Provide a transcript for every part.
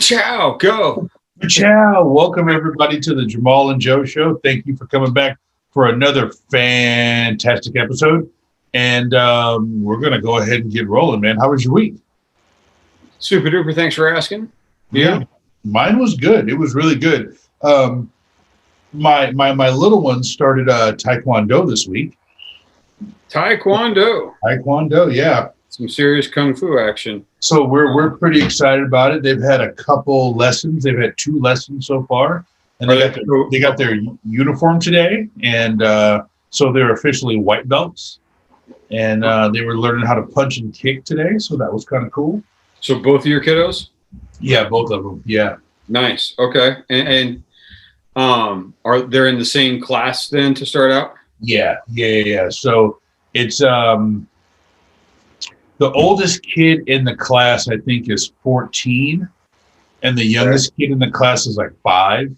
Ciao, go. Ciao. Welcome, everybody, to the Jamal and Joe show. Thank you for coming back for another fantastic episode. And we're going to go ahead and get rolling, man. How was your week? Super duper. Thanks for asking. Yeah, mine was good. It was really good. My little one started Taekwondo this week. Taekwondo, yeah. Some serious kung fu action. So we're pretty excited about it. They've had a couple lessons. They've had 2 lessons so far, and they got their uniform today, and so they're officially white belts. And they were learning how to punch and kick today, so that was kind of cool. So both of your kiddos? Yeah, both of them. Yeah. Nice. Okay. And are they in the same class then to start out? Yeah. So it's the oldest kid in the class, I think, is 14, and the youngest kid in the class is like 5.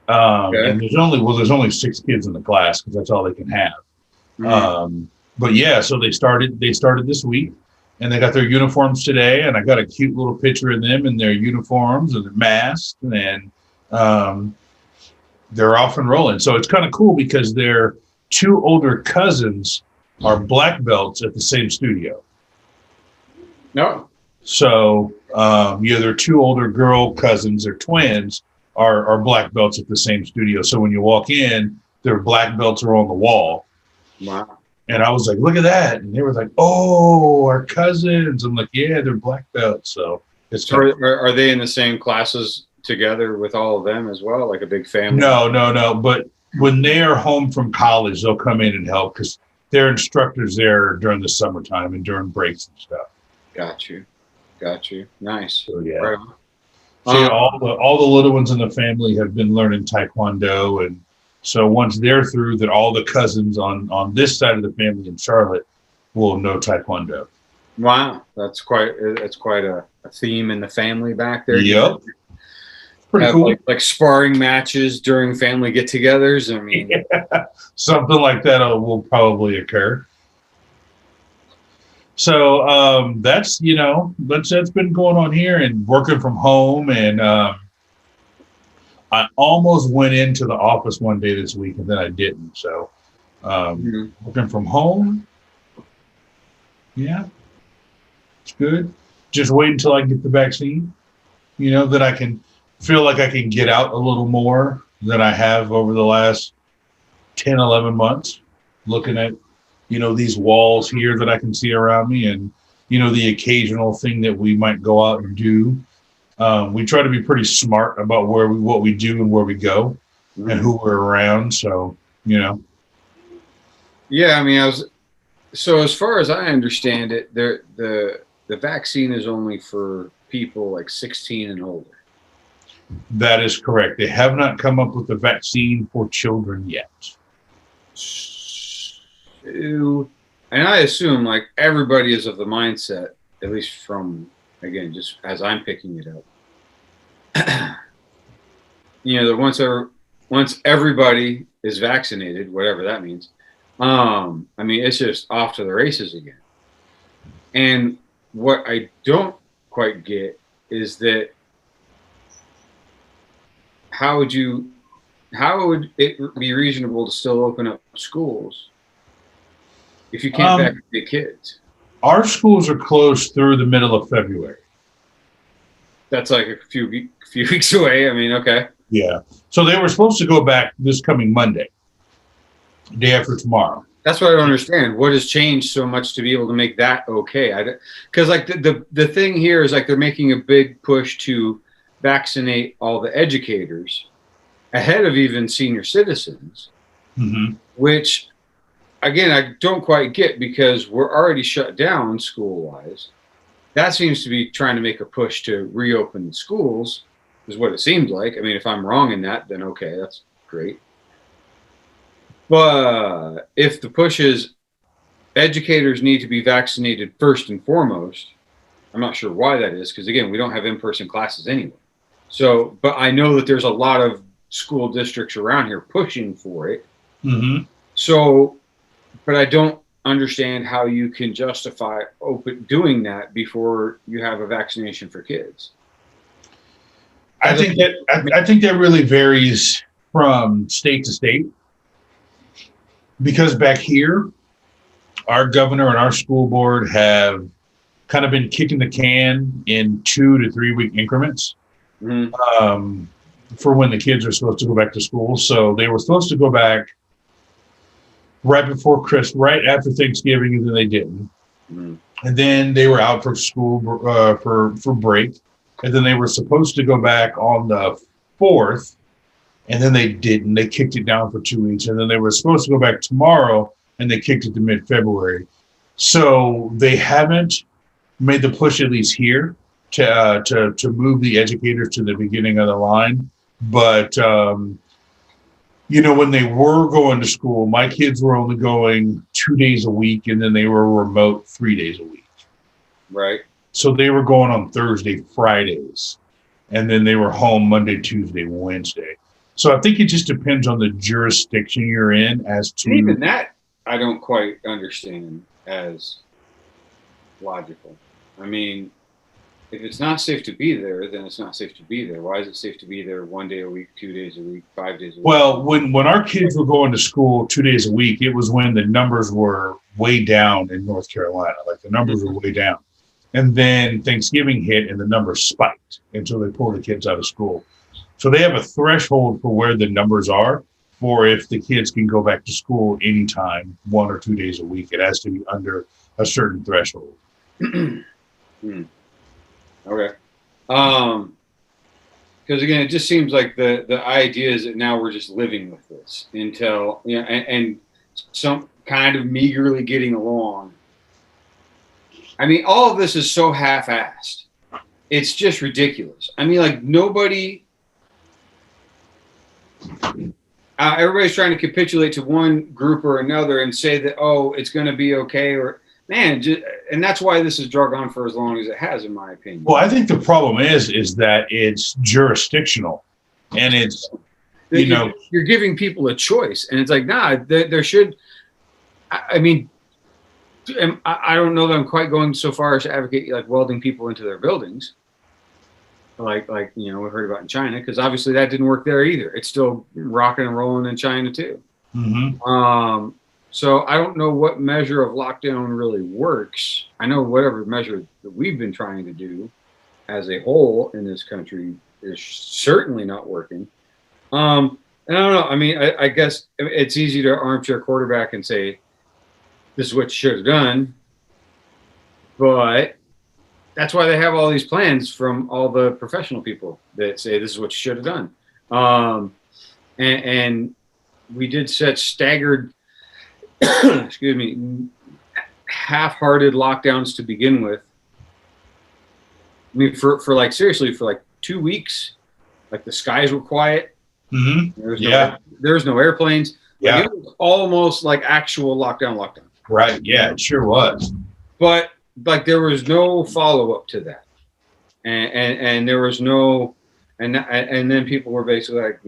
And there's only 6 kids in the class because that's all they can have. Mm-hmm. But yeah, so they started this week, and they got their uniforms today, and I got a cute little picture of them in their uniforms and their masks, and they're off and rolling. So it's kind of cool because their 2 older cousins are black belts at the same studio. No. So their 2 older girl cousins, or twins, are black belts at the same studio. So when you walk in, their black belts are on the wall. Wow. And I was like, look at that. And they were like, oh, our cousins. I'm like, yeah, they're black belts. So are they in the same classes together with all of them as well? Like a big family? No. But when they are home from college, they'll come in and help because they're instructors there during the summertime and during breaks and stuff. Got you. Nice. So yeah. Right on. So all the little ones in the family have been learning Taekwondo, and so once they're through, that all the cousins on this side of the family in Charlotte will know Taekwondo. Wow, that's quite a theme in the family back there. Yep. Pretty cool. Like sparring matches during family get-togethers. I mean, something like that will probably occur. So that's been going on here, and working from home, and I almost went into the office one day this week, and then I didn't. So working from home, yeah, it's good. Just wait until I get the vaccine. That I can feel like I can get out a little more than I have over the last 10, 11 months, looking at, these walls here that I can see around me, and, the occasional thing that we might go out and do. We try to be pretty smart about what we do and where we go and who we're around. So, Yeah, I mean, so as far as I understand it, the vaccine is only for people like 16 and older. That is correct. They have not come up with the vaccine for children yet. And I assume like everybody is of the mindset, at least from, again, just as I'm picking it up, that once everybody is vaccinated, whatever that means, I mean, it's just off to the races again. And what I don't quite get is that how would it be reasonable to still open up schools if you can't vaccinate kids? Our schools are closed through the middle of February. That's like a few weeks away. I mean, okay. Yeah. So they were supposed to go back this coming Monday, day after tomorrow. That's what I don't understand. What has changed so much to be able to make that okay? Because like the thing here is like they're making a big push to vaccinate all the educators ahead of even senior citizens, which, again, I don't quite get because we're already shut down school-wise. That seems to be trying to make a push to reopen the schools, is what it seems like. I mean, if I'm wrong in that, then okay, that's great. But if the push is educators need to be vaccinated first and foremost, I'm not sure why that is, because, again, we don't have in-person classes anyway. So, but I know that there's a lot of school districts around here pushing for it. So, but I don't understand how you can justify doing that before you have a vaccination for kids. I think that really varies from state to state, because back here, our governor and our school board have kind of been kicking the can in 2 to 3 week increments. For when the kids are supposed to go back to school. So they were supposed to go back right before Christmas, right after Thanksgiving, and then they didn't. And then they were out for school for break, and then they were supposed to go back on the 4th, and then they didn't. They kicked it down for 2 weeks, and then they were supposed to go back tomorrow, and they kicked it to mid-February. So they haven't made the push, at least here, to move the educators to the beginning of the line. But when they were going to school, my kids were only going 2 days a week, and then they were remote 3 days a week. Right. So they were going on Thursday, Fridays, and then they were home Monday, Tuesday, Wednesday. So I think it just depends on the jurisdiction you're in as to. Even that, I don't quite understand as logical. I mean, if it's not safe to be there, then it's not safe to be there. Why is it safe to be there 1 day a week, 2 days a week, 5 days a week? Well, when our kids were going to school 2 days a week, it was when the numbers were way down in North Carolina. Like the numbers were way down. And then Thanksgiving hit and the numbers spiked until they pulled the kids out of school. So they have a threshold for where the numbers are for if the kids can go back to school anytime, 1 or 2 days a week. It has to be under a certain threshold. Okay. Because again, it just seems like the idea is that now we're just living with this until, and some kind of meagerly getting along. I mean, all of this is so half-assed. It's just ridiculous. I mean, like nobody, everybody's trying to capitulate to one group or another and say that, oh, it's going to be okay, or man, and that's why this has drug on for as long as it has, in my opinion. Well, I think the problem is that it's jurisdictional, and it's you're giving people a choice, and it's like, nah, there should. I mean, I don't know that I'm quite going so far as to advocate like welding people into their buildings, like we heard about in China, because obviously that didn't work there either. It's still rocking and rolling in China too. So I don't know what measure of lockdown really works. I know whatever measure that we've been trying to do as a whole in this country is certainly not working. And I don't know. I mean, I guess it's easy to armchair quarterback and say, this is what you should have done. But that's why they have all these plans from all the professional people that say this is what you should have done. And we did set staggered excuse me, half-hearted lockdowns to begin with. I mean, for like seriously, for like 2 weeks, like the skies were quiet. There was no airplanes. Like, it was almost like actual lockdown. Right. Yeah, it sure was. But like there was no follow-up to that, and there was no, and then people were basically like,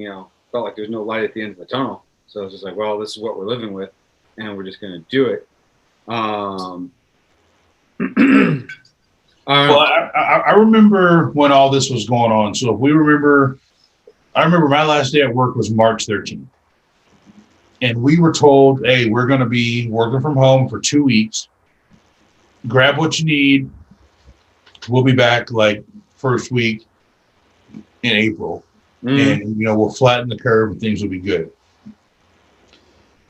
felt like there's no light at the end of the tunnel. So it's just like, well, this is what we're living with, and we're just going to do it. Well, I remember when all this was going on. So if we remember, I remember my last day at work was March 13th. And we were told, hey, we're going to be working from home for 2 weeks. Grab what you need. We'll be back like first week in April. And, we'll flatten the curve and things will be good.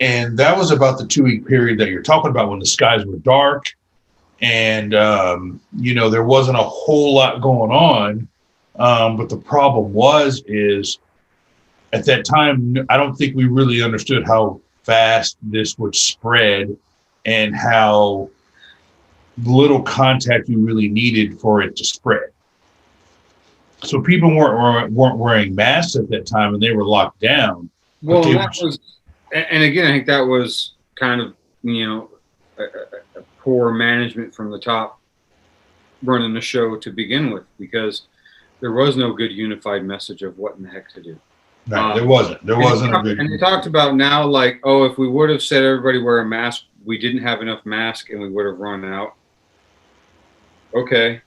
And that was about the 2 week period that you're talking about when the skies were dark. And, there wasn't a whole lot going on. But the problem is at that time, I don't think we really understood how fast this would spread and how little contact you really needed for it to spread. So people weren't wearing masks at that time, and they were locked down. Well, and again, I think that was kind of, a poor management from the top running the show to begin with, because there was no good unified message of what in the heck to do. No, there wasn't. There wasn't a good. And they talked about now, like, oh, if we would have said everybody wear a mask, we didn't have enough masks and we would have run out. Okay.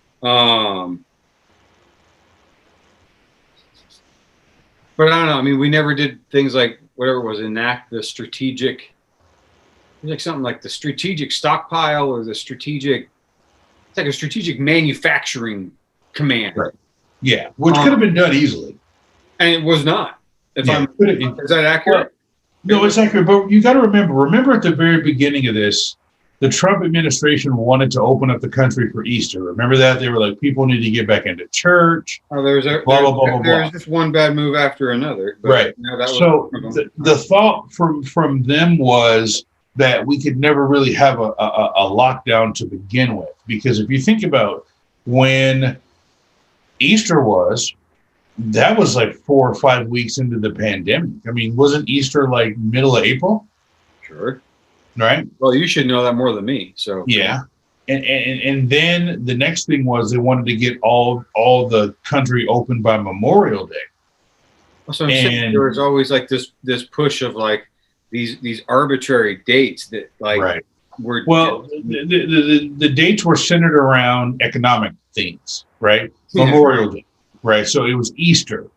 But I don't know. I mean, we never did things like whatever it was, enact the strategic, like something like the strategic stockpile or the strategic. It's like a strategic manufacturing command. Right. Yeah, which could have been done easily. And it was not. If Yeah, is that accurate? Well, no, it's accurate. But you got to remember at the very beginning of this, the Trump administration wanted to open up the country for Easter. Remember that? They were like, people need to get back into church. Oh, there's just one bad move after another. But, right. So the thought from them was that we could never really have a lockdown to begin with. Because if you think about when Easter was, that was like 4 or 5 weeks into the pandemic. I mean, wasn't Easter like middle of April? Sure. Right. Well, you should know that more than me. So yeah. And then the next thing was they wanted to get all the country open by Memorial Day. So I'm saying there was always like this push of like these arbitrary dates that like right. The dates were centered around economic themes, right? Yeah. Memorial Day, right? So it was Easter,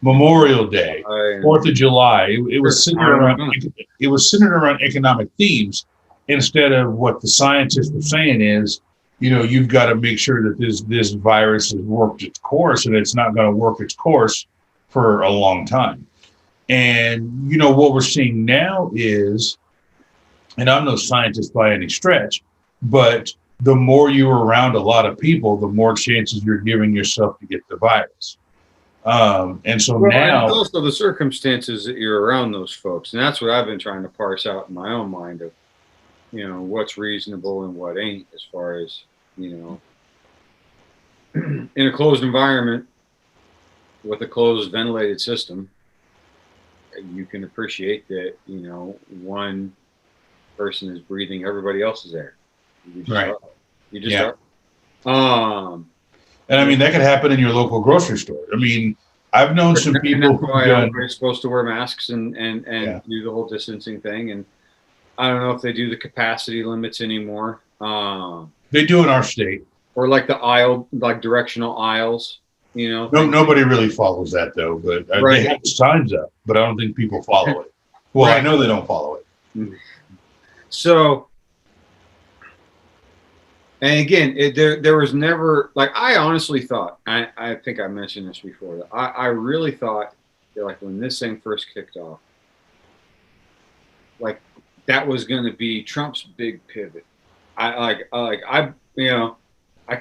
Memorial Day, 4th of July. It was centered around economic themes instead of what the scientists were saying is, you've got to make sure that this virus has worked its course, and it's not going to work its course for a long time. And what we're seeing now is, and I'm no scientist by any stretch, but the more you're around a lot of people, the more chances you're giving yourself to get the virus. And so now, and also the circumstances that you're around those folks, and that's what I've been trying to parse out in my own mind of, what's reasonable and what ain't, as far as in a closed environment with a closed ventilated system, you can appreciate that one person is breathing, everybody else is there. You just are. And I mean, that could happen in your local grocery store. I mean, I've known some people who are supposed to wear masks and do the whole distancing thing. And I don't know if they do the capacity limits anymore. They do in our state. Or like the directional aisles, Nobody really follows that though, but they have signs up, but I don't think people follow it. Well, I know they don't follow it. Mm-hmm. So, and again, there was never, like, I honestly thought, I think I mentioned this before, that I really thought that, like, when this thing first kicked off, like, that was going to be Trump's big pivot. I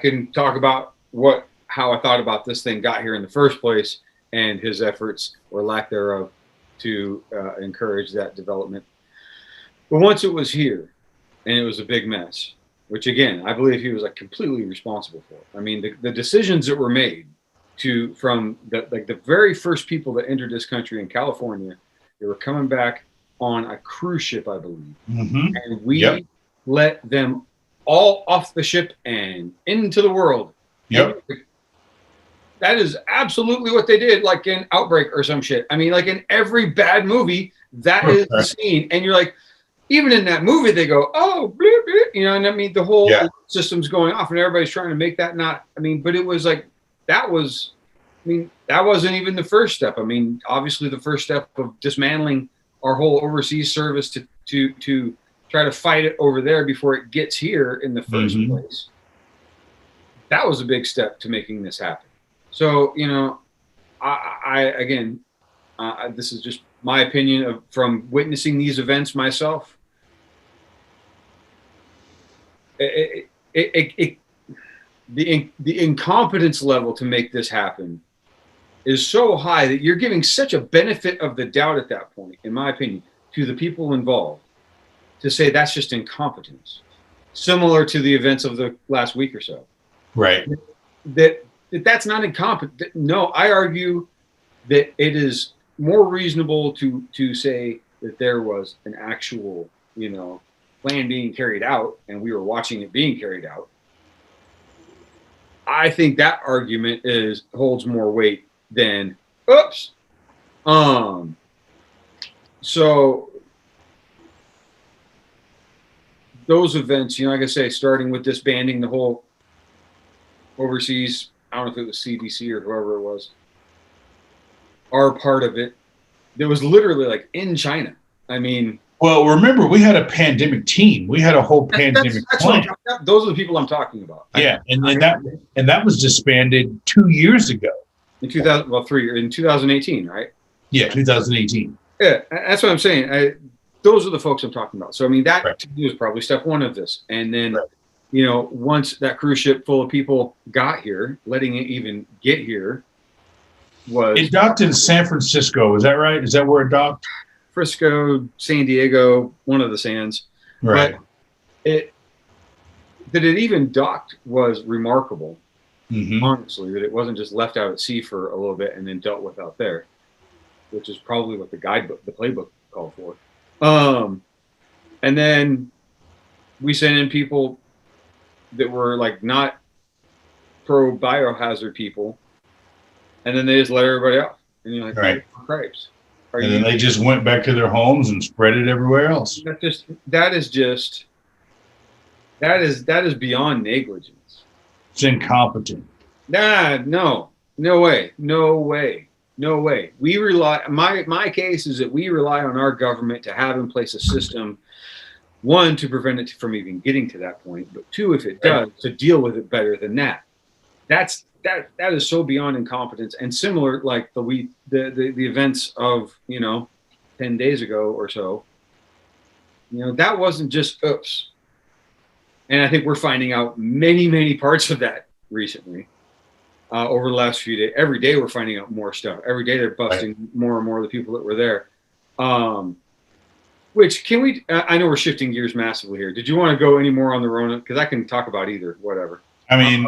can talk about how I thought about this thing got here in the first place and his efforts or lack thereof to encourage that development. But once it was here and it was a big mess, which again, I believe he was like completely responsible for. I mean, the decisions that were made from the very first people that entered this country in California, they were coming back on a cruise ship, I believe. Mm-hmm. And we let them all off the ship and into the world. Yep. That is absolutely what they did, like in Outbreak or some shit. I mean, like in every bad movie, that is the scene. And you're like, even in that movie, they go, oh, bleep, bleep, and I mean, the whole system's going off and everybody's trying to make that but it was like, that wasn't even the first step. I mean, obviously the first step of dismantling our whole overseas service to try to fight it over there before it gets here in the first place. That was a big step to making this happen. So, this is just my opinion from witnessing these events myself. The incompetence level to make this happen is so high that you're giving such a benefit of the doubt at that point, in my opinion, to the people involved to say that's just incompetence, similar to the events of the last week or so. Right. That's not incompetent. No, I argue that it is more reasonable to say that there was an actual, plan being carried out and we were watching it being carried out. I think that argument holds more weight than oops. So those events, like I say, starting with disbanding the whole overseas, I don't know if it was CDC or whoever it was, are part of it. That was literally like in China. I mean, well, remember we had a pandemic team. We had a whole pandemic plan. Those are the people I'm talking about. Yeah, and that was disbanded 2 years ago. In 2000, well, 2018, right? Yeah, 2018. Yeah, that's what I'm saying. Those are the folks I'm talking about. So I mean, that right. to me was probably step one of this. And then, you know, once that cruise ship full of people got here, letting it even get here was. It docked in San Francisco. Is that right? Is that where it docked? Frisco, San Diego, one of the sands. Right. But that it even docked was remarkable. Mm-hmm. Honestly, that it wasn't just left out at sea for a little bit and then dealt with out there, which is probably what the guidebook, the playbook called for. And then we sent in people that were like not pro biohazard people, and then they just let everybody off. And you're like, right, oh, cripes. And then they just went back to their homes and spread it everywhere else. That is beyond negligence. It's incompetent. No way. We rely. My case is that we rely on our government to have in place a system, one, to prevent it from even getting to that point, but two, if it does, to deal with it better than that. That is so beyond incompetence, and similar like the events of 10 days ago or so. That wasn't just oops. And I think we're finding out many parts of that recently over the last few days. Every day we're finding out more stuff. Every day they're busting more and more of the people that were there. Which can we? I know we're shifting gears massively here. Did you want to go any more on the Rona? Because I can talk about either. Whatever. I mean,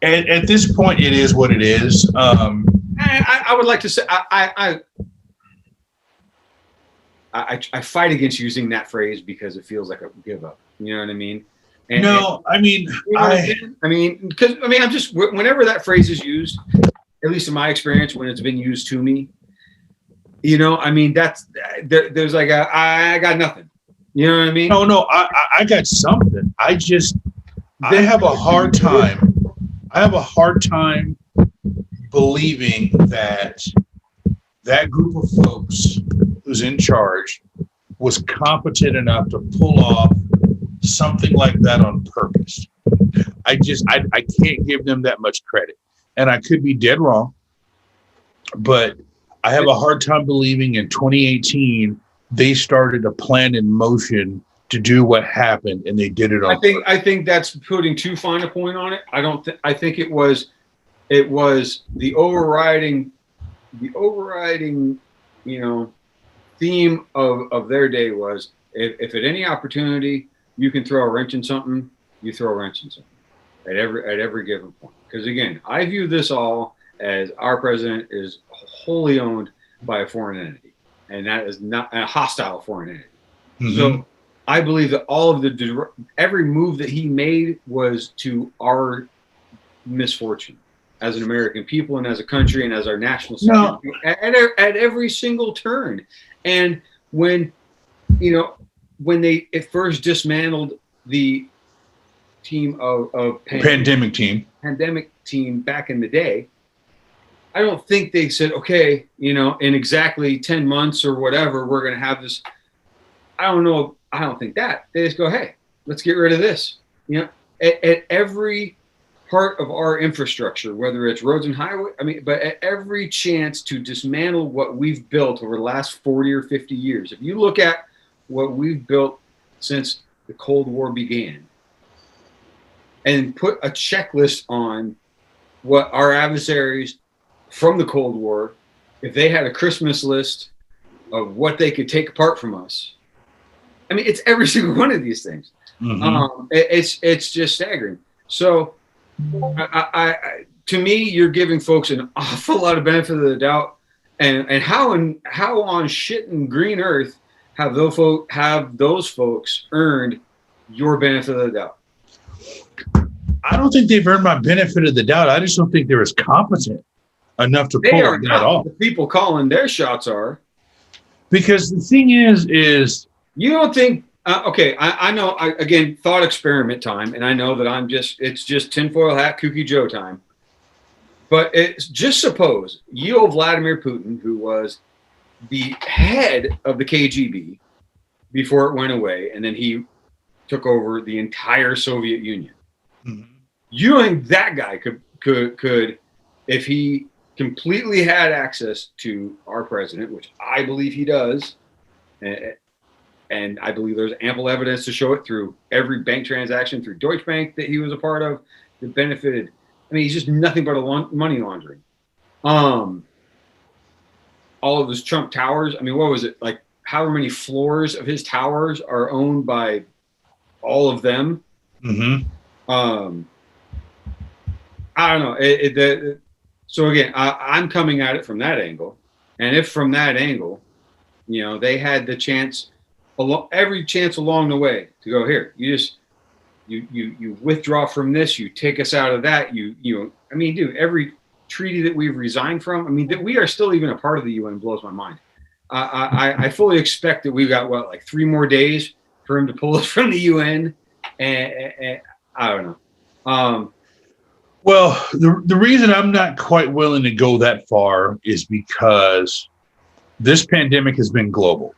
at this point, it is what it is. I would like to say I fight against using that phrase because it feels like a give up. You know what I mean? I'm just whenever that phrase is used, at least in my experience, when it's been used to me, that's there's like I got nothing. You know what I mean? No, I got something. I have a hard time. I have a hard time believing that group of folks who's in charge was competent enough to pull off something like that on purpose. I can't give them that much credit, and I could be dead wrong, but I have a hard time believing in 2018 they started a plan in motion to do what happened, and they did it on purpose. I think that's putting too fine a point on it. I think it was the overriding theme of their day was if at any opportunity you can throw a wrench in something, you throw a wrench in something at every given point. Because again, I view this all as our president is wholly owned by a foreign entity, and that is not a hostile foreign entity. Mm-hmm. So I believe that all of every move that he made was to our misfortune as an American people and as a country and as our national security at every single turn. And when they at first dismantled the team of pandemic team back in the day, I don't think they said, okay, in exactly 10 months or whatever, we're going to have this. I don't know. I don't think that. They just go, hey, let's get rid of this. At every part of our infrastructure, whether it's roads and highway, but at every chance to dismantle what we've built over the last 40 or 50 years. If you look at what we've built since the Cold War began and put a checklist on what our adversaries from the Cold War, if they had a Christmas list of what they could take apart from us, it's every single one of these things. Mm-hmm. It's just staggering. So to me, you're giving folks an awful lot of benefit of the doubt. And how on shit and green earth have those folks earned your benefit of the doubt? I don't think they've earned my benefit of the doubt. I just don't think they're as competent enough to pull it off. The people calling their shots are. Because the thing is you don't think okay, I know, again, thought experiment time, and I know that it's just tinfoil hat kooky Joe time. But it's just suppose ye old Vladimir Putin, who was the head of the KGB before it went away, and then he took over the entire Soviet Union. Mm-hmm. You and that guy could, if he completely had access to our president, which I believe he does, and I believe there's ample evidence to show it through every bank transaction through Deutsche Bank that he was a part of that benefited. I mean, he's just nothing but money laundering. All of his Trump towers. I mean, what was it like? However many floors of his towers are owned by all of them. Mm-hmm. I don't know. So again, I'm coming at it from that angle, and if from that angle, you know, they had the chance, every chance along the way to go here. You withdraw from this. You take us out of that. I mean, dude, every treaty that we've resigned from. I mean, that we are still even a part of the UN blows my mind. I fully expect that we've got like 3 more days for him to pull us from the UN, and I don't know. Well, the reason I'm not quite willing to go that far is because this pandemic has been global.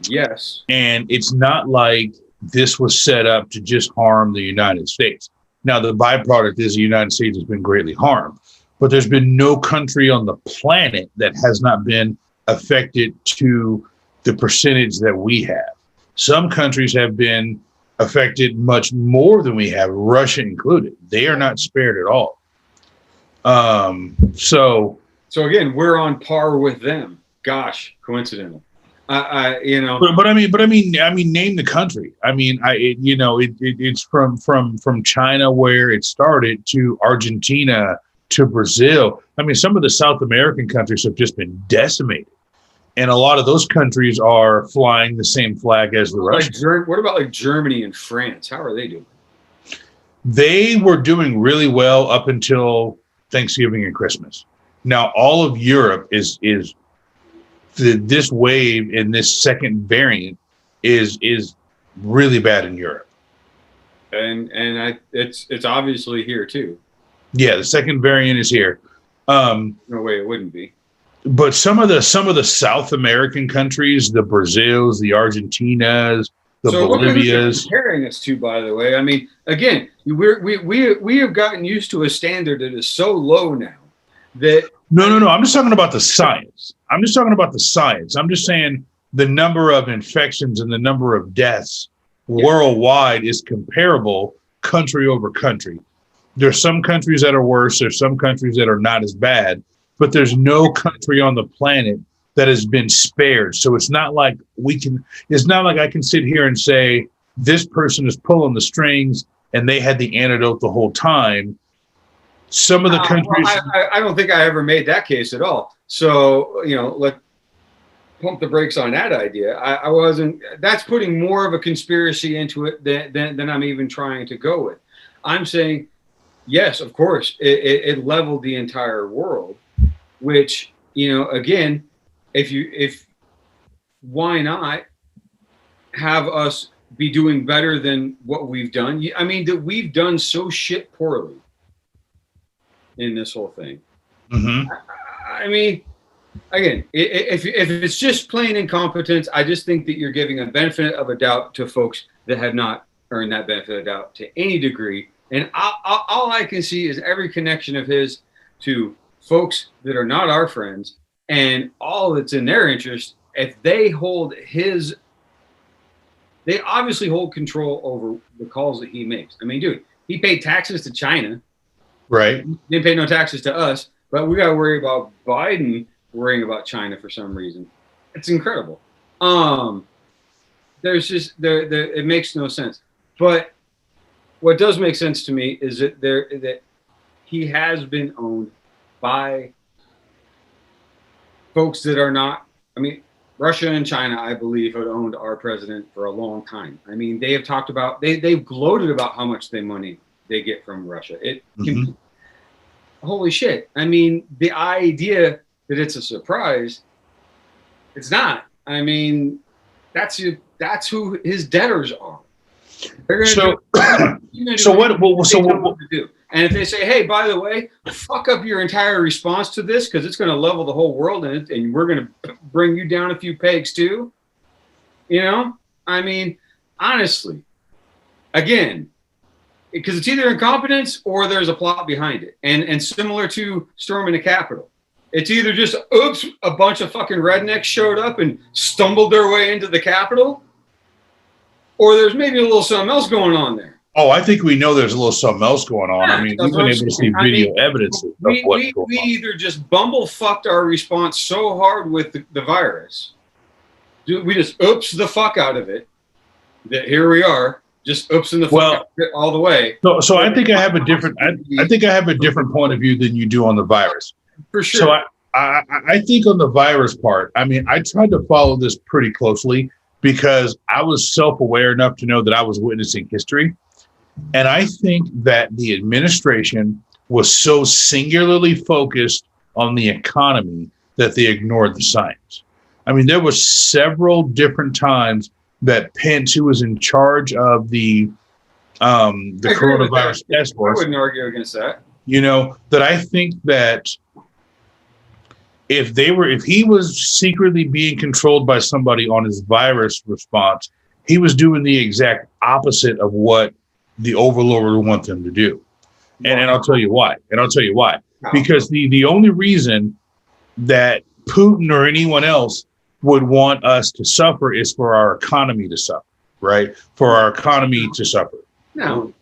Yes. And it's not like this was set up to just harm the United States. Now, the byproduct is the United States has been greatly harmed, but there's been no country on the planet that has not been affected to the percentage that we have. Some countries have been affected much more than we have, Russia included. They are not spared at all. So again, we're on par with them. Gosh, coincidental. You know, but I mean, name the country. I mean, it's from China where it started to Argentina to Brazil. I mean, some of the South American countries have just been decimated. And a lot of those countries are flying the same flag as the Russians. What about like Germany and France? How are they doing? They were doing really well up until Thanksgiving and Christmas. Now, all of Europe is this wave in this second variant is really bad in Europe. And it's obviously here too. Yeah, the second variant is here. No way it wouldn't be. But some of the South American countries, the Brazils, the Argentinas, the Bolivias. Comparing us to, by the way, I mean, again, we have gotten used to a standard that is so low now that. No. I'm just talking about the science. I'm just saying the number of infections and the number of deaths worldwide is comparable country over country. There's some countries that are worse. There's some countries that are not as bad. But there's no country on the planet that has been spared. So it's not like I can sit here and say this person is pulling the strings and they had the antidote the whole time. Some of the countries. Well, I don't think I ever made that case at all. So, you know, let's pump the brakes on that idea. I wasn't, that's putting more of a conspiracy into it than I'm even trying to go with. I'm saying, yes, of course, it leveled the entire world. Which, you know, again, why not have us be doing better than what we've done? I mean, that we've done so shit poorly in this whole thing. Mm-hmm. I mean, again, if it's just plain incompetence, I just think that you're giving a benefit of a doubt to folks that have not earned that benefit of doubt to any degree. And all I can see is every connection of his to folks that are not our friends, and all that's in their interest, if they obviously hold control over the calls that he makes. I mean, dude, he paid taxes to China. Right. He didn't pay no taxes to us, but we got to worry about Biden worrying about China for some reason. It's incredible. There's just, it makes no sense. But what does make sense to me is that he has been owned by folks that are not, I mean, Russia and China, I believe, had owned our president for a long time. I mean, they have talked about, they've gloated about how much money they get from Russia. Holy shit. I mean, the idea that it's a surprise, it's not. I mean, that's who his debtors are. So what to do. And if they say, hey, by the way, fuck up your entire response to this because it's going to level the whole world and we're going to bring you down a few pegs too. You know, I mean, honestly, again, because it's either incompetence or there's a plot behind it. And similar to storming the Capitol, it's either just, oops, a bunch of fucking rednecks showed up and stumbled their way into the Capitol, or there's maybe a little something else going on there. Oh, I think we know there's a little something else going on. Yeah, I mean, we've been able to see video evidence of what's going on. We either just bumblefucked our response so hard with the virus, we just oops the fuck out of it, that here we are, just oopsing the fuck out of it all the way. So I think I have a different. I think I have a different point of view than you do on the virus. For sure. So I think on the virus part, I mean, I tried to follow this pretty closely because I was self-aware enough to know that I was witnessing history. And I think that the administration was so singularly focused on the economy that they ignored the science. I mean, there were several different times that Pence, who was in charge of the coronavirus task force, I wouldn't argue against that. You know, that I think that if he was secretly being controlled by somebody on his virus response, he was doing the exact opposite of what the overlord would want them to do. And I'll tell you why. Because the only reason that Putin or anyone else would want us to suffer is for our economy to suffer, right? For our economy to suffer. No.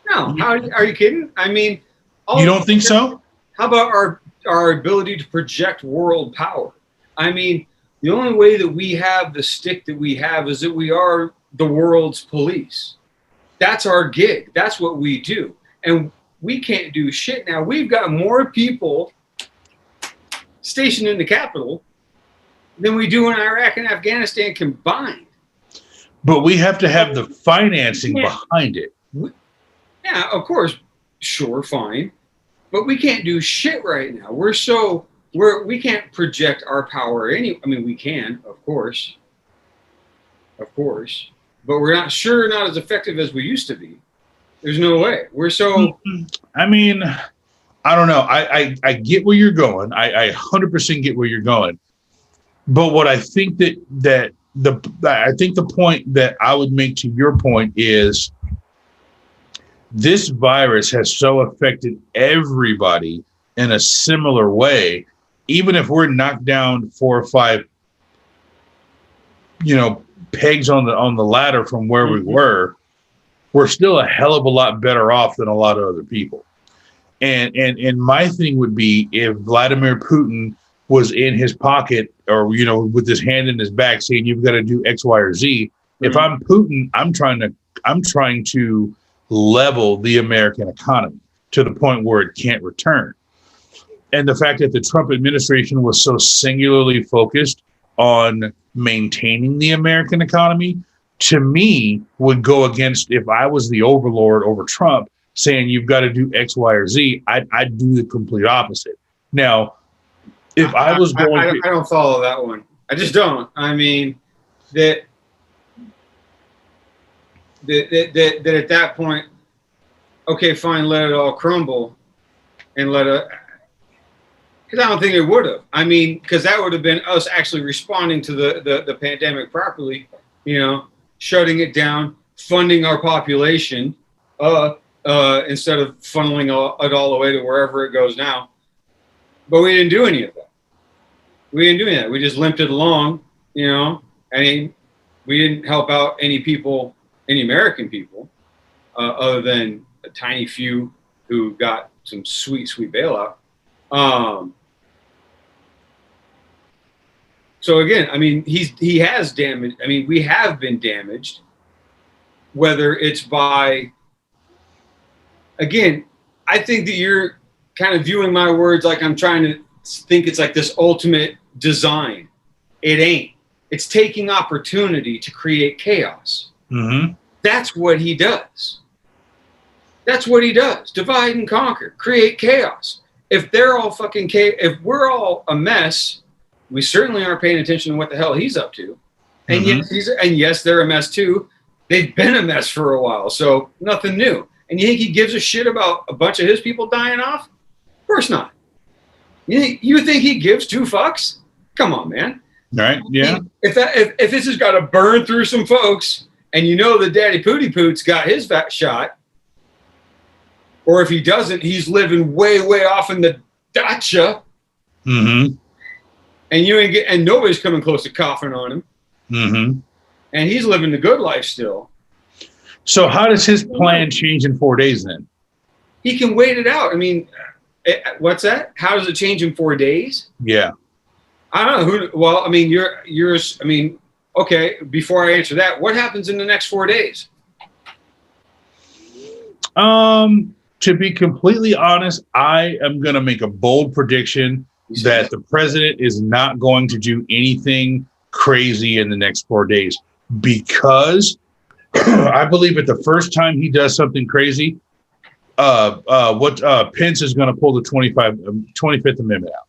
How are you kidding? I mean, you don't think so? How about our ability to project world power? I mean, the only way that we have the stick that we have is that we are the world's police. That's our gig. That's what we do. And we can't do shit now. We've got more people stationed in the Capitol than we do in Iraq and Afghanistan combined. But we have to have the financing behind it. Yeah, of course. Sure, fine. But we can't do shit right now. We can't project our power I mean, we can, of course. But we're not as effective as we used to be. There's no way. I mean, I don't know. I get where you're going. I 100% get where you're going. But what I think I think the point that I would make to your point is this virus has so affected everybody in a similar way. Even if we're knocked down 4 or 5, pegs on the ladder from where we were, we're still a hell of a lot better off than a lot of other people. And my thing would be if Vladimir Putin was in his pocket or, with his hand in his back saying, you've got to do X, Y, or Z. Mm-hmm. If I'm Putin, I'm trying to level the American economy to the point where it can't return. And the fact that the Trump administration was so singularly focused on maintaining the American economy, to me, would go against, if I was the overlord over Trump saying you've got to do X, Y, or Z, I'd do the complete opposite. Now, if I don't follow that one. I just don't. I mean, that at that point, okay, fine, let it all crumble, and because I don't think it would have. I mean, because that would have been us actually responding to the pandemic properly, shutting it down, funding our population, instead of funneling it all the way to wherever it goes now. But we didn't do any of that. We just limped it along, I mean, we didn't help out any American people, other than a tiny few who got some sweet bailout. So again, I mean, he has damaged. I mean, we have been damaged, whether it's by, again, I think that you're kind of viewing my words like I'm trying to think it's like this ultimate design. It ain't. It's taking opportunity to create chaos. Mm-hmm. That's what he does. Divide and conquer, create chaos. If they're all if we're all a mess, we certainly aren't paying attention to what the hell he's up to. And yes, they're a mess too. They've been a mess for a while, so nothing new. And you think he gives a shit about a bunch of his people dying off? Of course not. You think he gives two fucks? Come on, man. Right? Yeah. If this has got to burn through some folks, and you know that Daddy Pooty Poots got his shot, or if he doesn't, he's living way, way off in the dacha. Mm-hmm. And nobody's coming close to coughing on him. Mm-hmm. And he's living the good life still. So how does his plan change in 4 days then? He can wait it out. I mean, what's that? How does it change in 4 days? Yeah. I don't know. Well, I mean, okay, before I answer that, what happens in the next 4 days? To be completely honest, I am going to make a bold prediction that the president is not going to do anything crazy in the next 4 days, because I believe at the first time he does something crazy, Pence is going to pull the 25th Amendment out.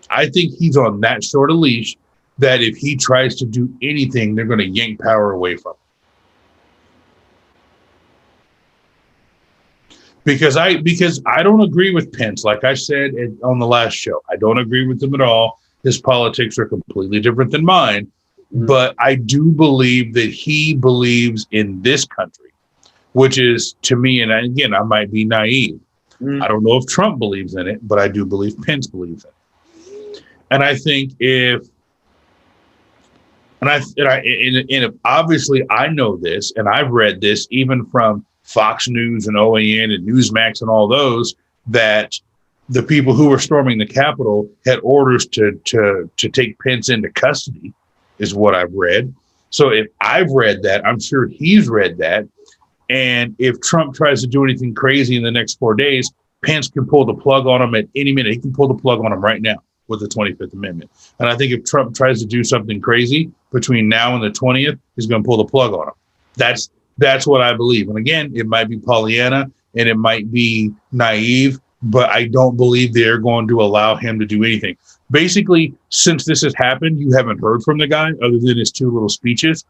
I think he's on that short a leash that if he tries to do anything, they're going to yank power away from him. Because I don't agree with Pence. Like I said on the last show, I don't agree with him at all. His politics are completely different than mine. Mm-hmm. But I do believe that he believes in this country, which is, to me, and again, I might be naive. Mm-hmm. I don't know if Trump believes in it, but I do believe Pence believes in it. And I think obviously I know this, and I've read this even from Fox News and OAN and Newsmax and all those, that the people who were storming the Capitol had orders to take Pence into custody, is what I've read. So if I've read that, I'm sure he's read that. And if Trump tries to do anything crazy in the next 4 days, Pence can pull the plug on him at any minute. He can pull the plug on him right now with the 25th Amendment. And I think if Trump tries to do something crazy between now and the 20th, he's going to pull the plug on him. That's what I believe. And again, it might be Pollyanna and it might be naive, but I don't believe they're going to allow him to do anything. Basically, since this has happened, you haven't heard from the guy other than his two little speeches,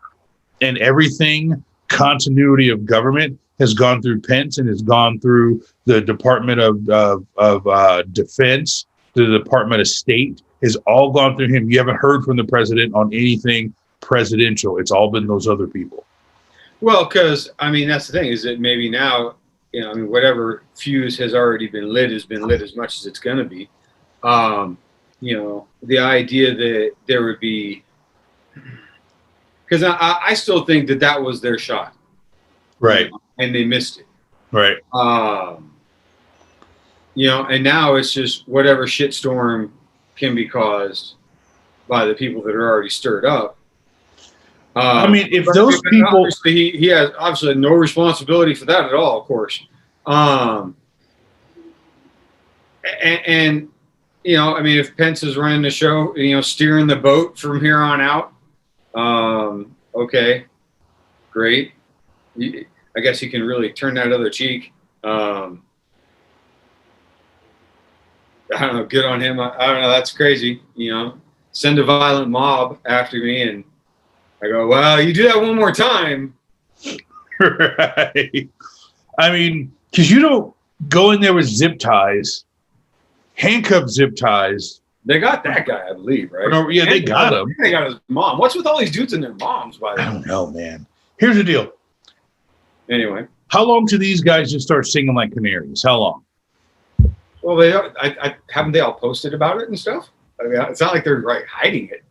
and everything continuity of government has gone through Pence and has gone through the Department of Defense, the Department of State, has all gone through him. You haven't heard from the president on anything presidential. It's all been those other people. Well, because, I mean, that's the thing, is that maybe now, whatever fuse has already been lit has been lit as much as it's going to be. The idea that there would be, because I still think that was their shot. Right. And they missed it. Right. And now it's just whatever shitstorm can be caused by the people that are already stirred up. I mean, if those people, he has obviously no responsibility for that at all, of course. If Pence is running the show, steering the boat from here on out, okay, great. I guess he can really turn that other cheek. I don't know, good on him. I don't know, that's crazy. Send a violent mob after me, and I go, well, you do that one more time. Right. I mean, because you don't go in there with zip ties, handcuffed zip ties. They got that guy, I believe, right? No, yeah, they got him. They got his mom. What's with all these dudes and their moms, by the way? I don't know, man. Here's the deal. Anyway. How long do these guys just start singing like canaries? How long? Well, haven't they all posted about it and stuff? I mean, it's not like they're hiding it.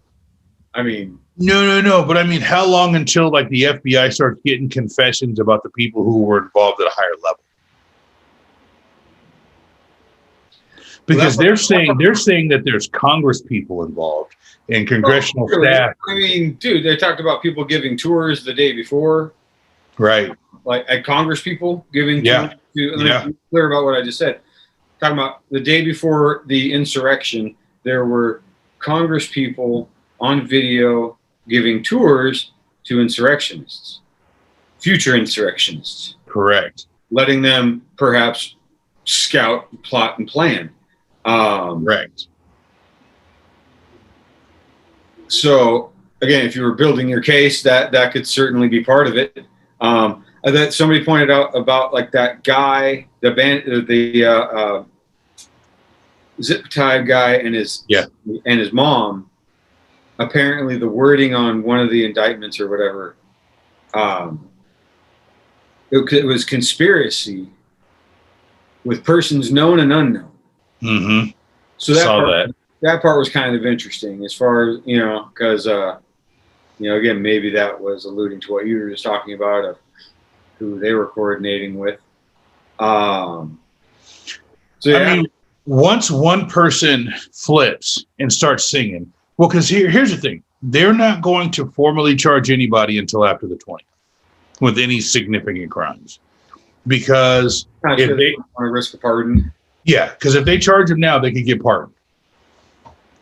I mean, no. But I mean, how long until like the FBI starts getting confessions about the people who were involved at a higher level? Because they're saying that there's Congress people involved and congressional staff. I mean, dude, they talked about people giving tours the day before. Right. Like at Congress people giving tours. Let me be clear about what I just said. Talking about the day before the insurrection, there were Congress people on video giving tours to insurrectionists, future insurrectionists. Correct. Letting them perhaps scout, plot, and plan. Correct. So again, if you were building your case, that could certainly be part of it. that somebody pointed out about like that guy, the zip tie guy and his mom. Apparently, the wording on one of the indictments or whatever, it was conspiracy with persons known and unknown. Mm-hmm. So that part was kind of interesting, as far as because again, maybe that was alluding to what you were just talking about of who they were coordinating with. So yeah. I mean, once one person flips and starts singing, well, because here's the thing. They're not going to formally charge anybody until after the 20th with any significant crimes. Because if they want to risk a pardon. Yeah, because if they charge them now, they could get pardoned.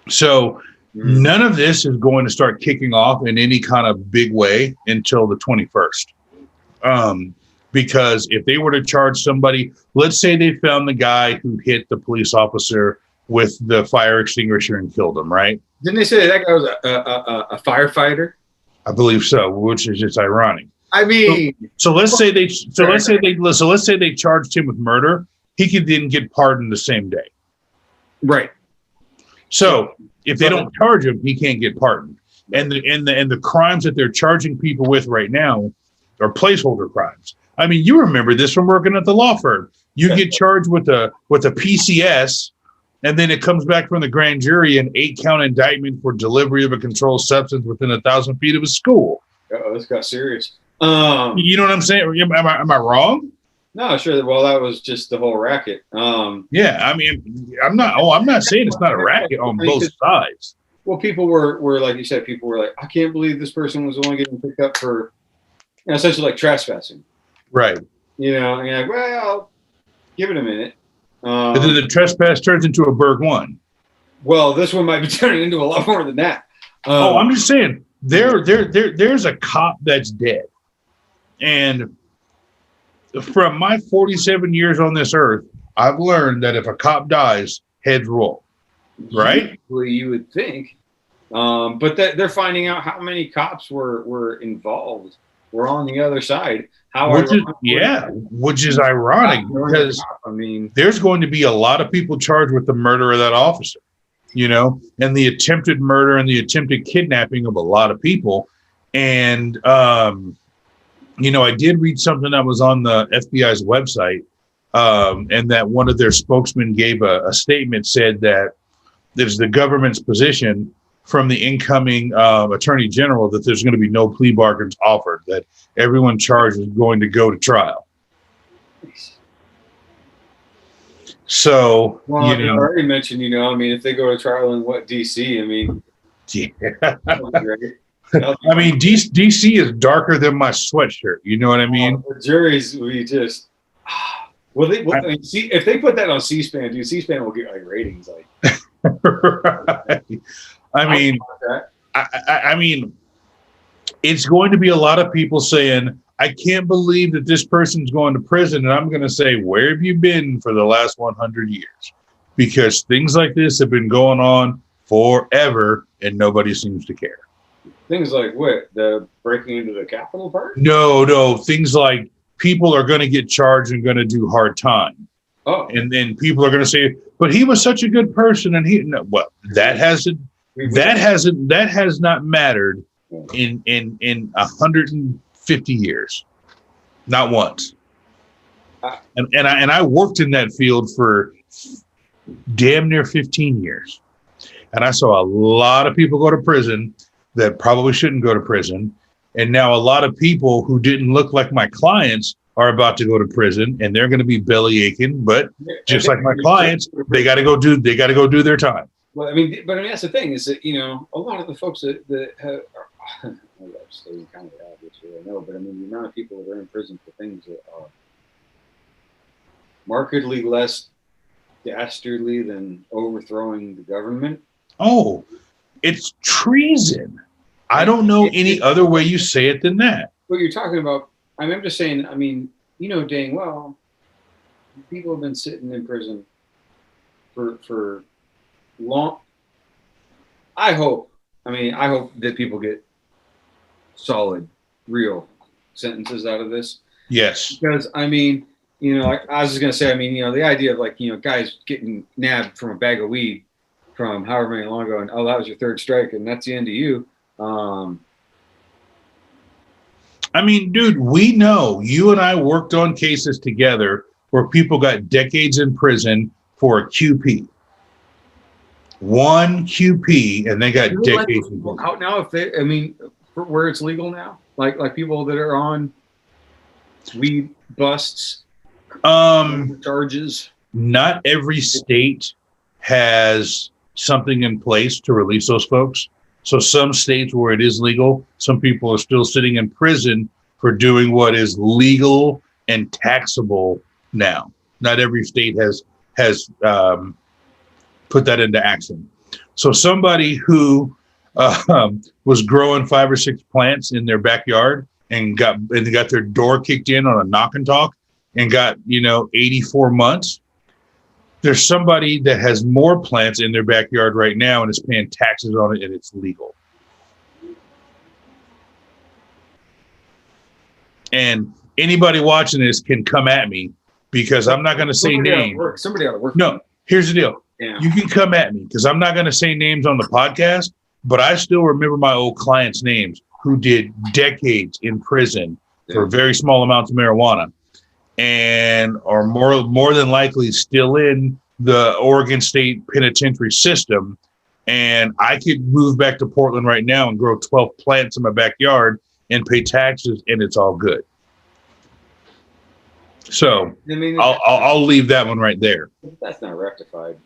So none of this is going to start kicking off in any kind of big way until the 21st. Because if they were to charge somebody, let's say they found the guy who hit the police officer with the fire extinguisher and killed him, right? Didn't they say that guy was a firefighter? I believe so, which is just ironic. I mean, so let's say they charged him with murder. He could then get pardoned the same day. Right. So if they don't charge him, he can't get pardoned. And the crimes that they're charging people with right now are placeholder crimes. I mean, you remember this from working at the law firm. You get charged with a PCS, and then it comes back from the grand jury an 8-count indictment for delivery of a controlled substance within 1,000 feet of a school. Oh, this got serious. You know what I'm saying? Am I wrong? No, sure. Well, that was just the whole racket. Yeah, I mean, I'm not saying it's not a racket on both sides. Well, people were like you said, people were like, I can't believe this person was only getting picked up for, essentially like trespassing. Right. And you're like, well, give it a minute. But then the trespass turns into a Berg 1. Well, this one might be turning into a lot more than that. I'm just saying, there's a cop that's dead. And from my 47 years on this earth, I've learned that if a cop dies, heads roll. Right? Well, you would think. But they're finding out how many cops were involved, were on the other side. Which is ironic because there's going to be a lot of people charged with the murder of that officer, and the attempted murder and the attempted kidnapping of a lot of people. And, I did read something that was on the FBI's website, and that one of their spokesmen gave a statement, said that there's the government's position from the incoming attorney general that there's going to be no plea bargains offered, that everyone charged is going to go to trial. So, I already mentioned, if they go to trial in DC, yeah. I mean, DC is darker than my sweatshirt. You know what I mean? The juries, we just, if they put that on C-SPAN, dude, C-SPAN will get like ratings like. Right. I mean, it's going to be a lot of people saying, I can't believe that this person's going to prison. And I'm going to say, where have you been for the last 100 years? Because things like this have been going on forever and nobody seems to care. Things like what? The breaking into the Capitol part? No. Things like people are going to get charged and going to do hard time. Oh. And then people are going to say, but he was such a good person. And that has not mattered in 150 years. Not once. And I worked in that field for damn near 15 years. And I saw a lot of people go to prison that probably shouldn't go to prison. And now a lot of people who didn't look like my clients are about to go to prison, and they're going to be belly aching. But just like my clients, they got to go do their time. Well, that's the thing is that a lot of the folks that have, I'm saying kind of obvious here, I know, but the amount of people that are in prison for things that are markedly less dastardly than overthrowing the government. Oh, it's treason. I don't know any other way you say it than that. What you're talking about, I'm just saying, dang well, people have been sitting in prison for long. I hope that people get solid, real sentences out of this. Yes. Because I mean, I was just gonna say, I mean, the idea of like, guys getting nabbed from a bag of weed from however many long ago, and oh, that was your third strike, and that's the end of you. I mean, dude, we know you and I worked on cases together where people got decades in prison for a QP. One QP, and they got decades in prison. Out now, I mean, where it's legal now, like people that are on weed busts, charges. Not every state has something in place to release those folks. So some states where it is legal, some people are still sitting in prison for doing what is legal and taxable now. Not every state has put that into action. So somebody who was growing 5 or 6 plants in their backyard and got their door kicked in on a knock and talk and got 84 months. There's somebody that has more plants in their backyard right now and is paying taxes on it, and it's legal. And anybody watching this can come at me because I'm not going to say names. Somebody ought to work. No, here's the deal. Yeah. You can come at me because I'm not going to say names on the podcast, but I still remember my old clients' names who did decades in prison for very small amounts of marijuana, and are more than likely still in the Oregon State Penitentiary system. And I could move back to Portland right now and grow 12 plants in my backyard and pay taxes, and it's all good. So I mean, I'll leave that one right there. That's not rectified.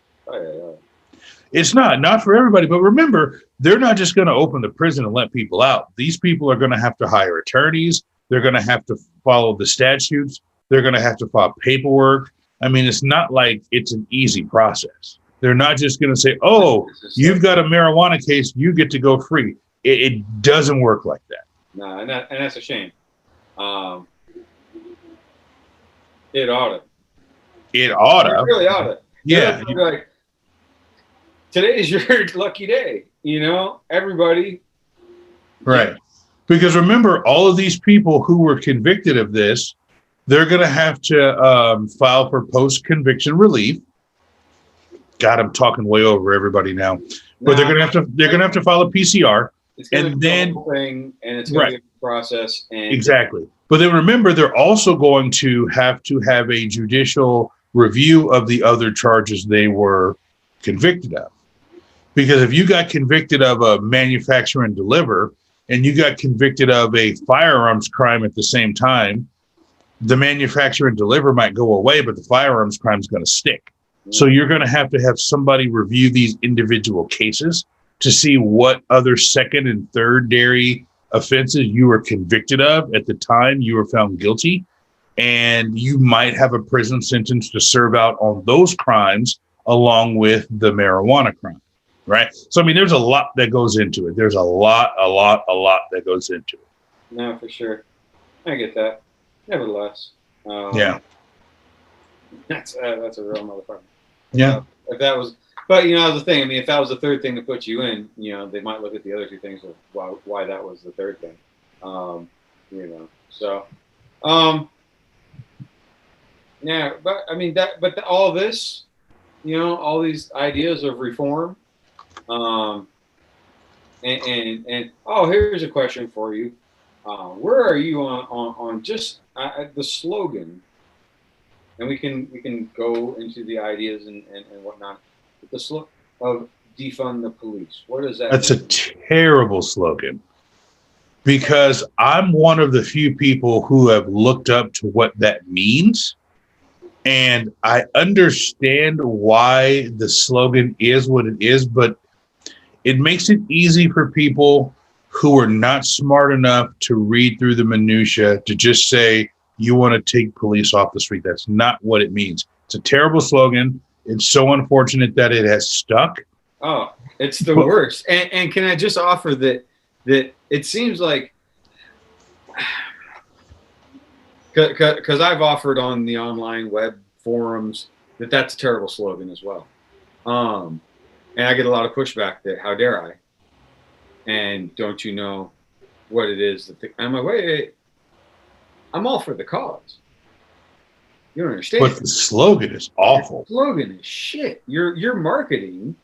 It's not for everybody. But remember, they're not just going to open the prison and let people out. These people are going to have to hire attorneys. They're going to have to follow the statutes. They're going to have to file paperwork. I mean, it's not like it's an easy process. They're not just going to say, oh, you've got a marijuana case, you get to go free. It doesn't work like that. No, and that's a shame. It ought to. It ought to. It really ought to. Yeah. Like, today is your lucky day. Everybody. Right. Because remember, all of these people who were convicted of this, they're going to have to file for post-conviction relief. God, I'm talking way over everybody now. But they're going to have to file a PCR. It's going to be a thing, and it's going to be a process. And exactly. But then remember, they're also going to have a judicial review of the other charges they were convicted of. Because if you got convicted of a manufacture and deliver, and you got convicted of a firearms crime at the same time, the manufacture and deliver might go away, but the firearms crime is going to stick. So you're going to have somebody review these individual cases to see what other second and third-degree offenses you were convicted of at the time you were found guilty. And you might have a prison sentence to serve out on those crimes along with the marijuana crime. Right. So, I mean, there's a lot that goes into it. There's a lot that goes into it. No, for sure. I get that. Nevertheless. Yeah. That's a real motherfucker. Yeah. If that was, but that was the thing. I mean, if that was the third thing to put you in, they might look at the other two things of why that was the third thing. So, yeah, but I mean all this, all these ideas of reform. And here's a question for you. Where are you on just the slogan? And we can go into the ideas and whatnot. But the slogan of defund the police. What is that? That's a terrible slogan. Because I'm one of the few people who have looked up to what that means. And I understand why the slogan is what it is, but it makes it easy for people who are not smart enough to read through the minutia to just say, you want to take police off the street. That's not what it means. It's a terrible slogan. It's so unfortunate that it has stuck. Oh, it's the worst. And can I just offer that it seems like, because I've offered on the online web forums that's a terrible slogan as well. And I get a lot of pushback that how dare I? And don't you know what it is? I'm like, wait. I'm all for the cause. You don't understand. But the slogan is awful. The slogan is shit. Your marketing,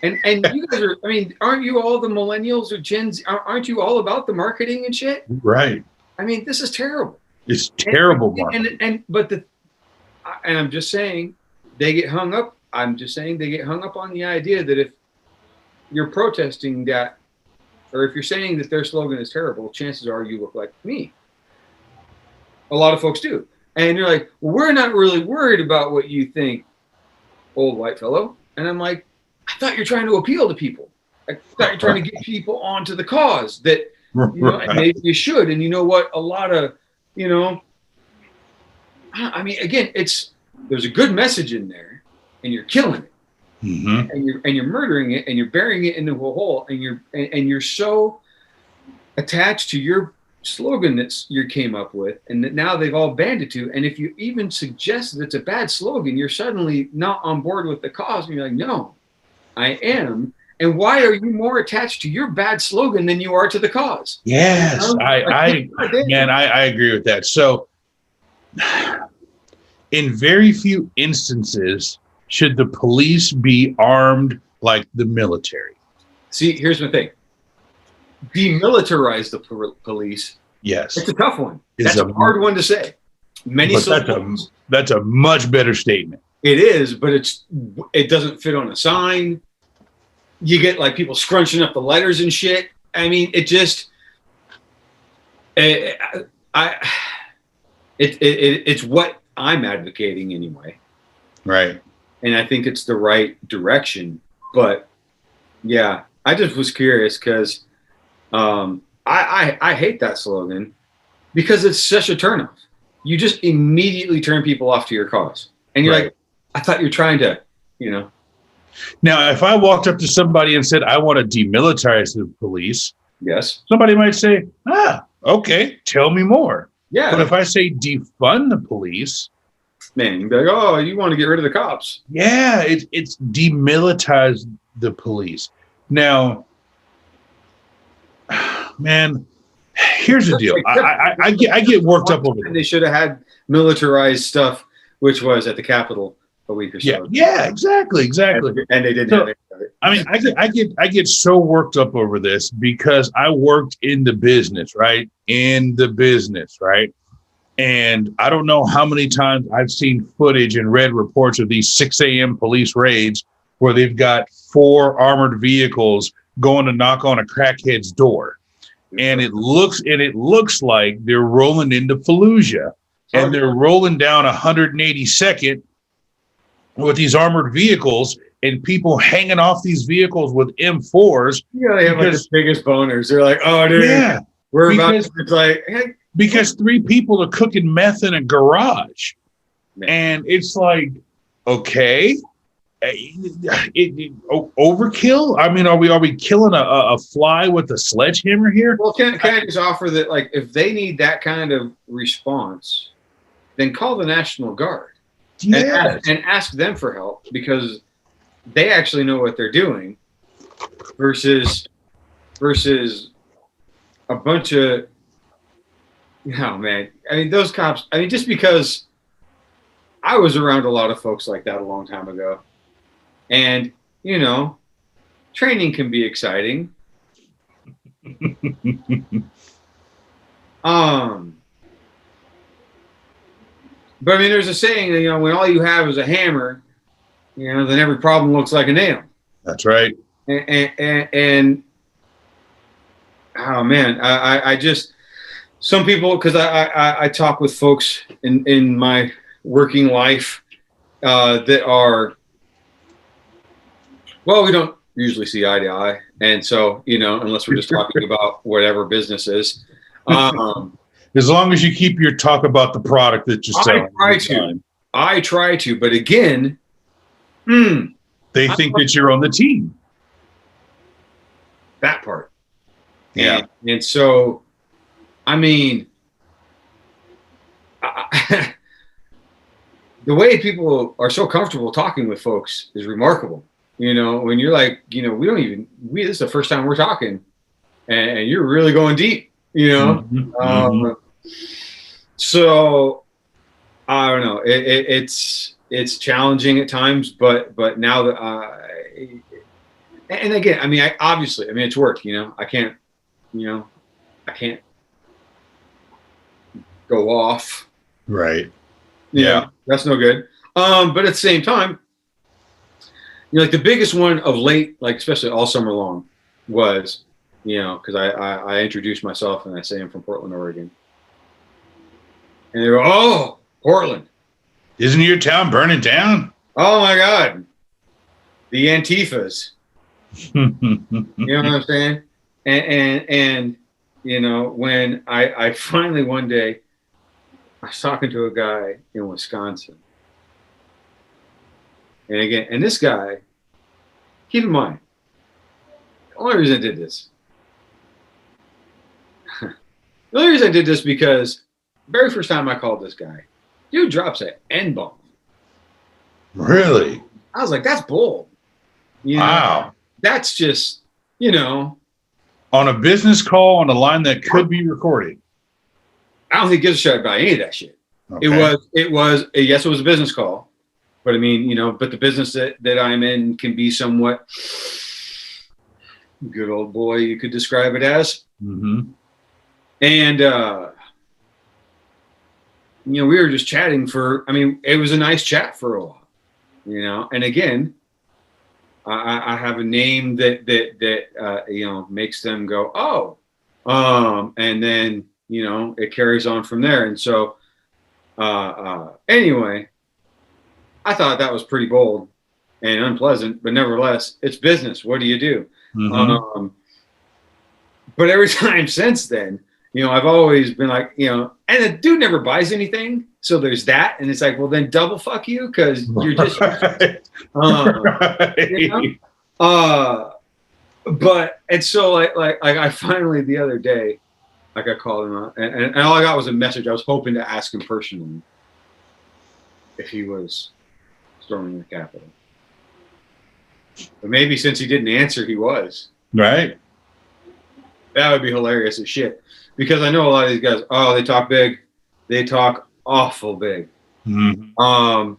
and you guys are. I mean, aren't you all the millennials or Gen Z? Aren't you all about the marketing and shit? Right. I mean, this is terrible. It's terrible marketing. And I'm just saying they get hung up. I'm just saying they get hung up on the idea that if you're protesting that, or if you're saying that their slogan is terrible, chances are you look like me. A lot of folks do. And you're like, well, we're not really worried about what you think, old white fellow. And I'm like, I thought you're trying to appeal to people. I thought you're trying to get people onto the cause that, you know, and maybe you should. And you know what? A lot of, you know, I mean, again, there's a good message in there, and you're killing it, and you're murdering it, and you're burying it into a hole, and you're so attached to your slogan that you came up with, and that now they've all banded to. And if you even suggest that it's a bad slogan, you're suddenly not on board with the cause, and you're like, no, I am. And why are you more attached to your bad slogan than you are to the cause? Yes, I agree with that. So, in very few instances, should the police be armed like the military? See, here's the thing. Demilitarize the police. Yes. It's a tough one. That's a hard one to say. That's a much better statement. It is, but it doesn't fit on a sign. You get like people scrunching up the letters and shit. I mean, it just, it's what I'm advocating anyway. Right. And I think it's the right direction. But yeah, I just was curious because I hate that slogan because it's such a turnoff. You just immediately turn people off to your cause. And you're like, I thought you're trying to, you know. Now, if I walked up to somebody and said, I want to demilitarize the police. Yes. Somebody might say, okay, tell me more. Yeah. But if I say defund the police. Man, you'd be like, oh, you want to get rid of the cops. Yeah, it's demilitarize the police. Now, man, here's the deal. I get worked up over. They should have had militarized stuff, which was at the Capitol a week or so. Yeah, exactly. And they didn't have it. I mean, I get so worked up over this because I worked in the business, right? And I don't know how many times I've seen footage and read reports of these 6 a.m. police raids where they've got 4 armored vehicles going to knock on a crackhead's door. And it looks like they're rolling into Fallujah, and they're rolling down 182nd with these armored vehicles and people hanging off these vehicles with M4s. Yeah, they have like the biggest boners. They're like, oh, dude, we're about to, it's like, hey. Because 3 people are cooking meth in a garage. Man. And it's like, okay, overkill? I mean, are we killing a fly with a sledgehammer here? Well, can I just offer that, like, if they need that kind of response, then call the National Guard. Yes. And ask them for help, because they actually know what they're doing versus a bunch of, oh man, I mean, those cops, I mean, just because I was around a lot of folks like that a long time ago, and, you know, training can be exciting. But I mean, there's a saying that, you know, when all you have is a hammer, you know, then every problem looks like a nail. That's right. And oh man, I just, some people, because I talk with folks in my working life that are, well, we don't usually see eye to eye, and so, you know, unless we're just talking about whatever business is. As long as you keep your talk about the product that you're selling. I try to, but again, they think that you're on the team. That part. Yeah. And so, I mean, the way people are so comfortable talking with folks is remarkable. You know, when you're like, you know, this is the first time we're talking, and you're really going deep, you know. So I don't know. It's challenging at times, but now that and again, I mean, obviously, I mean, it's work. I can't, I can't go off. Right. Yeah, that's no good. But at the same time, like the biggest one of late, like especially all summer long, was, because I introduced myself and I say I'm from Portland, Oregon, and they go, "Oh, Portland, isn't your town burning down?" Oh my God, the Antifas. You know what I'm saying? And when I finally one day, I was talking to a guy in Wisconsin. And again, and this guy, keep in mind, the only reason I did this, because very first time I called this guy, dude drops an N-bomb. Really? I was like, that's bold. Wow. That's just, on a business call on a line that could be recorded. I don't think he gives a shit about any of that shit. Okay. It was yes, it was a business call, but I mean, but the business that I'm in can be somewhat good old boy, you could describe it as. Mm-hmm. And we were just chatting it was a nice chat for a while, and again, I have a name that makes them go, oh, and then, it carries on from there. And so, anyway, I thought that was pretty bold and unpleasant, but nevertheless, it's business. What do you do? Mm-hmm. But every time since then, I've always been like, and the dude never buys anything. So there's that. And it's like, well, then double fuck you, because you're just, right. But, and so like I finally the other day, like I called him up and all I got was a message. I was hoping to ask him personally if he was storming the Capitol. But maybe since he didn't answer, he was. Right. That would be hilarious as shit. Because I know a lot of these guys, they talk big. They talk awful big. Mm-hmm.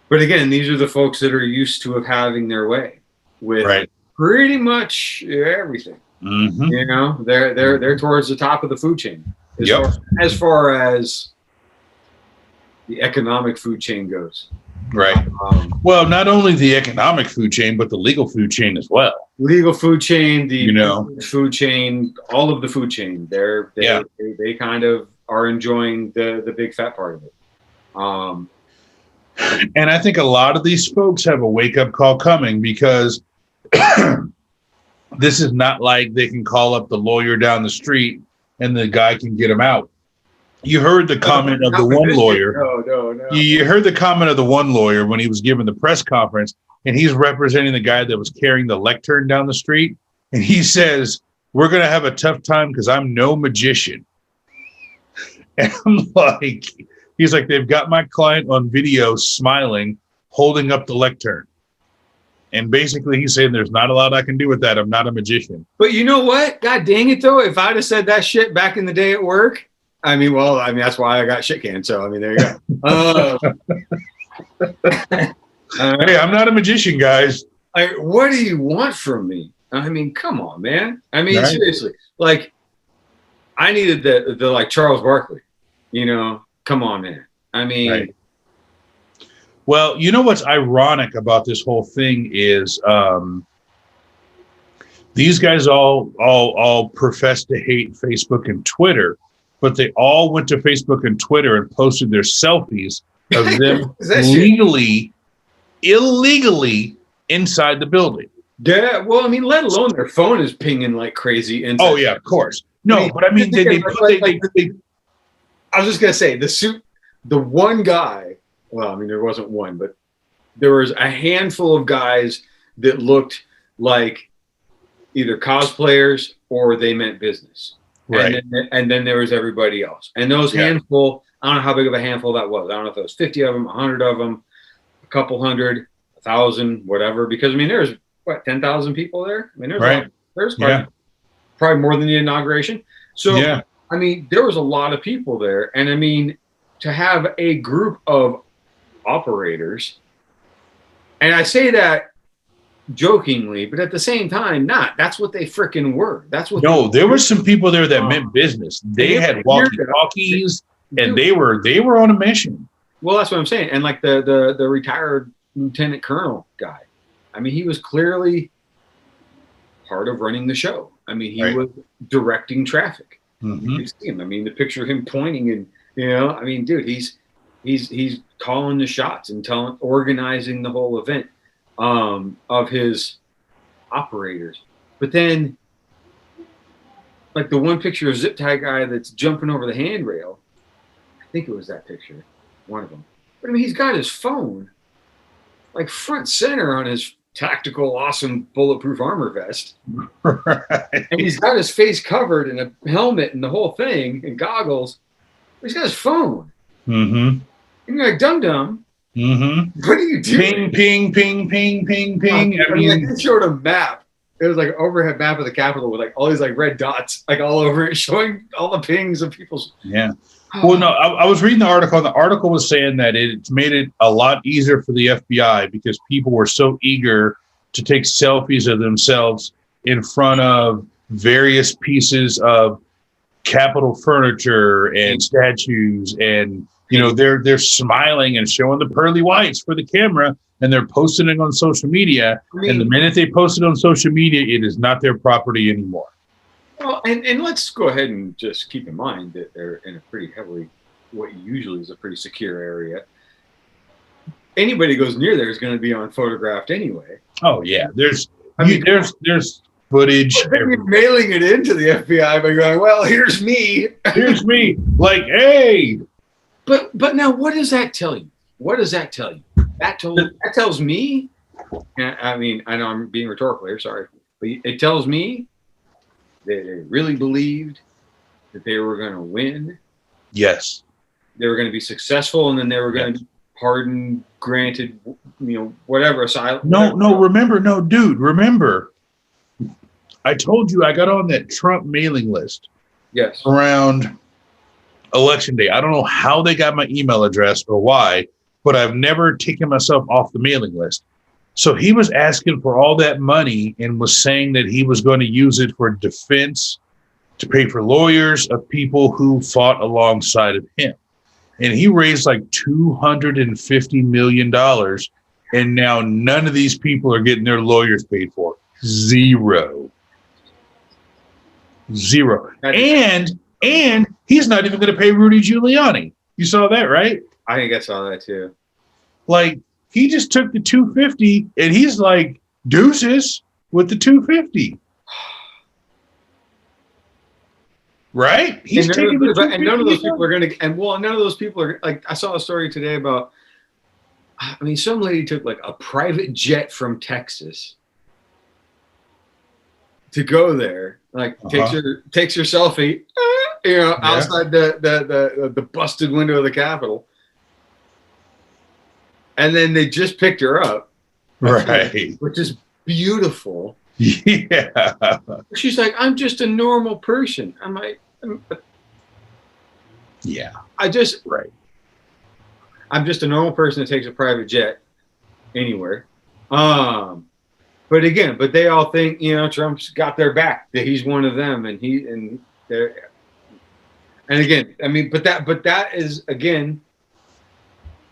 But again, these are the folks that are used to having their way with pretty much everything. Mm-hmm. They're towards the top of the food chain. As far as the economic food chain goes. Right. Well, not only the economic food chain, but the legal food chain as well. Legal food chain, food chain, all of the food chain. They kind of are enjoying the big fat part of it. And I think a lot of these folks have a wake-up call coming, because this is not like they can call up the lawyer down the street and the guy can get them out. You heard the comment of the one lawyer. No. You heard the comment of the one lawyer when he was giving the press conference, and he's representing the guy that was carrying the lectern down the street. And he says, "We're going to have a tough time because I'm no magician." And I'm like, he's like, they've got my client on video smiling, holding up the lectern. And basically he's saying there's not a lot I can do with that. I'm not a magician. But you know what? God dang it, though. If I'd have said that shit back in the day at work, that's why I got shit canned. So, there you go. Hey, I'm not a magician, guys. What do you want from me? Come on, man. Seriously. Like, I needed the like Charles Barkley. Come on, man. Right. Well, what's ironic about this whole thing is these guys all profess to hate Facebook and Twitter, but they all went to Facebook and Twitter and posted their selfies of them illegally inside the building. Yeah, well, let alone their phone is pinging like crazy. Oh yeah, of course. No, but I was just gonna say the one guy. Well, there wasn't one, but there was a handful of guys that looked like either cosplayers or they meant business. Right. And then there was everybody else. And those handful, I don't know how big of a handful that was. I don't know if it was 50 of them, 100 of them, a couple hundred, 1,000, whatever. Because there's 10,000 people there. There's right. There's probably more than the inauguration. So I mean, there was a lot of people there. And I mean, to have a group of operators, and I say that jokingly, but at the same time, not. That's what they freaking were. That's what. No, there were some people there that meant business. They had walkie-talkies, and they were on a mission. Well, that's what I'm saying. And like the retired lieutenant colonel guy, I mean, he was clearly part of running the show. I mean, he was directing traffic. Mm-hmm. You could see him. I mean, the picture of him pointing and, you know, I mean, dude, he's calling the shots and organizing the whole event of his operators. But then, like the one picture of zip tie guy that's jumping over the handrail, I think it was that picture, one of them. But I mean, he's got his phone like front center on his tactical, awesome bulletproof armor vest. Right. And he's got his face covered in a helmet and the whole thing and goggles. But he's got his phone. Mm-hmm. And you're like, dum-dum. Mm-hmm. What are you doing? Ping, ping, ping, ping, ping, ping. I mean, they showed a map. It was like an overhead map of the Capitol with like all these like red dots like all over it, showing all the pings of people's. Yeah. Well, no, I was reading the article, and the article was saying that it's made it a lot easier for the FBI because people were so eager to take selfies of themselves in front of various pieces of Capitol furniture and statues, and you know they're smiling and showing the pearly whites for the camera, and they're posting it on social media. I mean, and the minute they post it on social media, it is not their property anymore. Well, and let's go ahead and just keep in mind that they're in a pretty heavily, what usually is a pretty secure area. Anybody who goes near there is going to be on photographed anyway. Oh yeah, there's footage. You're mailing it into the FBI by going, well, here's me. Here's me. Like, hey. But now, what does that tell you? What does that tell you? That tells me. I mean, I know I'm being rhetorical here. Sorry, but it tells me they really believed that they were going to win. Yes. They were going to be successful, and then they were going to be pardoned, granted, you know, whatever asylum. Remember, I told you I got on that Trump mailing list. Yes. Around Election Day. I don't know how they got my email address or why, but I've never taken myself off the mailing list. So he was asking for all that money and was saying that he was going to use it for defense, to pay for lawyers of people who fought alongside of him. And he raised like $250 million. And now none of these people are getting their lawyers paid for. Zero. And he's not even going to pay Rudy Giuliani. You saw that, right? I think I saw that too. Like, he just took the $250 and he's like, deuces with the $250. Right? He's taking the $250. And none of those people are going to, and well, none of those people are like, I saw a story today about, I mean, some lady took like a private jet from Texas to go there, like takes her selfie, you know, outside the busted window of the Capitol. And then they just picked her up. Right. Which is beautiful. Yeah. She's like, I'm just a normal person. I'm like, yeah. I'm just a normal person that takes a private jet anywhere. But they all think, you know, Trump's got their back, that he's one of them, and again, I mean, but that is, again,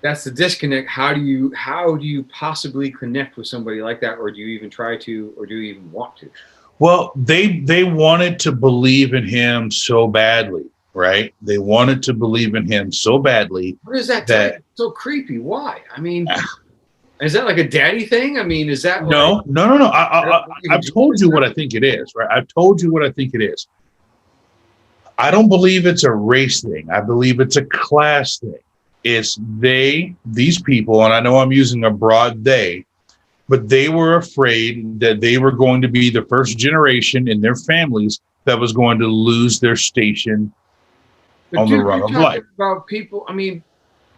that's the disconnect. How do you possibly connect with somebody like that, or do you even try to, or do you even want to? Well, they wanted to believe in him so badly, right? They wanted to believe in him so badly. What is that so creepy? Why? I mean, is that like a daddy thing? I mean, is that no? I've told you what I think it is, right? I've told you what I think it is. I don't believe it's a race thing. I believe it's a class thing. It's these people, and I know I'm using a broad they, but they were afraid that they were going to be the first generation in their families that was going to lose their station on the run of life. About people, I mean,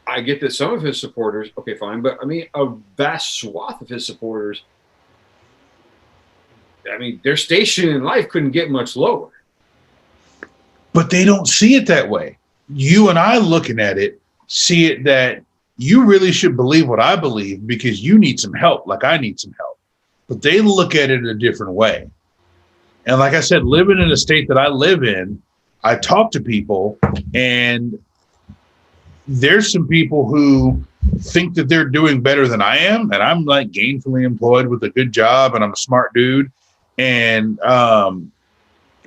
I get that some of his supporters, okay, fine, but I mean, a vast swath of his supporters, I mean, their station in life couldn't get much lower. But they don't see it that way. You and I looking at it, see it that you really should believe what I believe because you need some help, like I need some help. But they look at it in a different way. And like I said, living in the state that I live in, I talk to people, and there's some people who think that they're doing better than I am, and I'm like gainfully employed with a good job, and I'm a smart dude. And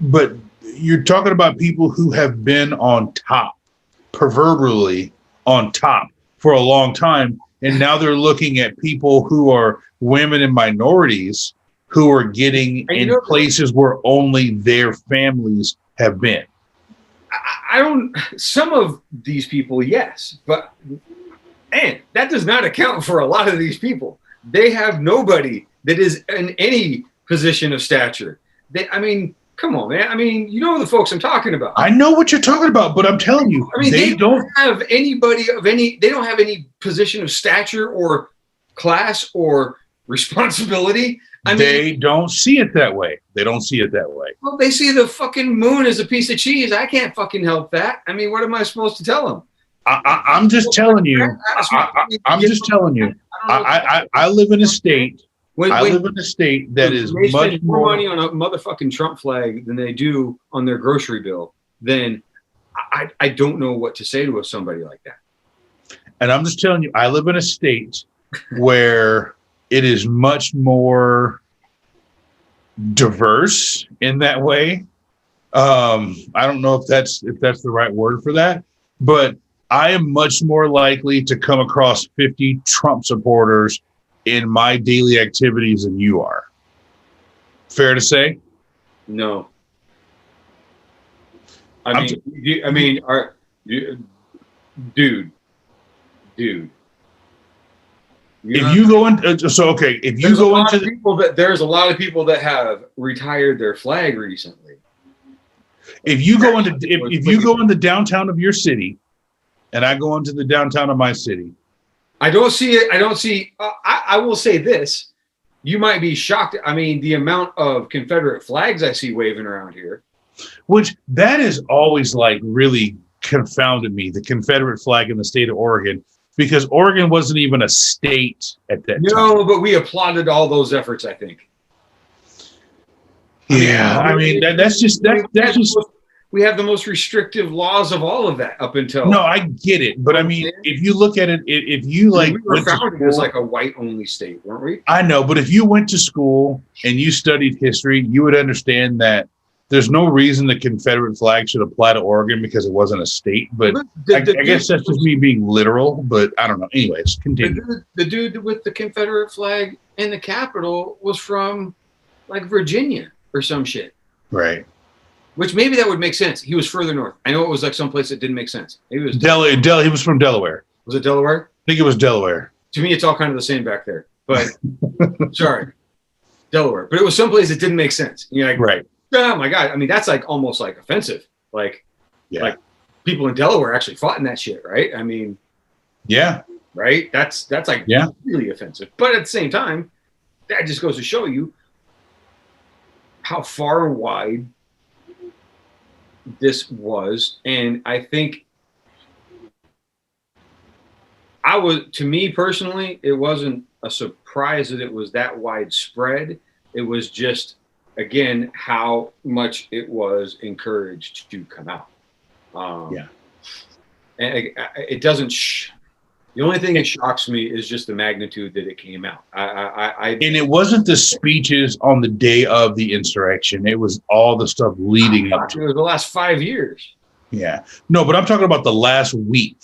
but you're talking about people who have been on top, proverbially on top for a long time, and now they're looking at people who are women and minorities who are getting in places where only their families have been. I don't. Some of these people, yes, but and that does not account for a lot of these people. They have nobody that is in any position of stature. I mean, come on, man. I mean, you know the folks I'm talking about. I know what you're talking about, but I'm telling you, I mean, they don't have anybody of any. They don't have any position of stature or class or responsibility. They don't see it that way. They don't see it that way. Well, they see the fucking moon as a piece of cheese. I can't fucking help that. I mean, what am I supposed to tell them? I'm just telling you. I'm just telling you. I live in a state. I live in a state that is much more money on a motherfucking Trump flag than they do on their grocery bill. Then I don't know what to say to somebody like that. And I'm just telling you, I live in a state where it is much more diverse in that way. I don't know if that's the right word for that, but I am much more likely to come across 50 Trump supporters in my daily activities than you are. Fair to say? No. Dude. If you go into there's a lot of people that have retired their flag recently. If you go into downtown of your city, and I go into the downtown of my city, I don't see it. I will say this: you might be shocked. I mean, the amount of Confederate flags I see waving around here, which that is always like really confounded me. The Confederate flag in the state of Oregon. Because Oregon wasn't even a state at that time. No, but we applauded all those efforts, I think. Yeah, I mean that's just we have the most restrictive laws of all of that up until. No, I get it, but I mean, if you look at it, if you like, we were founded as like a white-only state, weren't we? I know, but if you went to school and you studied history, you would understand that there's no reason the Confederate flag should apply to Oregon because it wasn't a state. But I guess that's just me being literal. But I don't know. Anyways, continue. The dude with the Confederate flag in the Capitol was from like Virginia or some shit. Right. Which maybe that would make sense. He was further north. I know it was like someplace that didn't make sense. Maybe it was Delaware. He was from Delaware. Was it Delaware? I think it was Delaware. To me, it's all kind of the same back there. But sorry, Delaware. But it was someplace that didn't make sense. You're like, right. Oh my God. I mean, that's like almost like offensive. Like people in Delaware actually fought in that shit, right? I mean, yeah. Right. That's like really offensive. But at the same time, that just goes to show you how far and wide this was. And I think to me personally, it wasn't a surprise that it was that widespread. It was just, again, how much it was encouraged to come out. And it doesn't. The only thing that shocks me is just the magnitude that it came out. And it wasn't the speeches on the day of the insurrection. It was all the stuff leading up to it. It was the last 5 years. Yeah. No, but I'm talking about the last week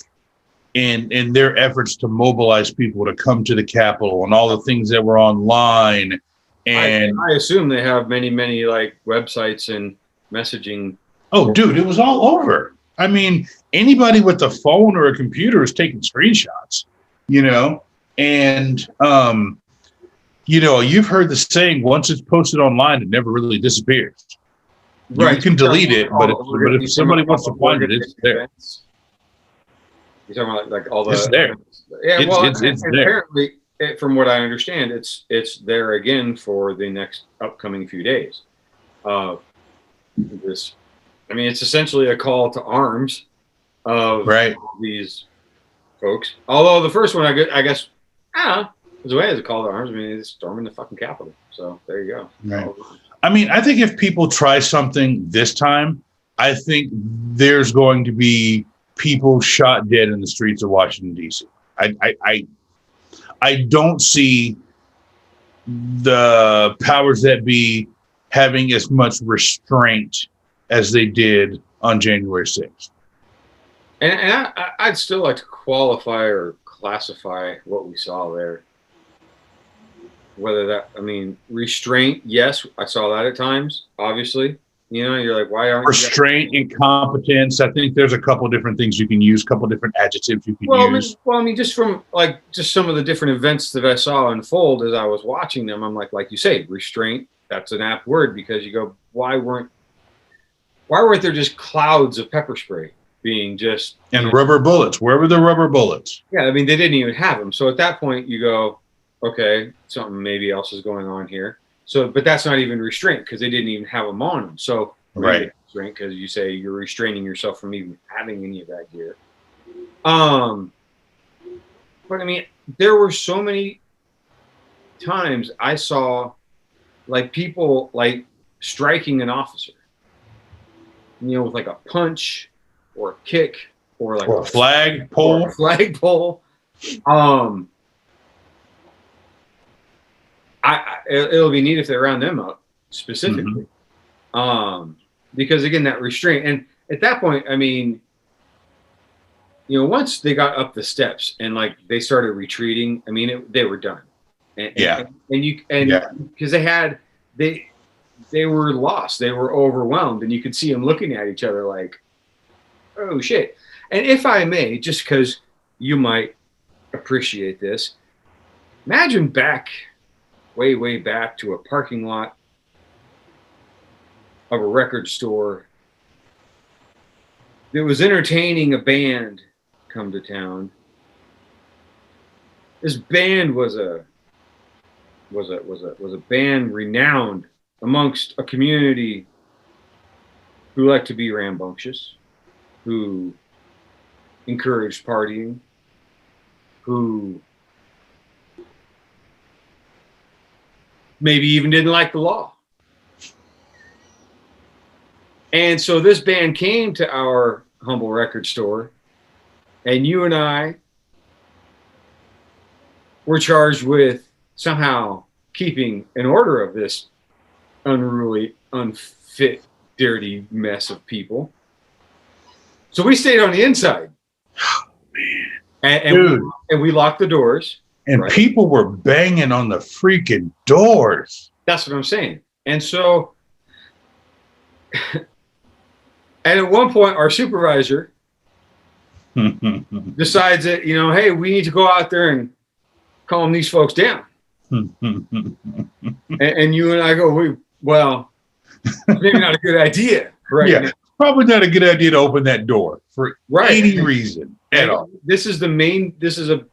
and their efforts to mobilize people to come to the Capitol and all the things that were online. And I assume they have many like websites and messaging. Oh, dude, it was all over. I mean, anybody with a phone or a computer is taking screenshots, and, you've heard the saying, once it's posted online, it never really disappears. Right. You can delete it, but if somebody wants to find it, it's there. You're talking about like all the. It's there. Yeah, it's there. Apparently, from what I understand, it's there again for the next upcoming few days. This I mean, it's essentially a call to arms of all these folks. Although the first one, I guess, I don't know, as way as a call to arms. I mean, it's storming the fucking Capitol. So there you go. Right. I mean, I think if people try something this time, I think there's going to be people shot dead in the streets of Washington, D.C. I don't see the powers that be having as much restraint as they did on January 6th. And I'd still like to qualify or classify what we saw there. Whether that, I mean, restraint, yes, I saw that at times, obviously. You know, you're like, why aren't restraint, incompetence? I think there's a couple of different things you can use, a couple of different adjectives you can use. I mean, just from just some of the different events that I saw unfold as I was watching them, I'm like you say, restraint, that's an apt word, because you go, why weren't there just clouds of pepper spray being just... And rubber bullets. Where were the rubber bullets? Yeah, I mean, they didn't even have them. So at that point, you go, okay, something maybe else is going on here. So, but that's not even restraint because they didn't even have them on them. So, right, restraint because you say you're restraining yourself from even having any of that gear. But I mean, there were so many times I saw like people like striking an officer, you know, with like a punch or a kick or like a flagpole. It'll be neat if they round them up specifically, because again, that restraint. And at that point, I mean, you know, once they got up the steps and like they started retreating, I mean, they were done. And because they were lost, they were overwhelmed, and you could see them looking at each other like, oh shit. And if I may, just because you might appreciate this, imagine way back to a parking lot of a record store that was entertaining a band come to town. This band was a band renowned amongst a community who liked to be rambunctious, who encouraged partying, who maybe even didn't like the law. And so this band came to our humble record store, and you and I were charged with somehow keeping an order of this unruly, unfit, dirty mess of people. So we stayed on the inside. Oh, man. And we locked the doors. And people were banging on the freaking doors. That's what I'm saying. And so, and at one point, our supervisor decides that, you know, hey, we need to go out there and calm these folks down. and you and I go, well, maybe not a good idea. Right? Yeah, probably not a good idea to open that door for any reason at all. This is a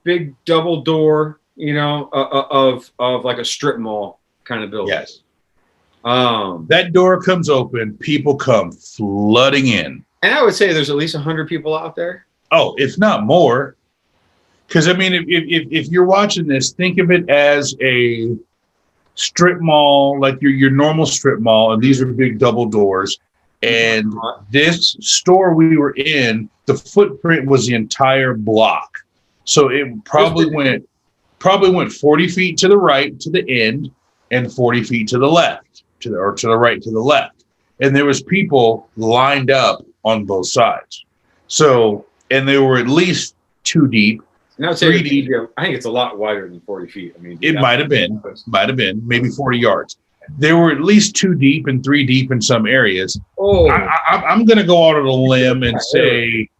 big double door, you know, of like a strip mall kind of building. Yes. That door comes open, people come flooding in. And I would say there's at least 100 people out there. Oh, if not more. Because, I mean, if you're watching this, think of it as a strip mall, like your normal strip mall, and these are big double doors. And this store we were in, the footprint was the entire block. So it probably went 40 feet to the right to the end and 40 feet to the left, to the right to the left. And there was people lined up on both sides. So, and they were at least 2 deep. And I would say 3 deep. I think it's a lot wider than 40 feet. I mean, it might have been maybe 40 yards. There were at least 2 deep and 3 deep in some areas. Oh, I'm going to go out on a limb and say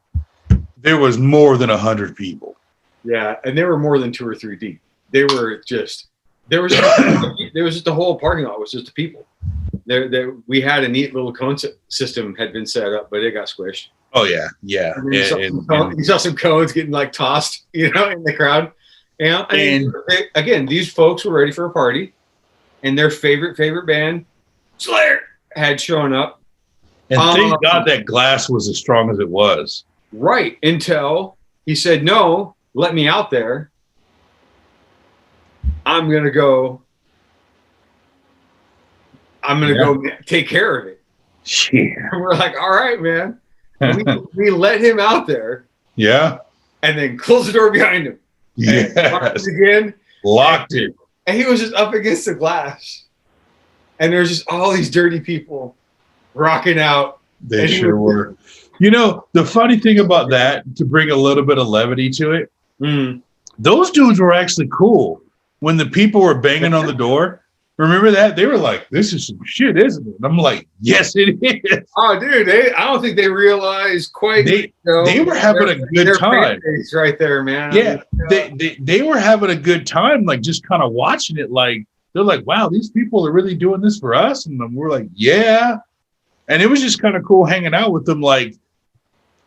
there was more than 100 people. Yeah, and there were more than 2 or 3 deep. There was just the whole parking lot was just the people. We had a neat little cone system had been set up, but it got squished. Oh yeah. You saw some cones getting like tossed, you know, in the crowd. And again, these folks were ready for a party, and their favorite band, Slayer, had shown up, And thank God that glass was as strong as it was. Right. Until he said, no, let me out there. I'm going to go take care of it. Yeah. And we're like, all right, man. We let him out there. Yeah. And then closed the door behind him. Yes. Locked it again. Locked it. And he was just up against the glass. And there's just all these dirty people rocking out. They sure were. You know, the funny thing about that, to bring a little bit of levity to it, those dudes were actually cool. When the people were banging on the door, remember that? They were like, this is some shit, isn't it? And I'm like, yes, it is. Oh, dude, I don't think they realized quite. They were having a good time. Right there, man. Yeah, they were having a good time, like just kind of watching it. Like, they're like, wow, these people are really doing this for us. And we're like, yeah. And it was just kind of cool hanging out with them. Like,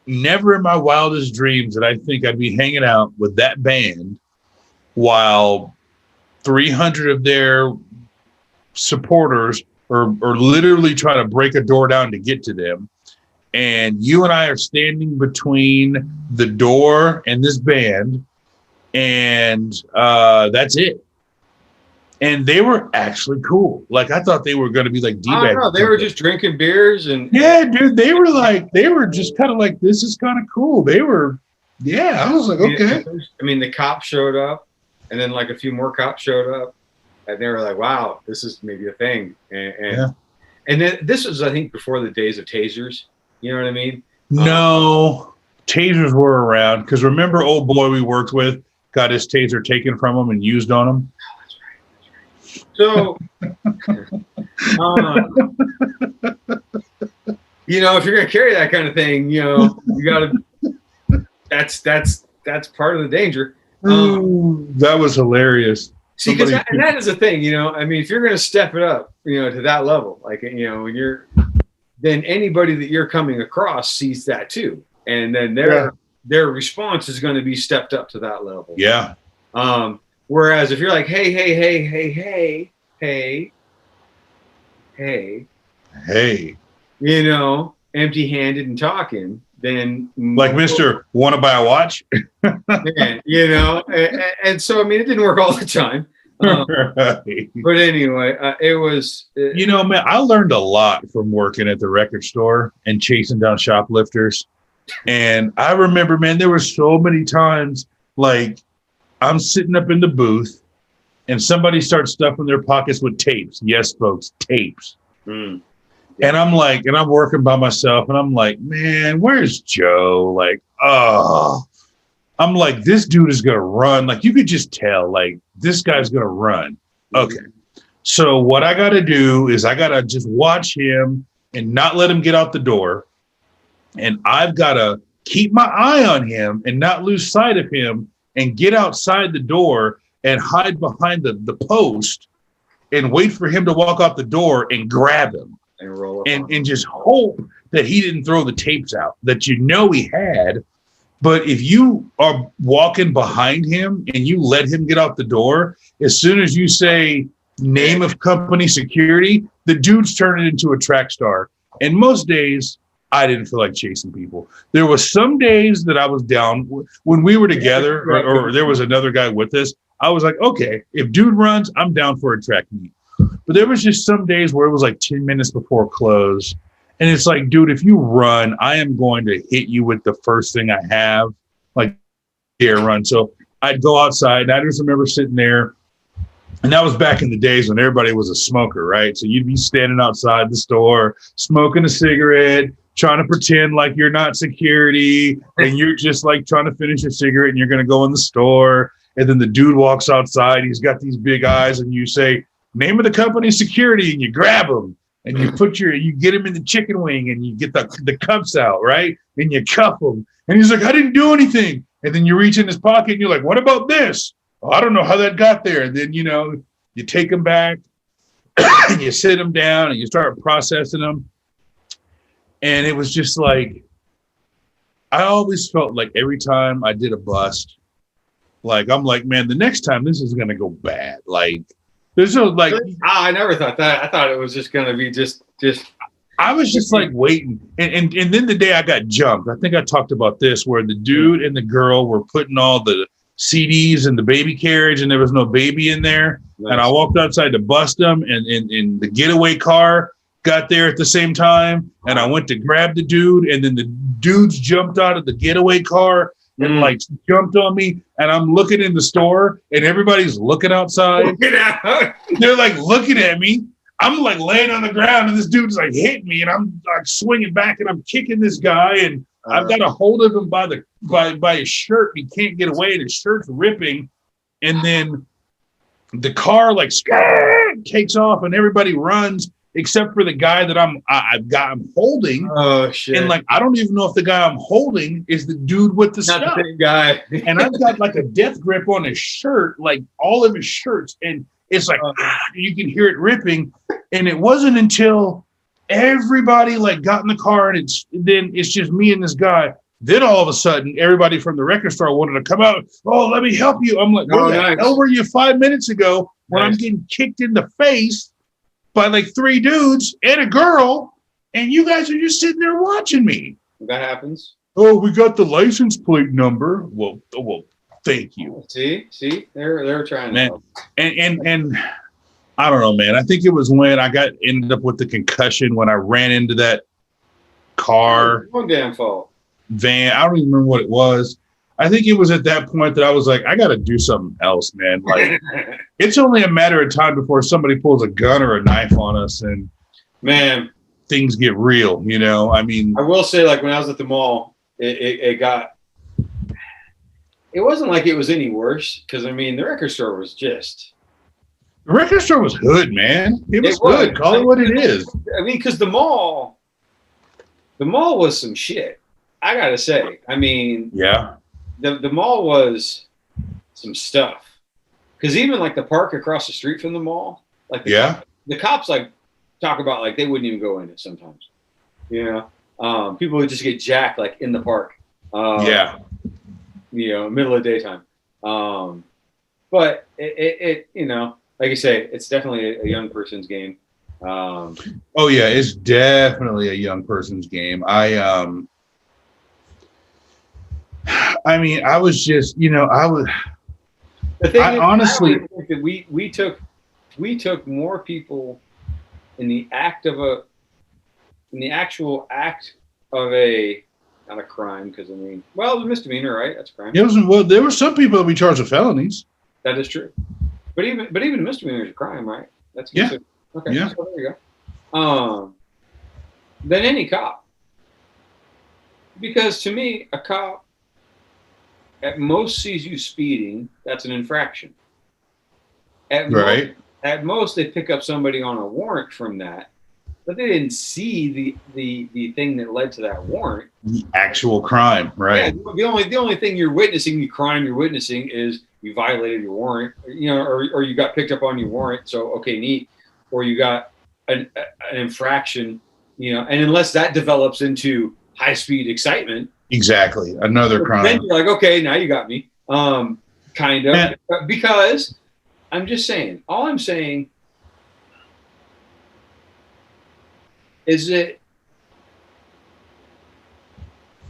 never in my wildest dreams did I think I'd be hanging out with that band while 300 of their supporters are literally trying to break a door down to get to them. And you and I are standing between the door and this band. And that's it. And they were actually cool. Like, I thought they were going to be like D-bags. No, they were just drinking beers and. Yeah, dude, they were just kind of like, this is kind of cool. They were, yeah. I was like, okay. I mean, the cops showed up, and then like a few more cops showed up, and they were like, wow, this is maybe a thing. And then this was, I think, before the days of tasers. You know what I mean? No, tasers were around because remember, old boy we worked with got his taser taken from him and used on him. So, you know, if you're going to carry that kind of thing, you know, you got to, that's part of the danger. That was hilarious. See, because that is the thing, you know, I mean, if you're going to step it up, you know, to that level, like, you know, then anybody that you're coming across sees that too. And then their response is going to be stepped up to that level. Yeah. Whereas if you're like, hey, you know, empty-handed and talking, then like Mr. Want to buy a watch? Man, you know, and so I mean, it didn't work all the time. Right. But anyway, it was. You know, man, I learned a lot from working at the record store and chasing down shoplifters. And I remember, man, there were so many times like I'm sitting up in the booth and somebody starts stuffing their pockets with tapes. Yes, folks, tapes. And I'm like, and I'm working by myself and I'm like, man, where's Joe? Like, oh, I'm like, this dude is going to run. Like, you could just tell, like, this guy's going to run. Okay. So what I got to do is I got to just watch him and not let him get out the door. And I've got to keep my eye on him and not lose sight of him and get outside the door and hide behind the post and wait for him to walk out the door and grab him and roll up and just hope that he didn't throw the tapes out that you know he had. But if you are walking behind him and you let him get out the door, as soon as you say name of company security, the dude's turning into a track star. And most days, I didn't feel like chasing people. There was some days that I was down when we were together or there was another guy with us. I was like, okay, if dude runs, I'm down for a track meet. But there was just some days where it was like 10 minutes before close. And it's like, dude, if you run, I am going to hit you with the first thing I have, like air run. So I'd go outside and I just remember sitting there. And that was back in the days when everybody was a smoker, right? So you'd be standing outside the store, smoking a cigarette, trying to pretend like you're not security and you're just like trying to finish a cigarette and you're going to go in the store. And then the dude walks outside. He's got these big eyes and you say, name of the company security, and you grab him and you get him in the chicken wing and you get the cuffs out, right? And you cuff him. And he's like, I didn't do anything. And then you reach in his pocket and you're like, what about this? Oh, I don't know how that got there. And then, you know, you take him back and you sit him down and you start processing him. And it was just like, I always felt like every time I did a bust, like, I'm like, man, the next time this is going to go bad. Like, there's no, like, I never thought that. I thought it was just going to be just I was just like waiting. And then the day I got jumped, I think I talked about this, where the dude and the girl were putting all the CDs in the baby carriage and there was no baby in there. Nice. And I walked outside to bust them, and the getaway car got there at the same time. And I went to grab the dude, and then the dudes jumped out of the getaway car and like jumped on me. And I'm looking in the store and everybody's looking outside. They're like looking at me. I'm like laying on the ground and this dude's like hitting me, and I'm like swinging back and I'm kicking this guy, and I've got a hold of him by his shirt. He can't get away and his shirt's ripping. And then the car like takes off and everybody runs except for the guy that I'm holding. Oh shit. And like I don't even know if the guy I'm holding is the dude with the stuff. Not the same guy. And I've got like a death grip on his shirt, like all of his shirts, and it's like you can hear it ripping. And it wasn't until everybody like got in the car and it's just me and this guy. Then all of a sudden, everybody from the record store wanted to come out. Oh, let me help you. I'm like, where the hell were you 5 minutes ago when I'm getting kicked in the face by like 3 dudes and a girl, and you guys are just sitting there watching me? That happens. Oh, we got the license plate number. Well, thank you. See, they're trying to help. And I don't know, man. I think it was when I ended up with the concussion when I ran into that car. One damn fault. Van. I don't even remember what it was. I think it was at that point that I was like, I got to do something else, man. Like, it's only a matter of time before somebody pulls a gun or a knife on us, and man, things get real. You know, I mean, I will say, like when I was at the mall, it wasn't like it was any worse, because I mean, the record store was just. The record store was hood, man. It was good. Call it what it is. I mean, because the mall was some shit. I gotta say. I mean, yeah, the mall was some stuff. Because even like the park across the street from the mall, like the cops like talk about like they wouldn't even go in it sometimes. You know, people would just get jacked like in the park. You know, middle of the daytime. But it you know. Like you say, it's definitely a young person's game. Oh yeah, it's definitely a young person's game. I mean, I was just, you know, honestly think that we took more people in the actual act of a, not a crime, because I mean, well, it was a misdemeanor, right? That's a crime. There were some people that we charged with felonies. That is true. But even misdemeanor is a crime, right? That's okay. Yeah. So there you go. Than any cop, because to me, a cop at most sees you speeding. That's an infraction. At most, they pick up somebody on a warrant from that, but they didn't see the thing that led to that warrant. The actual crime, right? Yeah, the only thing you're witnessing, the crime you're witnessing, is you violated your warrant, you know, or you got picked up on your warrant. So, okay, neat. Or you got an infraction, you know, and unless that develops into high speed excitement. Exactly. Another crime. Then you're like, okay, now you got me. Kind of. Man. Because I'm just saying, all I'm saying is that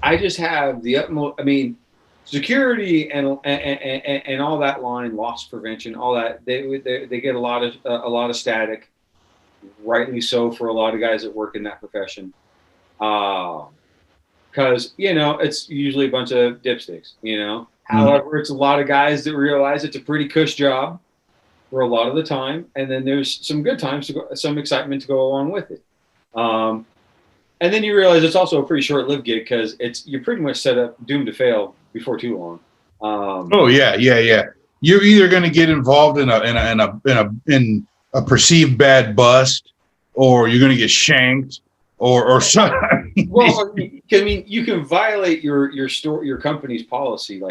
I just have the utmost, I mean, security and all that line, loss prevention, all that, they get a lot of static, rightly so for a lot of guys that work in that profession, because you know it's usually a bunch of dipsticks. You know, however, it's a lot of guys that realize it's a pretty cush job for a lot of the time, and then there's some good times to go, some excitement to go along with it. And then you realize it's also a pretty short-lived gig, because you're pretty much set up doomed to fail before too long. Oh yeah. You're either going to get involved in a perceived bad bust, or you're going to get shanked, or something. Well, I mean, you can violate your company's policy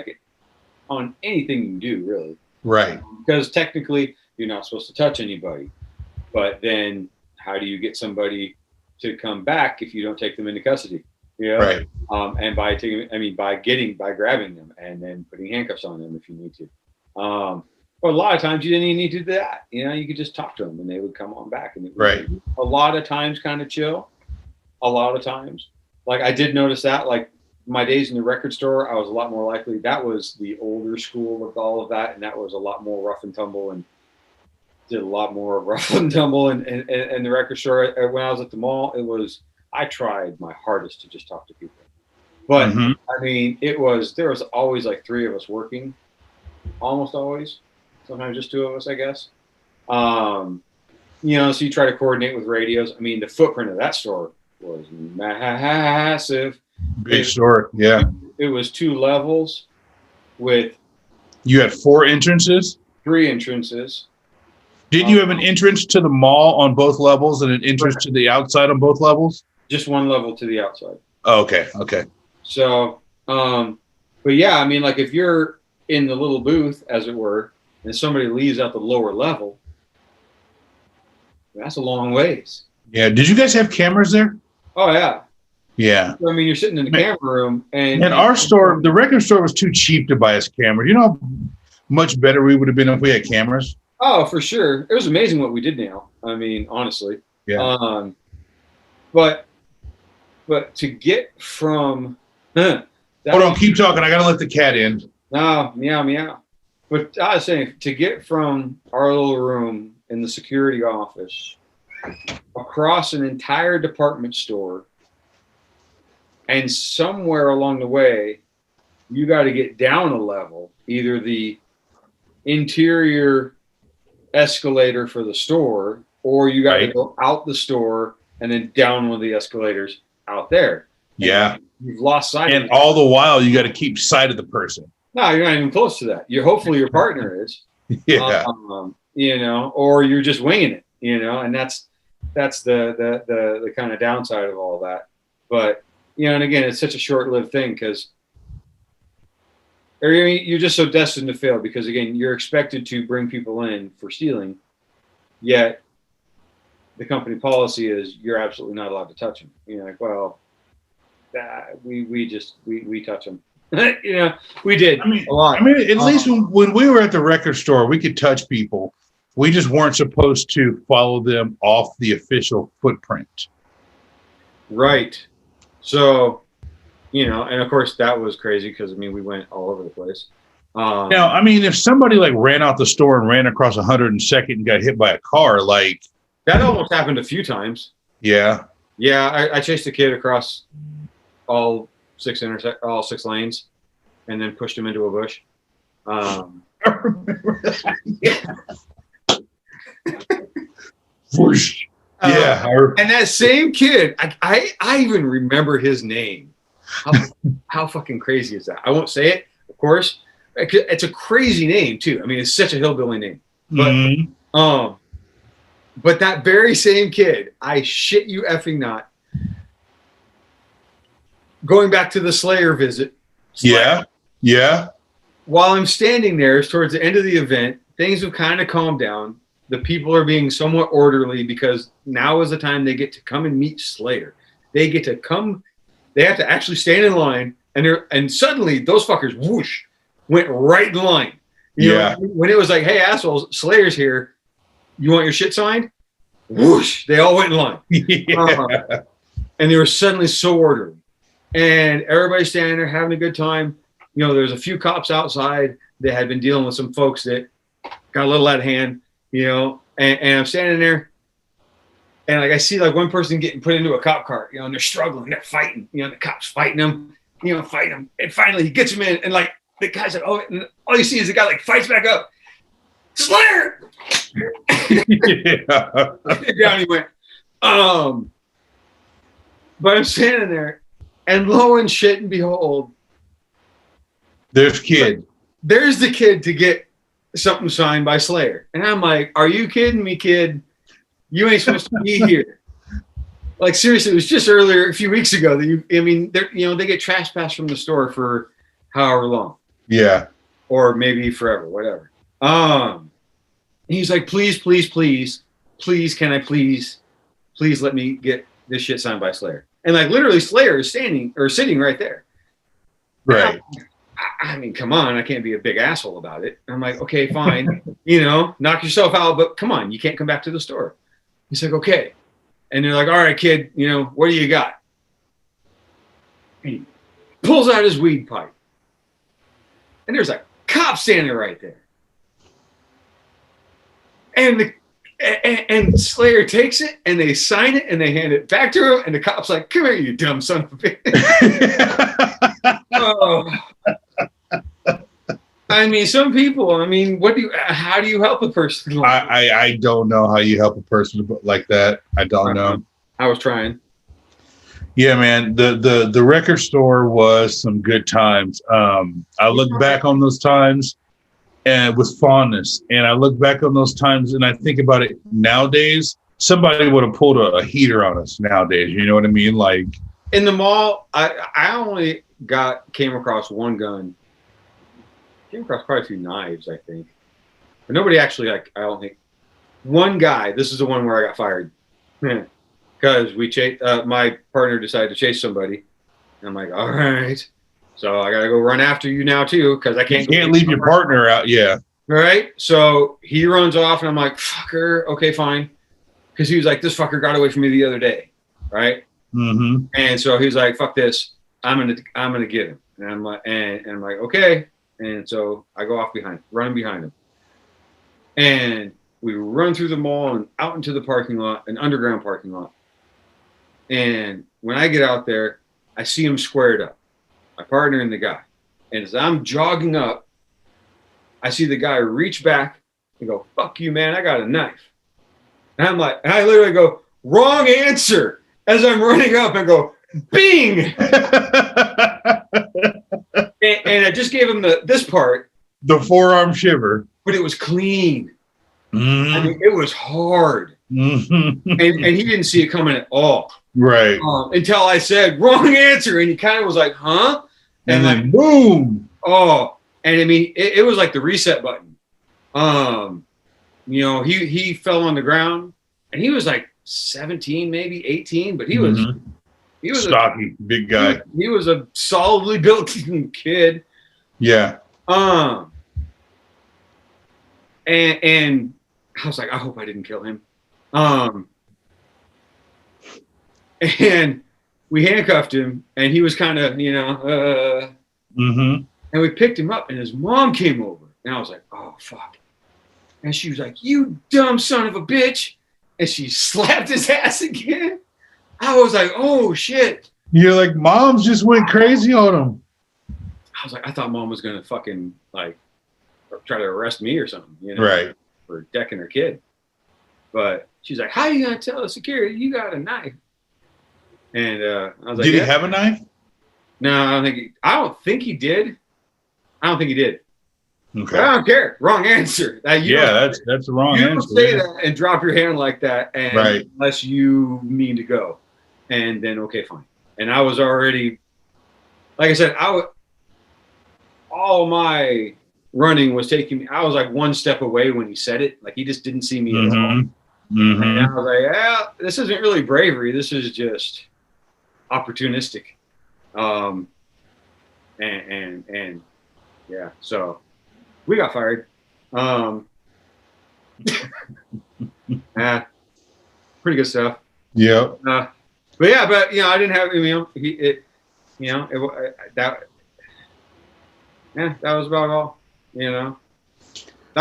on anything you do, really. Right. Because technically, you're not supposed to touch anybody. But then, how do you get somebody to come back if you don't take them into custody? You know? Right. And by grabbing them and then putting handcuffs on them if you need to. But a lot of times you didn't even need to do that. You know, you could just talk to them and they would come on back. And it was a lot of times kind of chill. a lot of times. Like I did notice that, like my days in the record store, I was a lot more likely. That was the older school with all of that, and that was a lot more rough and tumble, and did a lot more rough and tumble. And the record store, when I was at the mall, I tried my hardest to just talk to people. But I mean, there was always like 3 of us working, almost always. Sometimes just 2 of us, I guess. You know, so you try to coordinate with radios. I mean, the footprint of that store was massive. Big store, yeah. It was 2 levels with. You had 4 entrances? 3 entrances. Did you have an entrance to the mall on both levels and an entrance to the outside on both levels? Just 1 level to the outside. Oh, okay. So, but yeah, I mean, like if you're in the little booth, as it were, and somebody leaves out the lower level, that's a long ways. Yeah. Did you guys have cameras there? Oh yeah. Yeah. I mean, you're sitting in the camera room, and our store, the record store, was too cheap to buy us cameras. You know how much better we would have been if we had cameras? Oh, for sure. It was amazing what we did now. I mean, honestly. Yeah. But to get from hold on, keep talking. I gotta let the cat in. No, meow. But I was saying, to get from our little room in the security office across an entire department store, and somewhere along the way, you got to get down a level, either the interior escalator for the store, or you got to go out the store and then down one of the escalators out there. Yeah. And you've lost sight. And all the while, you got to keep sight of the person. No, you're not even close to that. Hopefully your partner is. Yeah. You know, or you're just winging it, you know, and that's the kind of downside of all that. But, you know, and again, it's such a short-lived thing because you're just so destined to fail because, again, you're expected to bring people in for stealing, yet the company policy is you're absolutely not allowed to touch them. You know, like, well, we touch them. You know, we did a lot. I mean, at least when we were at the record store, we could touch people. We just weren't supposed to follow them off the official footprint. Right. So, you know, and of course that was crazy because, I mean, we went all over the place. Now, I mean, if somebody like ran out the store and ran across 102nd and got hit by a car, like that almost happened a few times. Yeah. Yeah. I chased a kid across all 6 lanes and then pushed him into a bush. I remember that. Yeah. Whoosh. Yeah. And that same kid, I even remember his name. How fucking crazy is that? I won't say it, of course. It's a crazy name too. I mean, it's such a hillbilly name. But but that very same kid, I shit you effing not, going back to the Slayer visit. Yeah. While I'm standing there, towards the end of the event, things have kind of calmed down. The people are being somewhat orderly because now is the time they get to come and meet Slayer. They get to come. They have to actually stand in line, and suddenly those fuckers whoosh went right in line. You know, when it was like, "Hey assholes, Slayer's here. You want your shit signed?" Whoosh! They all went in line. And they were suddenly so orderly, and everybody's standing there having a good time. You know, there's a few cops outside that had been dealing with some folks that got a little out of hand. You know, and I'm standing there, and like I see like one person getting put into a cop car, you know, and they're struggling, they're fighting, you know, the cops fighting them, and finally he gets him in, and like the guy's like, oh, and all you see is the guy like fights back up, Slayer. Down he went. But I'm standing there, and lo and shit and behold, there's the kid to get something signed by Slayer. And I'm like, are you kidding me, kid? You ain't supposed to be here. Like, seriously, it was just earlier, a few weeks ago, that they get trash passed from the store for however long. Yeah. Or maybe forever, whatever. He's like, please, can I please let me get this shit signed by Slayer? And like literally Slayer is sitting right there. Right. I mean, come on, I can't be a big asshole about it. I'm like, okay, fine, you know, knock yourself out, but come on, you can't come back to the store. He's like, okay. And they're like, all right, kid, what do you got? And he pulls out his weed pipe. And there's a cop standing right there. And Slayer takes it and they sign it and they hand it back to him. And the cop's like, come here, you dumb son of a bitch. Oh. I mean, some people, how do you help a person? I don't know how you help a person like that. I don't know. I was trying. Yeah, man. The record store was some good times. I look back on those times and with fondness. And I look back on those times and I think about it nowadays. Somebody would have pulled a heater on us nowadays. You know what I mean? Like in the mall, I only came across one gun. Came across quite a few knives, I think. But nobody actually, I don't think. One guy, this is the one where I got fired. Because my partner decided to chase somebody. And I'm like, all right. So I got to go run after you now, too, because I can't. You can't leave your partner out, yeah. All right. So he runs off, and I'm like, fucker, okay, fine. Because he was like, this fucker got away from me the other day, right? Mm-hmm. And so he was like, fuck this. I'm gonna get him. And I'm like, okay. And so I go off running behind him. And we run through the mall and out into the parking lot, an underground parking lot. And when I get out there, I see him squared up, my partner and the guy. And as I'm jogging up, I see the guy reach back and go, fuck you, man, I got a knife. And I literally go, wrong answer. As I'm running up and go, bing! And I just gave him this part. The forearm shiver. But it was clean. Mm-hmm. I mean, it was hard. Mm-hmm. And he didn't see it coming at all. Right. Until I said, wrong answer. And he kind of was like, huh? And then boom. Oh. And I mean, it was like the reset button. He fell on the ground. And he was like 17, maybe 18. But he was... Mm-hmm. He was stocky, big guy. He was a solidly built kid. Yeah. And I was like, I hope I didn't kill him. And we handcuffed him, and he was kind of, mm-hmm. And we picked him up, and his mom came over, and I was like, oh fuck. And she was like, you dumb son of a bitch, and she slapped his ass again. I was like, oh, shit. You're like, mom's just went crazy on him. I was like, I thought mom was going to fucking, try to arrest me or something, right, for decking her kid. But she's like, how are you going to tell the security you got a knife? And I was like, did he have a knife? No, I don't think he did. Okay. But I don't care. Wrong answer. That's the wrong answer. You don't say that and drop your hand like that, and right. Unless you mean to go. And then, okay, fine. And I was already, like I said, all my running was taking me, I was like one step away when he said it. Like he just didn't see me at all. Mm-hmm. And I was like, this isn't really bravery. This is just opportunistic. And yeah, so we got fired. Pretty good stuff. Yeah. But I didn't have, that was about all, that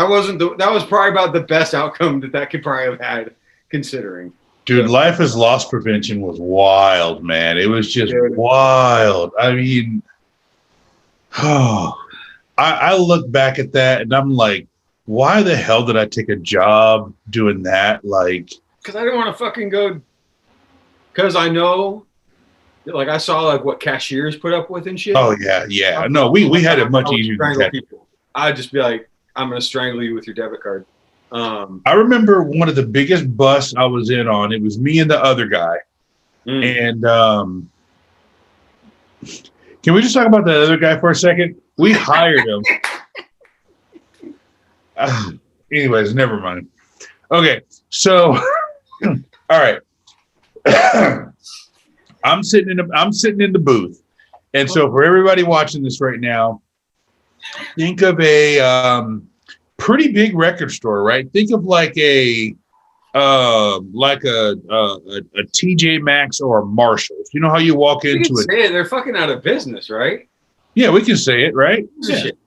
was probably about the best outcome that could probably have had, considering. Dude, Life is Loss Prevention was wild, man. It was just wild. I mean, I look back at that and I'm like, why the hell did I take a job doing that? Like, because I didn't want to fucking go. Because I know, I saw what cashiers put up with and shit. Oh yeah. No, we had it much easier than people. I'd just be like, I'm gonna strangle you with your debit card. I remember one of the biggest busts I was in on. It was me and the other guy, and can we just talk about the other guy for a second? We hired him. Anyways, never mind. Okay, so all right. I'm sitting in the booth, and so for everybody watching this right now, think of a pretty big record store, right? Think of like a like a TJ Maxx or a Marshalls. You know how you walk We into can it? say it. They're fucking out of business, right? Yeah, we can say it, right? Yeah. Shit.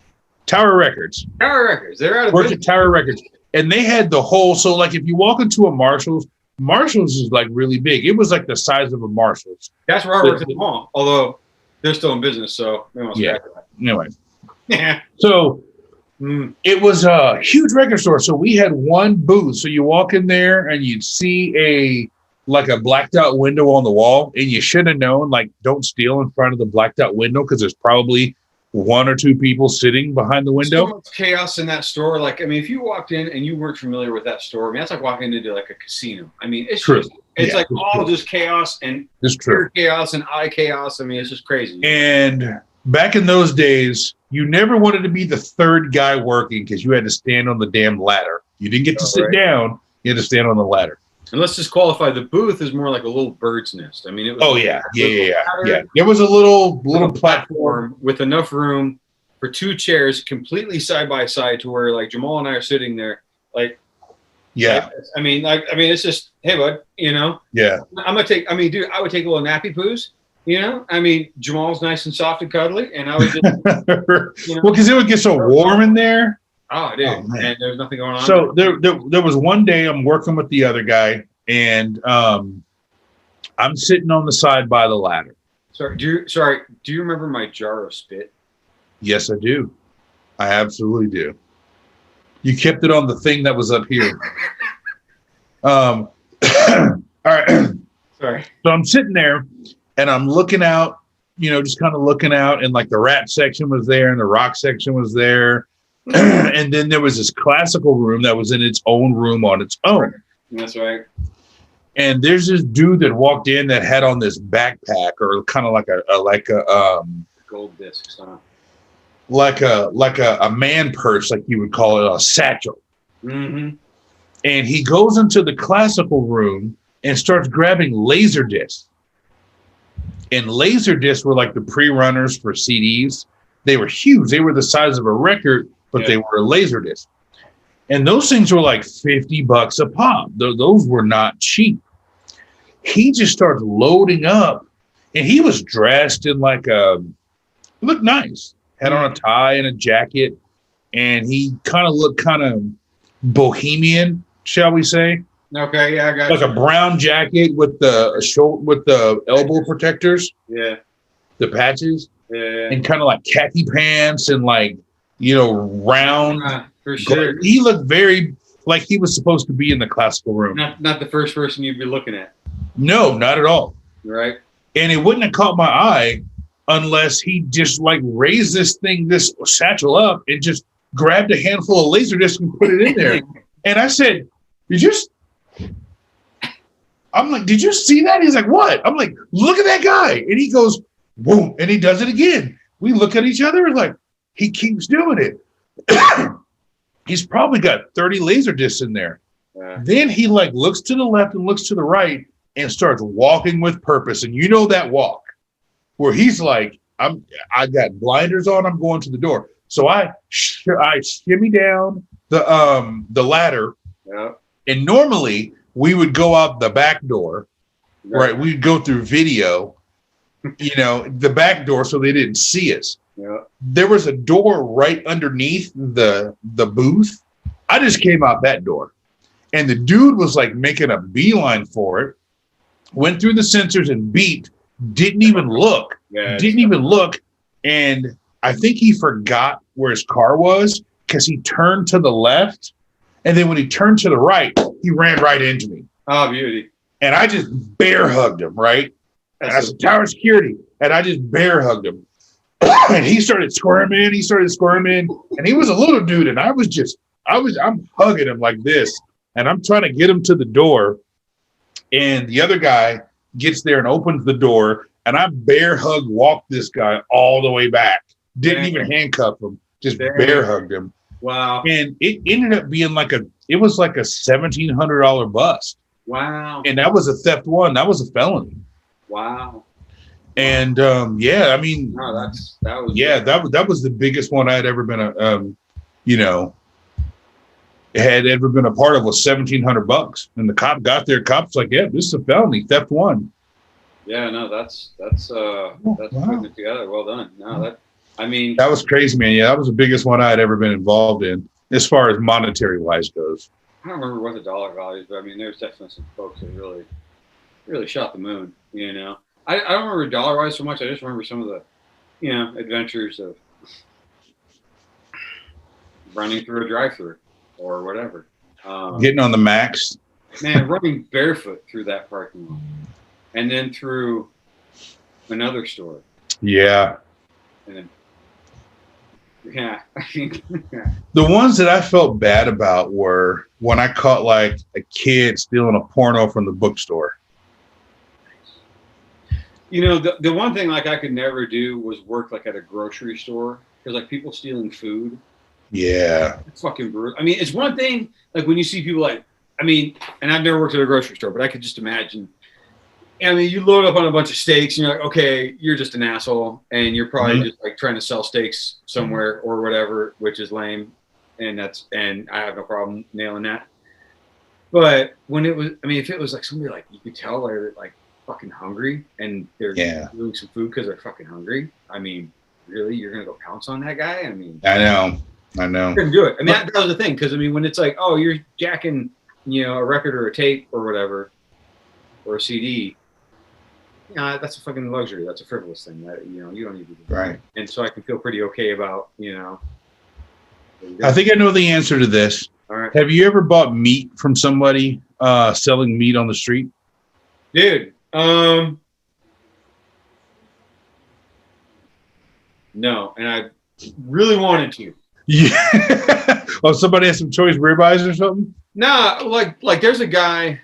Tower Records. Tower Records. They're out of Worked business. at Tower Records. And they had the whole, so like if you walk into a Marshalls is like really big. It was like the size of a Marshalls. That's where I worked at the mall, although they're still in business, so they must Yeah. back it. Anyway, Yeah. so it was a huge record store. So we had one booth. So you walk in there and you'd see a blacked out window on the wall, and you should have known, like, don't steal in front of the blacked out window because there's probably one or two people sitting behind the window. So much chaos in that store. Like, I mean, if you walked in and you weren't familiar with that store, I mean, that's like walking into like a casino. I mean, it's True. just, it's Yeah, like it's all true. just chaos and It's true. pure chaos and eye chaos. I mean, it's just crazy. And back in those days, you never wanted to be the third guy working because you had to stand on the damn ladder. You didn't get to sit down. You had to stand on the ladder. And let's just qualify, the booth is more like a little bird's nest. I mean, it was Oh, yeah. There was a little platform. with enough room for two chairs completely side by side to where like Jamal and I are sitting there. Like, Yeah. I mean, it's just, hey, bud, you know, Yeah. I would take a little nappy poos, you know. I mean, Jamal's nice and soft and cuddly, and I would just, you know, Well, because it would get so warm in there. oh, dude, man. and there's nothing going on. So there was one day I'm working with the other guy, and I'm sitting on the side by the ladder. Do you remember my jar of spit? Yes, I do. I absolutely do. You kept it on the thing that was up here. All right. Sorry. So I'm sitting there and I'm looking out, you know, just kind of looking out, and like the rap section was there and the rock section was there. And then there was this classical room that was in its own room on its own. That's right. And there's this dude that walked in that had on this backpack, or kind of like a Gold discs, huh? like a man purse, like you would call it, a satchel. Mm-hmm. And he goes into the classical room and starts grabbing laser discs. And laser discs were like the pre-runners for CDs. They were huge. They were the size of a record, but they were a laser disc. And those things were like $50 a pop. Those were not cheap. He just starts loading up, and he was dressed in like looked nice. Had on a tie and a jacket, and he kind of looked kind of bohemian, shall we say? Okay, yeah, I got Like you. a brown jacket with the elbow protectors, Yeah, the patches, yeah. and kind of like khaki pants and like, you know, round. For sure. He looked very like he was supposed to be in the classical room. Not the first person you'd be looking at, No, not at all. right? And it wouldn't have caught my eye unless he just like raised this satchel up and just grabbed a handful of laser discs and put it in there. And I said, I'm like, did you see that? He's like, what? I'm like, look at that guy. And he goes, boom. And he does it again. We look at each other and like, he keeps doing it. He's probably got 30 laser discs in there. Then he like looks to the left and looks to the right and starts walking with purpose. And you know that walk where he's like, I got blinders on. I'm going to the door. So I shimmy down the ladder. Yeah. And normally we would go out the back door, right? We'd go through video, you know, the back door so they didn't see us. Yeah. There was a door right underneath the booth. I just came out that door. And the dude was like making a beeline for it, went through the sensors and beeped, didn't even look. And I think he forgot where his car was because he turned to the left. And then when he turned to the right, he ran right into me. Oh, beauty. And I just bear hugged him, right? And I said, Tower Security. And I just bear hugged him. And he started squirming. And he was a little dude. And I'm hugging him like this. And I'm trying to get him to the door. And the other guy gets there and opens the door. And I bear hug walked this guy all the way back. Didn't even handcuff him. Just bear hugged him. Wow. And it ended up being like a $1,700 bust. Wow. And that was a theft one. That was a felony. Wow. And I mean, No, that was. yeah, that was the biggest one I had ever been, had ever been a part of was $1,700. And the cop got there. Cop's like, yeah, this is a felony, theft 1. Yeah, no, that's putting it together. Well done. No, that was crazy, man. Yeah, that was the biggest one I had ever been involved in as far as monetary wise goes. I don't remember what the dollar value is, but I mean, there's definitely some folks that really shot the moon. You know, I don't remember dollar wise so much. I just remember some of the, adventures of running through a drive-through or whatever. Getting on the max. Man, running barefoot through that parking lot, and then through another store. Yeah. And then, yeah. The ones that I felt bad about were when I caught like a kid stealing a porno from the bookstore. The one thing like I could never do was work like at a grocery store, because like people stealing food. Yeah. It's fucking brutal. I mean, it's one thing like when you see people like, I mean, and I've never worked at a grocery store, but I could just imagine. I mean, you load up on a bunch of steaks, and you're like, okay, you're just an asshole, and you're probably just like trying to sell steaks somewhere or whatever, which is lame, and I have no problem nailing that. But when it was, I mean, if it was like somebody like you could tell they're like fucking hungry and they're doing some food because they're fucking hungry. I mean, really, you're gonna go pounce on that guy? I mean, I know. Couldn't do it. I mean, that was the thing, because I mean, when it's like, oh, you're jacking, a record or a tape or whatever, or a CD. That's a fucking luxury. That's a frivolous thing that you don't need to do. Right. And so I can feel pretty okay about I think I know the answer to this. All right. Have you ever bought meat from somebody selling meat on the street? Dude, no, and I really wanted to. Yeah. Oh, somebody has some choice ribeyes or something? Nah, like there's a guy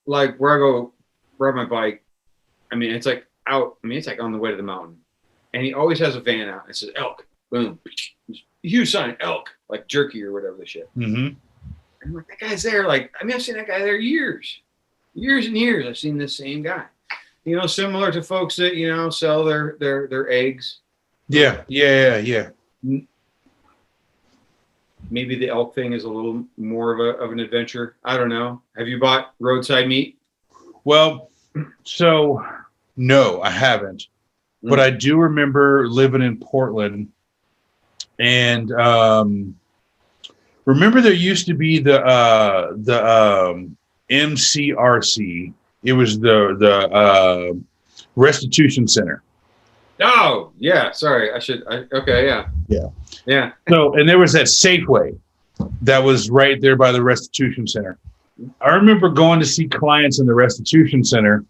like where I go ride my bike. I mean, it's like out. I mean, it's like on the way to the mountain, and he always has a van out. It says elk. Boom, huge sign, elk, like jerky or whatever the shit. Mm-hmm. I'm like, that guy's there. Like, I mean, I've seen that guy there years and years. I've seen this same guy. Similar to folks that sell their eggs. Yeah. Maybe the elk thing is a little more of an adventure. I don't know. Have you bought roadside meat? Well, so no, I haven't. But I do remember living in Portland, and remember there used to be the MCRC. It was the restitution center. Oh, yeah. Sorry. Okay. Yeah. Yeah. So, and there was that Safeway that was right there by the restitution center. I remember going to see clients in the restitution center,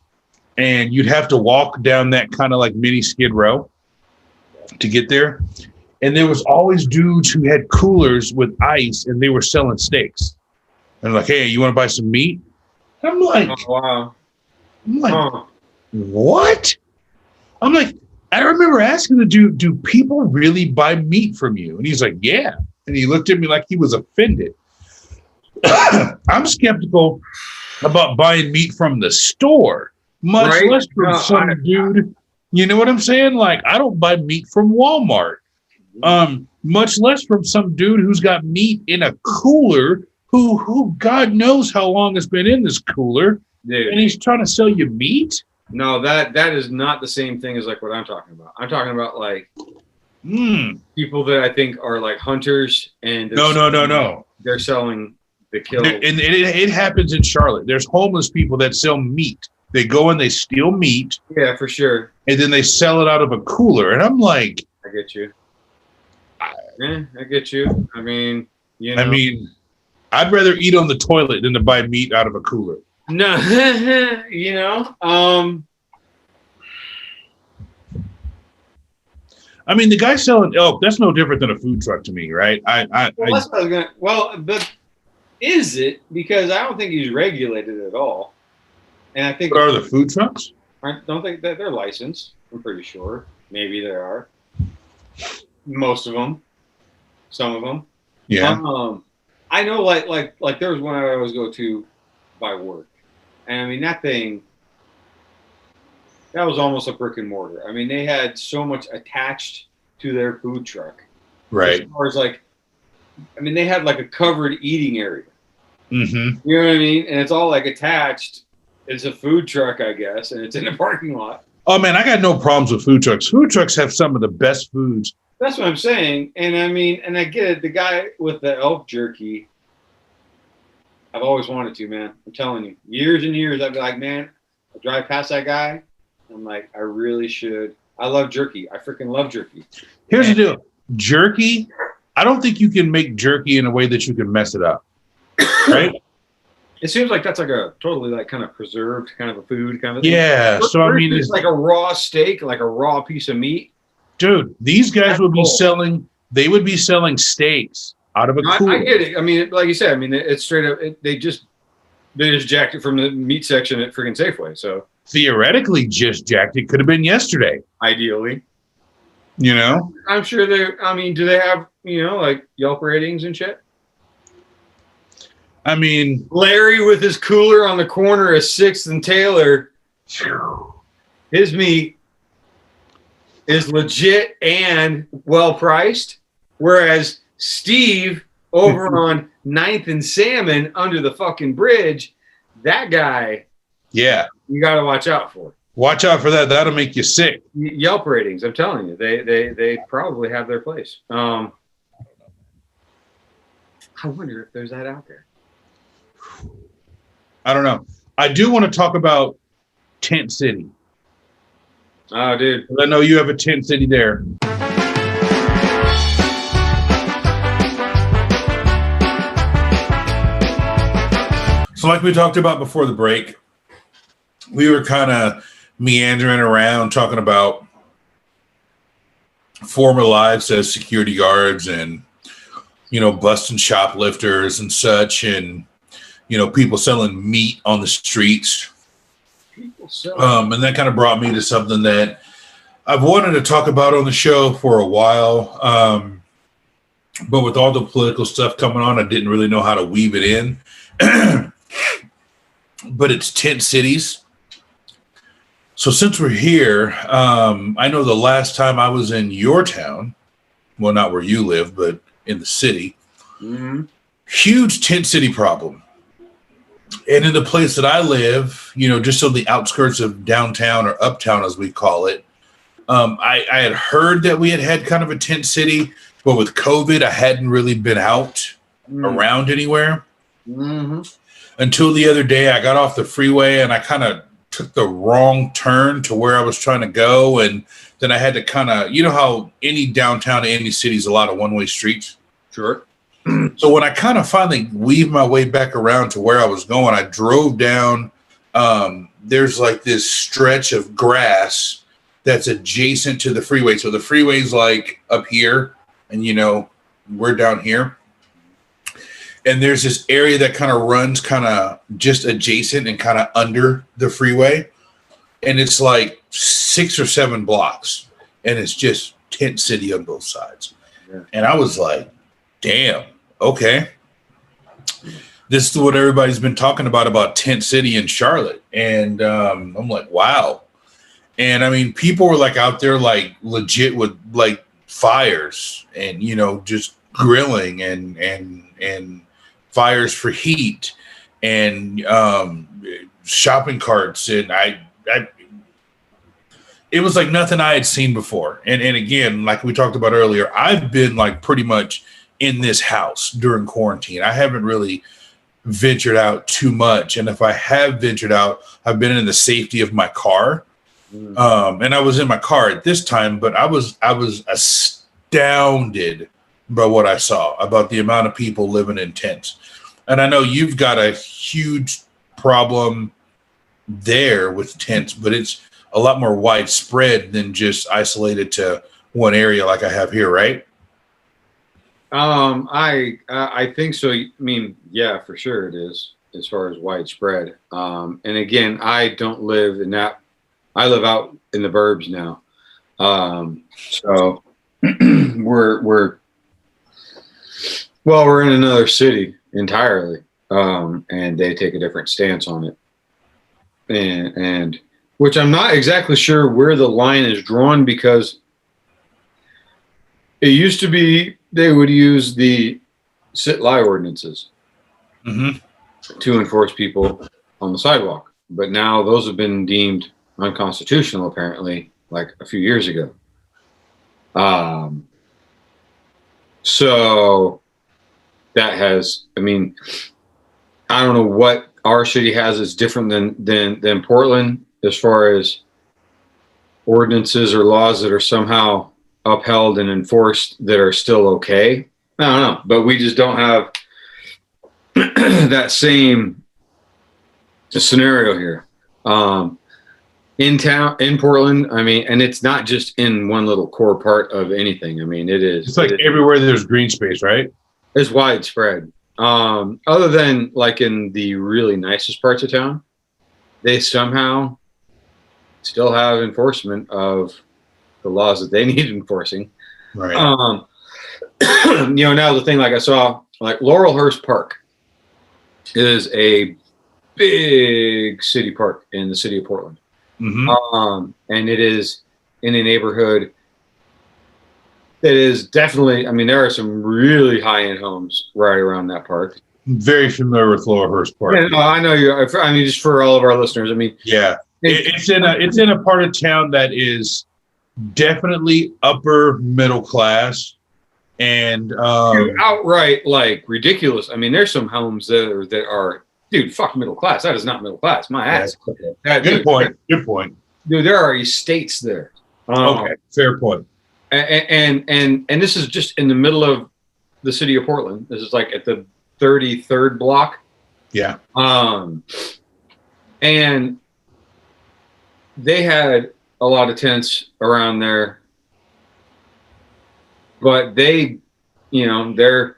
and you'd have to walk down that kind of like mini Skid Row to get there. And there was always dudes who had coolers with ice, and they were selling steaks. And like, hey, you want to buy some meat? I'm like, oh, wow. What? I'm like, I remember asking the dude, do people really buy meat from you? And he's like, yeah. And he looked at me like he was offended. I'm skeptical about buying meat from the store, much less from some dude. You know what I'm saying? Like, I don't buy meat from Walmart, much less from some dude who's got meat in a cooler who God knows how long it's been in this cooler. Dude. And he's trying to sell you meat? No, that is not the same thing as like what I'm talking about. I'm talking about like people that I think are like hunters and no. They're selling the kill. And it happens in Charlotte. There's homeless people that sell meat. They go and they steal meat. Yeah, for sure. And then they sell it out of a cooler. And I'm like, I get you. I get you. I mean, I'd rather eat on the toilet than to buy meat out of a cooler. No, I mean, the guy selling elk, that's no different than a food truck to me, right? That's what I was gonna. Well, but is it? Because I don't think he's regulated at all. And I think. What are the food trucks? I don't think that they're licensed. I'm pretty sure. Maybe there are. Most of them. Some of them. Yeah. I know, like there was one I always go to by work. And I mean, that was almost a brick and mortar. I mean, they had so much attached to their food truck. Right. As far as like I mean, they had like a covered eating area. Mm-hmm. You know what I mean? And it's all like attached. It's a food truck, I guess, and it's in a parking lot. Oh man, I got no problems with food trucks. Food trucks have some of the best foods. That's what I'm saying. And I mean, and I get it. The guy with the elk jerky, I've always wanted to, man. I'm telling you, years and years, I'd be like, man, I drive past that guy. I'm like, I really should. I love jerky. I freaking love jerky. Here's the deal. Jerky, I don't think you can make jerky in a way that you can mess it up. Right? It seems like that's like a totally like kind of preserved kind of a food kind of thing. Yeah. So I mean, it's like a raw steak, like a raw piece of meat. Dude, these guys would be selling. They would be selling steaks out of a cooler. I get it. I mean, like you said, I mean, it's straight up. They just jacked it from the meat section at freaking Safeway. So theoretically, just jacked. It could have been yesterday. Ideally, you know. I'm sure they. I mean, do they have like Yelp ratings and shit? I mean, Larry with his cooler on the corner of 6th and Taylor, his meat is legit and well priced, whereas Steve over on 9th and Salmon under the fucking bridge, that guy, yeah, you got to watch out for. Watch out for that. That'll make you sick. Yelp ratings, I'm telling you, they probably have their place. I wonder if there's that out there. I don't know. I do want to talk about Tent City. Oh, dude. I know you have a Tent City there. So like we talked about before the break, we were kind of meandering around talking about former lives as security guards and, busting shoplifters and such, and people selling meat on the streets. And that kind of brought me to something that I've wanted to talk about on the show for a while. But with all the political stuff coming on, I didn't really know how to weave it in. But it's tent cities. So since we're here, I know the last time I was in your town, well, not where you live, but in the city, huge tent city problem. And in the place that I live, just on the outskirts of downtown or uptown, as we call it, I had heard that we had kind of a tent city, but with COVID, I hadn't really been out around anywhere. Until the other day, I got off the freeway and I kind of took the wrong turn to where I was trying to go. And then I had to kind of, how any downtown, any city is a lot of one-way streets. Sure. So when I kind of finally weaved my way back around to where I was going, I drove down. There's like this stretch of grass that's adjacent to the freeway. So the freeway's like up here and, we're down here. And there's this area that kind of runs kind of just adjacent and kind of under the freeway. And it's like 6 or 7 blocks. And it's just tent city on both sides. Yeah. And I was like, damn, okay. This is what everybody's been talking about tent city in Charlotte. And I'm like, wow. And I mean, people were like out there like legit with like fires and, just grilling and fires for heat and shopping carts. And it was like nothing I had seen before. And again, like we talked about earlier, I've been like pretty much in this house during quarantine. I haven't really ventured out too much. And if I have ventured out, I've been in the safety of my car. And I was in my car at this time, but I was astounded by what I saw about the amount of people living in tents. And I know you've got a huge problem there with tents, but it's a lot more widespread than just isolated to one area like I have here, right? I think so. I mean, yeah, for sure it is as far as widespread. And again, I don't live in that. I live out in the burbs now. So we're in another city entirely. And they take a different stance on it. And which I'm not exactly sure where the line is drawn, because it used to be they would use the sit-lie ordinances to enforce people on the sidewalk. But now those have been deemed unconstitutional, apparently, like a few years ago. So that has, I mean, I don't know what our city has is different than Portland as far as ordinances or laws that are somehow upheld and enforced that are still okay. I don't know, but we just don't have that same scenario here. In Portland, I mean, and it's not just in one little core part of anything. I mean, it's like everywhere there's green space, right? It's widespread. Other than like in the really nicest parts of town, they somehow still have enforcement of the laws that they need enforcing. Right. Now the thing, like I saw, like Laurelhurst Park is a big city park in the city of Portland. And it is in a neighborhood that is definitely, I mean, there are some really high-end homes right around that park. I'm very familiar with Laurelhurst Park. Yeah, no, I know you. I mean, just for all of our listeners, I mean, yeah, it's in a part of town that is definitely upper middle class and outright like ridiculous. I mean, there's some homes that are dude, fuck middle class. That is not middle class. My ass. Good point. Dude, there are estates there. Okay, fair point. And this is just in the middle of the city of Portland. This is like at the 33rd block. Yeah. And they had a lot of tents around there, but they, their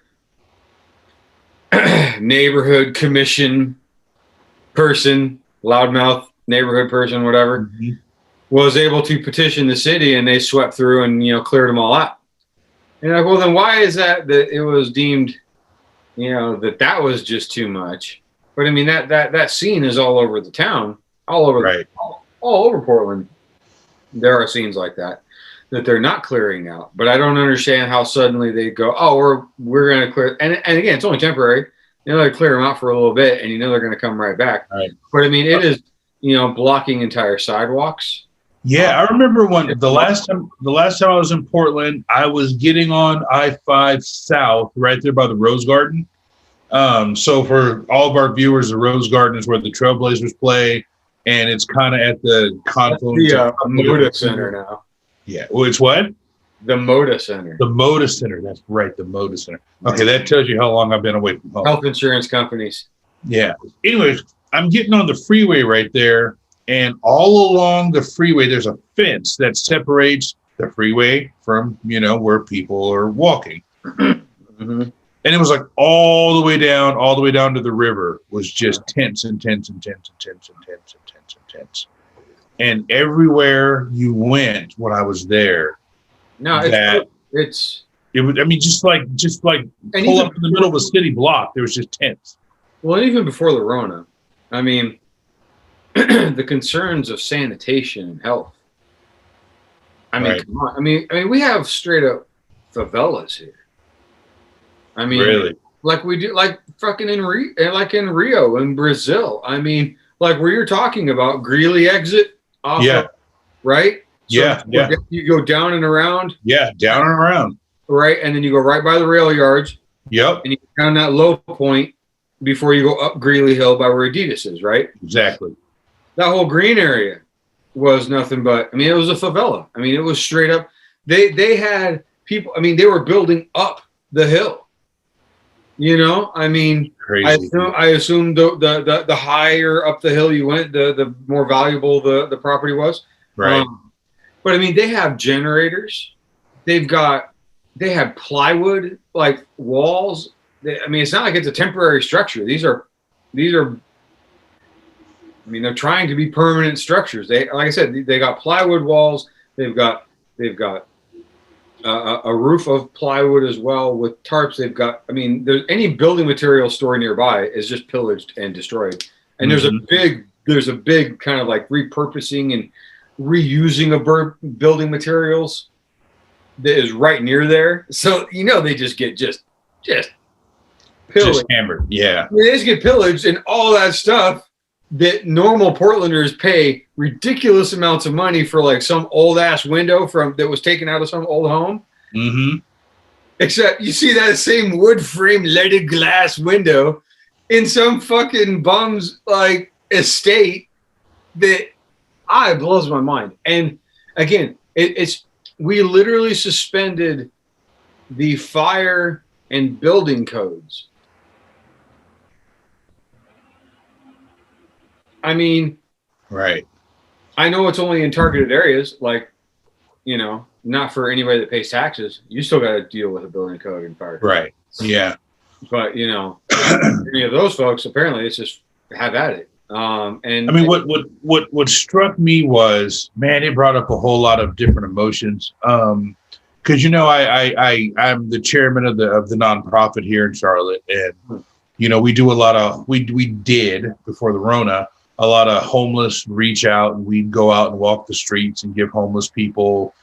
neighborhood commission person, loudmouth neighborhood person, whatever, was able to petition the city, and they swept through and cleared them all out. And like, well, then why is that it was deemed, that was just too much? But I mean that scene is all over the town, all over, right, all over Portland. There are scenes like that they're not clearing out. But I don't understand how suddenly they go, oh, we're going to clear, and again, it's only temporary. They clear them out for a little bit, and they're going to come right back. Right. But I mean, it is blocking entire sidewalks. Yeah, I remember the last time I was in Portland, I was getting on I-5 South right there by the Rose Garden. So for all of our viewers, the Rose Garden is where the Trailblazers play, and it's kind of at the confluence. The Moda Center now. Yeah, well, it's what? The Moda Center. The Moda Center. That's right, the Moda Center. Okay, that tells you how long I've been away from home. Health insurance companies. Yeah. Anyways, I'm getting on the freeway right there. And all along the freeway, there's a fence that separates the freeway from, where people are walking. And it was like all the way down to the river was just tents and tents and tents and tents and tents and tents and tents. And everywhere you went when I was there, it was, I mean, just like pull up in the middle of a city block, there was just tents. Well, even before the Rona, I mean, the concerns of sanitation and health. I mean, right. Come on. I mean, we have straight up favelas here. I mean, really, like we do, like fucking in Rio, in Brazil. I mean, like where you're talking about Greeley exit off, right? So you go down and around. Yeah, down and around. Right, and then you go right by the rail yards. Yep. And you go down that low point before you go up Greeley Hill by where Adidas is, right? Exactly. That whole green area was nothing but, I mean, it was a favela. I mean, it was straight up. They had people, I mean, they were building up the hill. I mean, crazy. I assume the higher up the hill you went, the more valuable the property was. Right. But I mean, they have generators. They have plywood like walls. I mean, it's not like it's a temporary structure. These are, I mean, they're trying to be permanent structures. Like I said, they got plywood walls. They've got a roof of plywood as well with tarps. They've got, I mean, there's any building material store nearby is just pillaged and destroyed. And there's a big kind of like repurposing and reusing of building materials that is right near there. So, they just get just pillaged. Just hammered. Yeah. I mean, they just get pillaged and all that stuff that normal Portlanders pay ridiculous amounts of money for, like some old ass window that was taken out of some old home. Mm-hmm. Except you see that same wood frame leaded glass window in some fucking bum's like estate that blows my mind. And again, we literally suspended the fire and building codes. I mean, right. I know it's only in targeted areas, like, not for anybody that pays taxes. You still got to deal with a building code and fire code. Right. Yeah. But any of those folks, apparently, it's just have at it. And I mean, what struck me was, man, it brought up a whole lot of different emotions. Because I'm the chairman of the nonprofit here in Charlotte, and we do a lot of we did before the Rona a lot of homeless reach out, and we'd go out and walk the streets and give homeless people,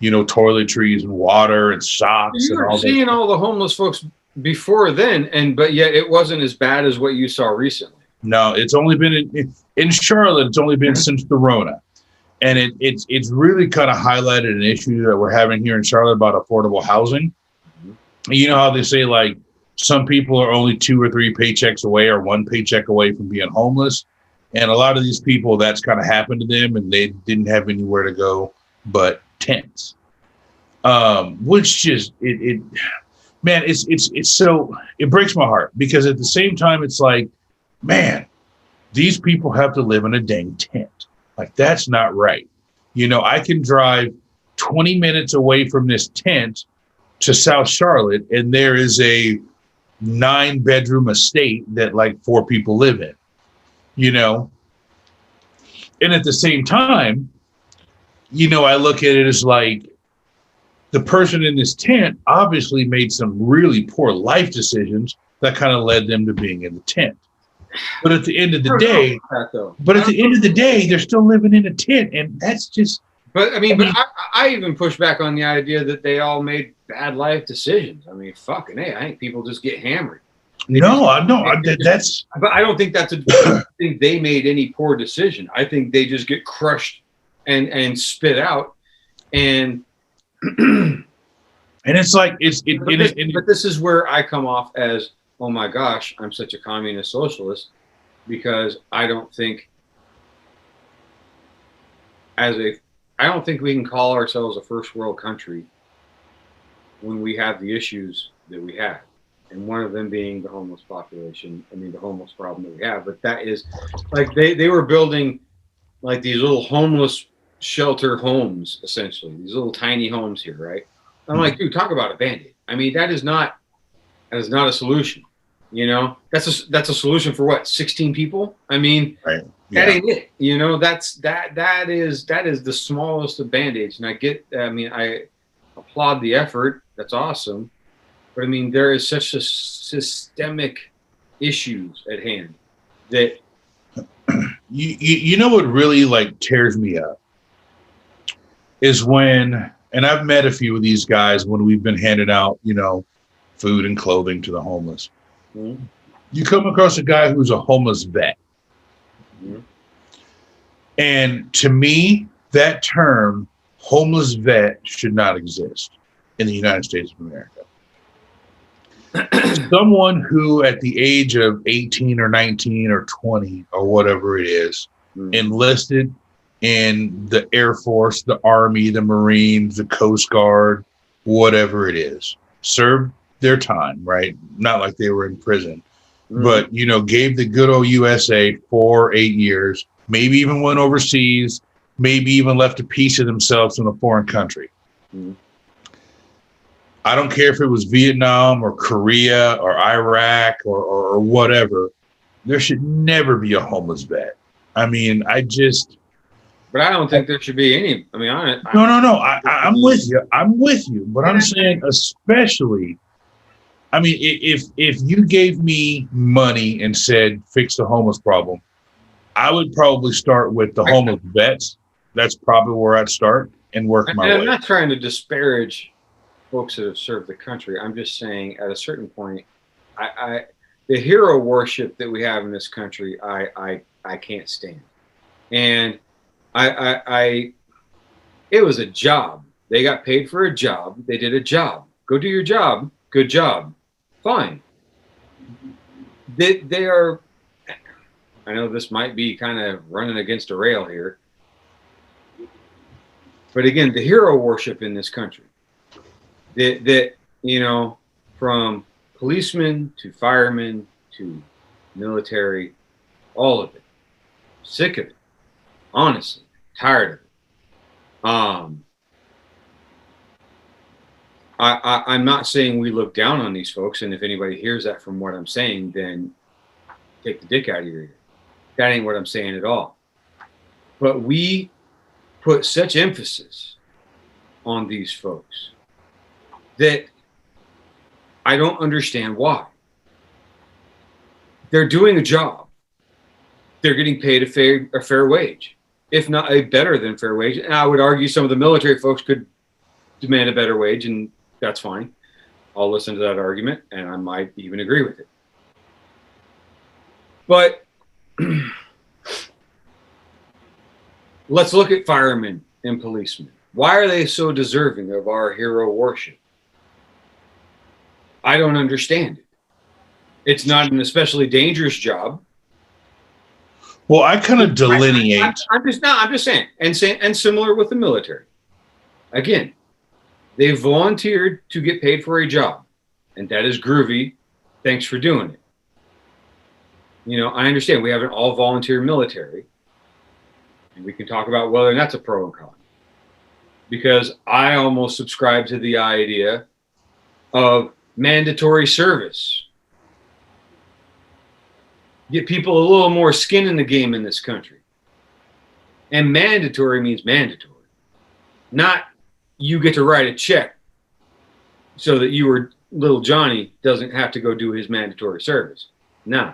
toiletries and water and socks. You and were all seeing that. all the homeless folks before then, but yet it wasn't as bad as what you saw recently. No, it's only been in Charlotte. It's only been since the Rona, and it's really kind of highlighted an issue that we're having here in Charlotte about affordable housing. Mm-hmm. You know how they say, like, some people are only 2 or 3 paychecks away or 1 paycheck away from being homeless, and a lot of these people, that's kind of happened to them, and they didn't have anywhere to go but tents. Which just man, it's so, it breaks my heart, because at the same time it's like, man, these people have to live in a dang tent. Like, that's not right. I can drive 20 minutes away from this tent to South Charlotte, and there is a 9-bedroom estate that like 4 people live in, And at the same time, I look at it as like, the person in this tent obviously made some really poor life decisions that kind of led them to being in the tent. But at the end of the day, they're still living in a tent, and that's just. But I even push back on the idea that they all made bad life decisions. I mean, fucking hey, I think people just get hammered. But I don't think that's I think they made any poor decision. I think they just get crushed and spit out, and and it's like but this is where I come off as, oh my gosh, I'm such a communist socialist, because I don't think we can call ourselves a first world country when we have the issues that we have. And one of them being the homeless population. The homeless problem that we have. But that is, like, they were building like these little homeless shelter homes, essentially. These little tiny homes here, right? I'm like, dude, talk about a Band-Aid. That is not a solution. That's a solution for what, 16 people? Right. Yeah. That ain't it. That is the smallest of Band-Aids. And I applaud the effort. That's awesome. But there is such a systemic issues at hand that what really like tears me up is when, and I've met a few of these guys when we've been handing out, food and clothing to the homeless. Mm-hmm. You come across a guy who's a homeless vet. Mm-hmm. And to me, that term, homeless vet, should not exist in the United States of America. Someone who at the age of 18 or 19 or 20 or whatever it is, enlisted in the Air Force, the Army, the Marines, the Coast Guard, whatever it is, served their time, right? Not like they were in prison, but, gave the good old USA for 8 years, maybe even went overseas, maybe even left a piece of themselves in a foreign country. I don't care if it was Vietnam or Korea or Iraq or whatever. There should never be a homeless vet. But I don't think there should be any. No. I'm with you. But I'm saying, especially, if you gave me money and said, fix the homeless problem, I would probably start with the homeless vets. That's probably where I'd start and work my way. I'm not trying to disparage folks that have served the country. I'm just saying, at a certain point, the hero worship that we have in this country, I can't stand. And it was a job. They got paid for a job. They did a job. Go do your job. Good job. Fine. They are, I know this might be kind of running against a rail here, but again, the hero worship in this country, that you know, from policemen to firemen to military, all of it. Sick of it. Honestly, tired of it. I'm not saying we look down on these folks, and if anybody hears that from what I'm saying, then take the dick out of your ear. That ain't what I'm saying at all. But we put such emphasis on these folks that I don't understand why. They're doing a job. They're getting paid a fair wage, if not a better than fair wage. And I would argue some of the military folks could demand a better wage, and that's fine. I'll listen to that argument, and I might even agree with it. But let's look at firemen and policemen. Why are they so deserving of our hero worship? I don't understand it. It's not an especially dangerous job. Well, I kind of delineate. I'm just saying, and similar with the military. Again, they volunteered to get paid for a job, and that is groovy. Thanks for doing it. You know, I understand we have an all volunteer military, and we can talk about whether that's a pro and con. Because I almost subscribe to the idea of mandatory service. Get people a little more skin in the game in this country. And mandatory means mandatory. Not you get to write a check so that you or little Johnny doesn't have to go do his mandatory service. No,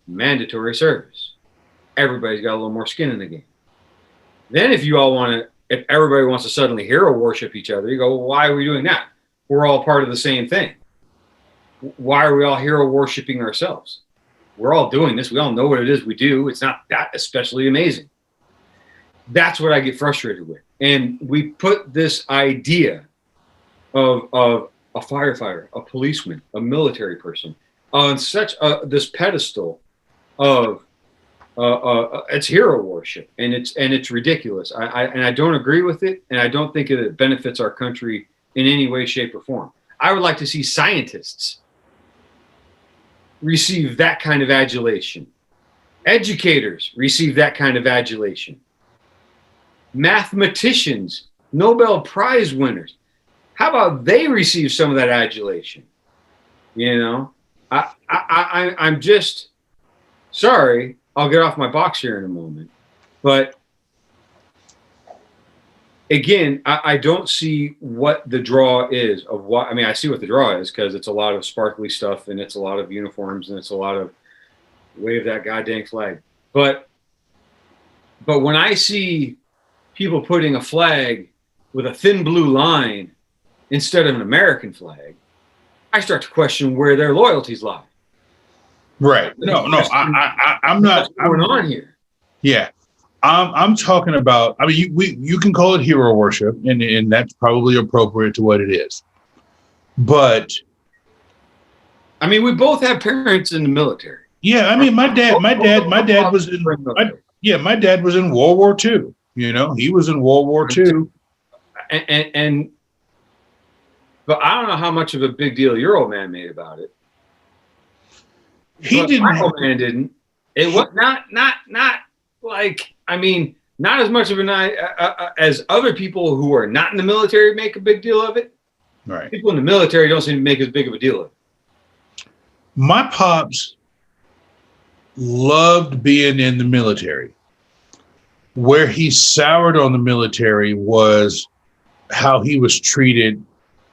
mandatory service. Everybody's got a little more skin in the game. Then if you all want to, if everybody wants to suddenly hero worship each other, you go, well, why are we doing that? We're all part of the same thing. Why are we all hero worshiping ourselves? We're all doing this. We all know what it is we do. It's not that especially amazing. That's what I get frustrated with. And we put this idea of a firefighter, a policeman, a military person on such this pedestal of it's hero worship, and it's ridiculous. I don't agree with it, and I don't think it benefits our country in any way, shape, or form. I would like to see scientists receive that kind of adulation. Educators receive that kind of adulation. Mathematicians, Nobel Prize winners, how about they receive some of that adulation? You know, I'm just sorry. I'll get off my box here in a moment, but again, I don't see what the draw is of what, I mean, I see what the draw is because it's a lot of sparkly stuff and it's a lot of uniforms and it's a lot of wave that goddamn flag. But when I see people putting a flag with a thin blue line instead of an American flag, I start to question where their loyalties lie. Right. No, I'm not. What's going on here? Yeah. I'm talking about, I mean, you can call it hero worship, and that's probably appropriate to what it is. But I mean, we both have parents in the military. Yeah, I mean, my dad was in, my dad was in World War II. You know, he was in World War II. And but I don't know how much of a big deal your old man made about it. He didn't. My old man didn't. It was not like, I mean, not as much of an as other people who are not in the military make a big deal of it. Right. People in the military don't seem to make as big of a deal of it. My pops loved being in the military. Where he soured on the military was how he was treated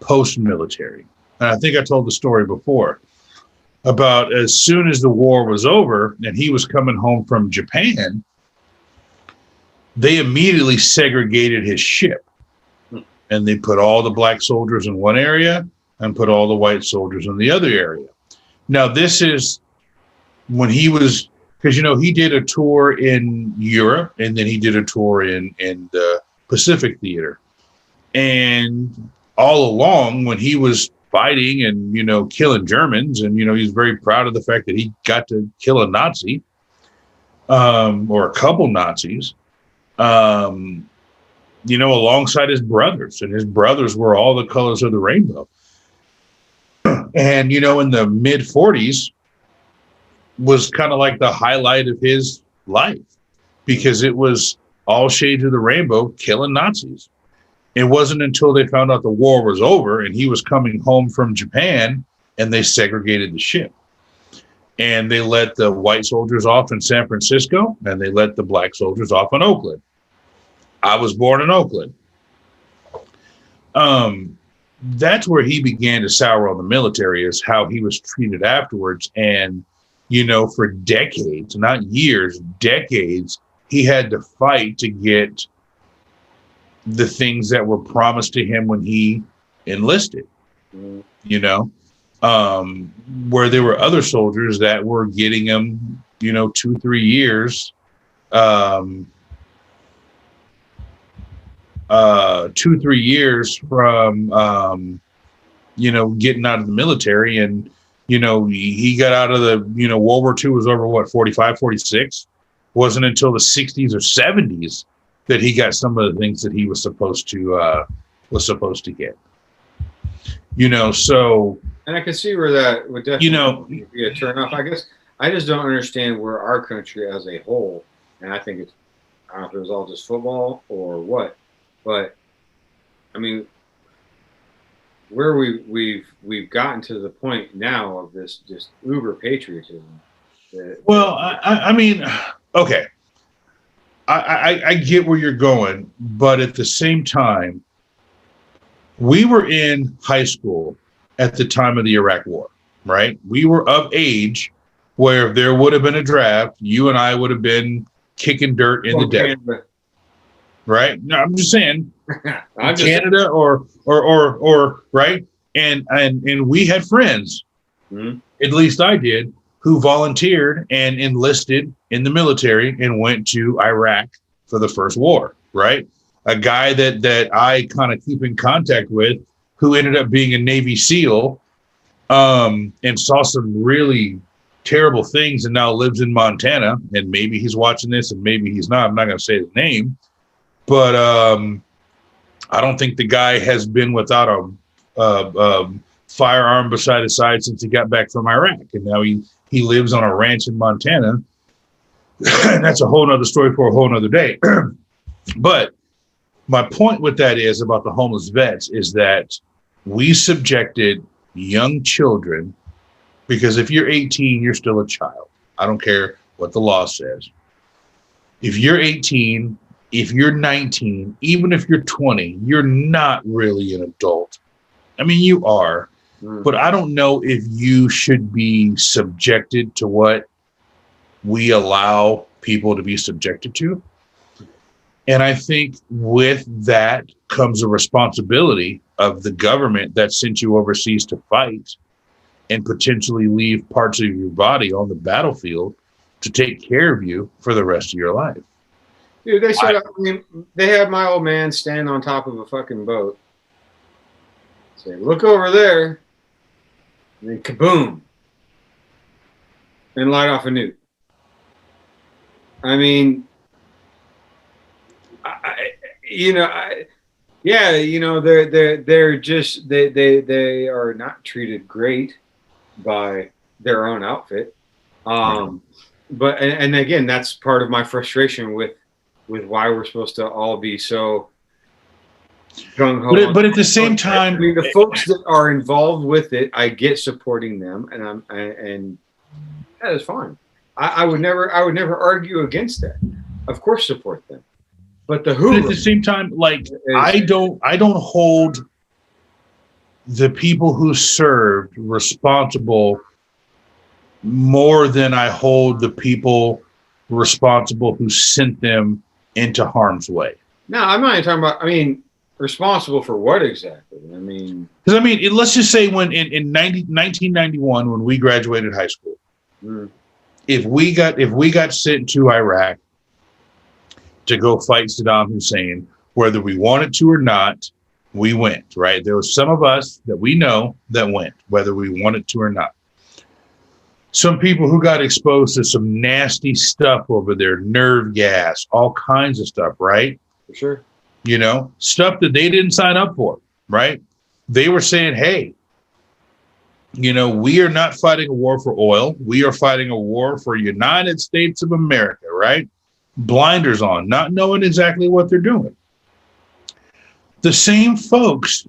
post-military. And I think I told the story before about as soon as the war was over and he was coming home from Japan, they immediately segregated his ship. And they put all the black soldiers in one area and put all the white soldiers in the other area. Now, this is when he was, because, he did a tour in Europe and then he did a tour in the Pacific Theater. And all along when he was fighting and, killing Germans, and, he's very proud of the fact that he got to kill a Nazi, or a couple Nazis, alongside his brothers, and his brothers were all the colors of the rainbow. And, in the mid 40s was kind of like the highlight of his life, because it was all shades of the rainbow killing Nazis. It wasn't until they found out the war was over and he was coming home from Japan and they segregated the ship. And they let the white soldiers off in San Francisco and they let the black soldiers off in Oakland. I was born in Oakland. That's where he began to sour on the military, is how he was treated afterwards. And, for decades, not years, decades, he had to fight to get the things that were promised to him when he enlisted, where there were other soldiers that were getting him, 2-3 years, 2-3 years from, getting out of the military. And, he got out of the, World War II was over, 45, 46. Wasn't until the 60s or 70s that he got some of the things that he was supposed to get. So. And I can see where that would definitely be a turn off. I guess I just don't understand where our country as a whole, and I think I don't know if it was all just football or what, but I mean, where we've gotten to the point now of this just uber patriotism. Well, I mean, okay. I get where you're going, but at the same time, we were in high school at the time of the Iraq War, right? We were of age where if there would have been a draft, you and I would have been kicking dirt in the desert, right? No, I'm just saying, Canada or right? And we had friends, at least I did, who volunteered and enlisted in the military and went to Iraq for the first war, right? A guy that I kind of keep in contact with, who ended up being a Navy SEAL, and saw some really terrible things and now lives in Montana. And maybe he's watching this and maybe he's not. I'm not going to say his name, but I don't think the guy has been without a firearm beside his side since he got back from Iraq. And now he lives on a ranch in Montana. And that's a whole nother story for a whole nother day. But my point with that is about the homeless vets is that we subjected young children, because if you're 18, you're still a child. I don't care what the law says. If you're 18, if you're 19, even if you're 20, you're not really an adult. I mean, you are, but I don't know if you should be subjected to what we allow people to be subjected to. And I think with that comes a responsibility of the government that sent you overseas to fight and potentially leave parts of your body on the battlefield to take care of you for the rest of your life. Dude, they said, they had my old man stand on top of a fucking boat. Say, look over there. And then kaboom. And light off a nuke. I mean, they're just they are not treated great by their own outfit. But again, that's part of my frustration with why we're supposed to all be so gung-ho. But at the same time, I mean, the folks that are involved with it, I get supporting them, and that is fine. I would never argue against that. Of course, support them. But at the same time, like I don't hold the people who served responsible more than I hold the people responsible who sent them into harm's way. No, I'm not even talking about. I mean, Responsible for what exactly? I mean, because let's just say when in 1991 when we graduated high school, if we got sent to Iraq to go fight Saddam Hussein, whether we wanted to or not, we went. Right? There was some of us that we know that went, whether we wanted to or not. Some people who got exposed to some nasty stuff over there, nerve gas, all kinds of stuff. Right? for sure. Stuff that they didn't sign up for, right? They were saying, hey, we are not fighting a war for oil. We are fighting a war for United States of America, right? Blinders on, not knowing exactly what they're doing. The same folks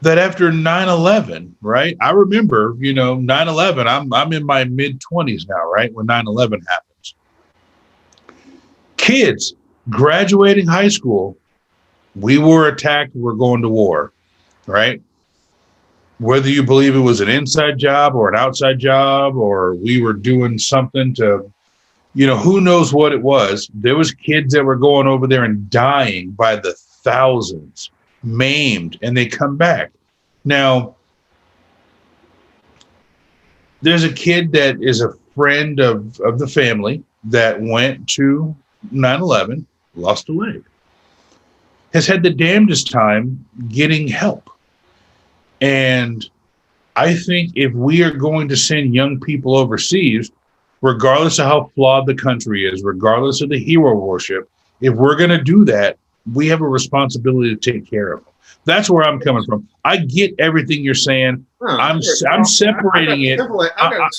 that after 9/11, right? I remember, 9/11, I'm in my mid-20s now, right? When 9/11 happens. Kids graduating high school, we were attacked, we're going to war, right? Whether you believe it was an inside job or an outside job, or we were doing something to, who knows what it was. There was kids that were going over there and dying by the thousands, maimed, and they come back. Now, there's a kid that is a friend of the family that went to 9/11, lost a leg, has had the damnedest time getting help. And I think if we are going to send young people overseas, regardless of how flawed the country is, regardless of the hero worship, if we're going to do that, we have a responsibility to take care of them. That's where I'm coming from. I get everything you're saying. I'm separating it.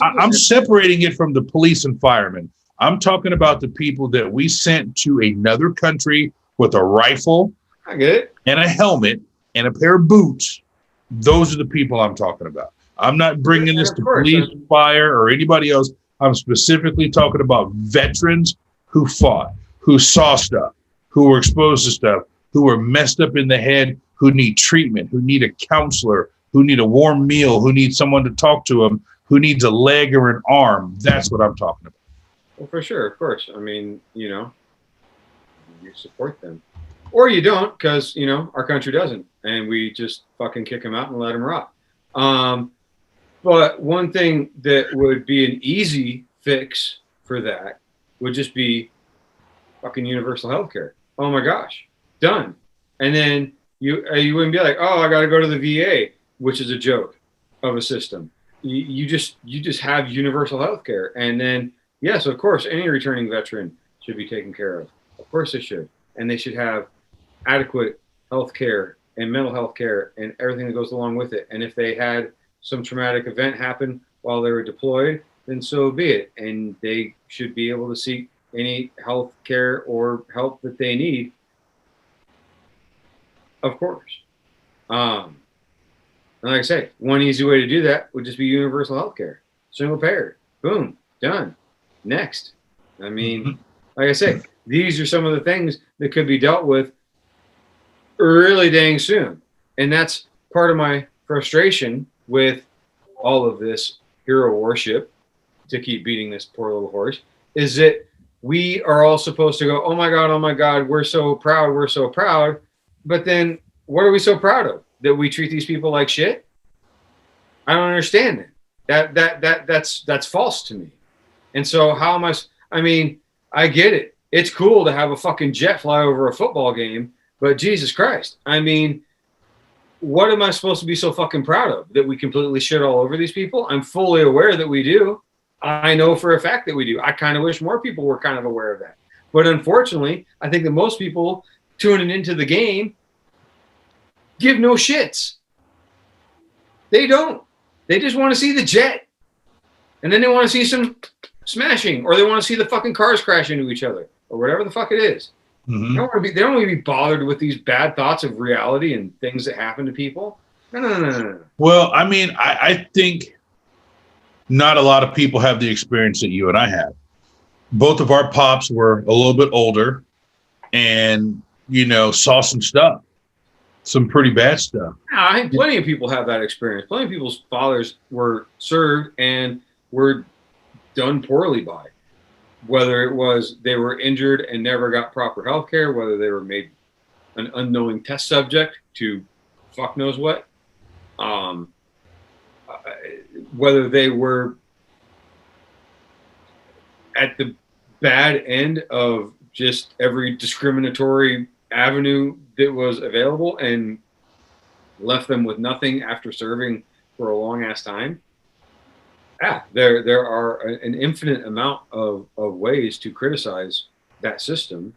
I'm separating it from the police and firemen. I'm talking about the people that we sent to another country with a rifle, I get it, and a helmet and a pair of boots. Those are the people I'm talking about. I'm not bringing this to police, fire, or anybody else. I'm specifically talking about veterans who fought, who saw stuff, who were exposed to stuff, who were messed up in the head, who need treatment, who need a counselor, who need a warm meal, who need someone to talk to them, who needs a leg or an arm. That's what I'm talking about. Well, for sure, of course. I mean, you support them. Or you don't, because, our country doesn't. And we just fucking kick them out and let them rot. But one thing that would be an easy fix for that would just be fucking universal health care. Oh my gosh, done. And then you wouldn't be like, oh, I got to go to the VA, which is a joke of a system. You just have universal health care. And then, yes, of course, any returning veteran should be taken care of. Of course they should. And they should have adequate health care and mental health care and everything that goes along with it. And if they had some traumatic event happen while they were deployed, then so be it. And they should be able to seek any health care or help that they need, of course. And like I say, one easy way to do that would just be universal health care. Single payer. Boom. Done. Next. I mean, like I say, these are some of the things that could be dealt with really dang soon. And that's part of my frustration with all of this hero worship, to keep beating this poor little horse, is that we are all supposed to go, oh my God, we're so proud. But then what are we so proud of? That we treat these people like shit? I don't understand it. That's false to me. And so I get it. It's cool to have a fucking jet fly over a football game, but Jesus Christ. I mean, what am I supposed to be so fucking proud of? That we completely shit all over these people? I'm fully aware that we do. I know for a fact that we do. I kind of wish more people were kind of aware of that. But unfortunately, I think that most people tuning into the game give no shits. They don't. They just want to see the jet. And then they want to see some smashing, or they want to see the fucking cars crash into each other, or whatever the fuck it is. Mm-hmm. They don't want to be bothered with these bad thoughts of reality and things that happen to people. No. Well, I mean, I think not a lot of people have the experience that you and I have. Both of our pops were a little bit older and, saw some stuff, some pretty bad stuff. I think plenty of people have that experience. Plenty of people's fathers were served and were done poorly by. Whether it was they were injured and never got proper health care, whether they were made an unknowing test subject to fuck knows what. Whether they were at the bad end of just every discriminatory avenue that was available and left them with nothing after serving for a long ass time. Yeah, there are an infinite amount of ways to criticize that system.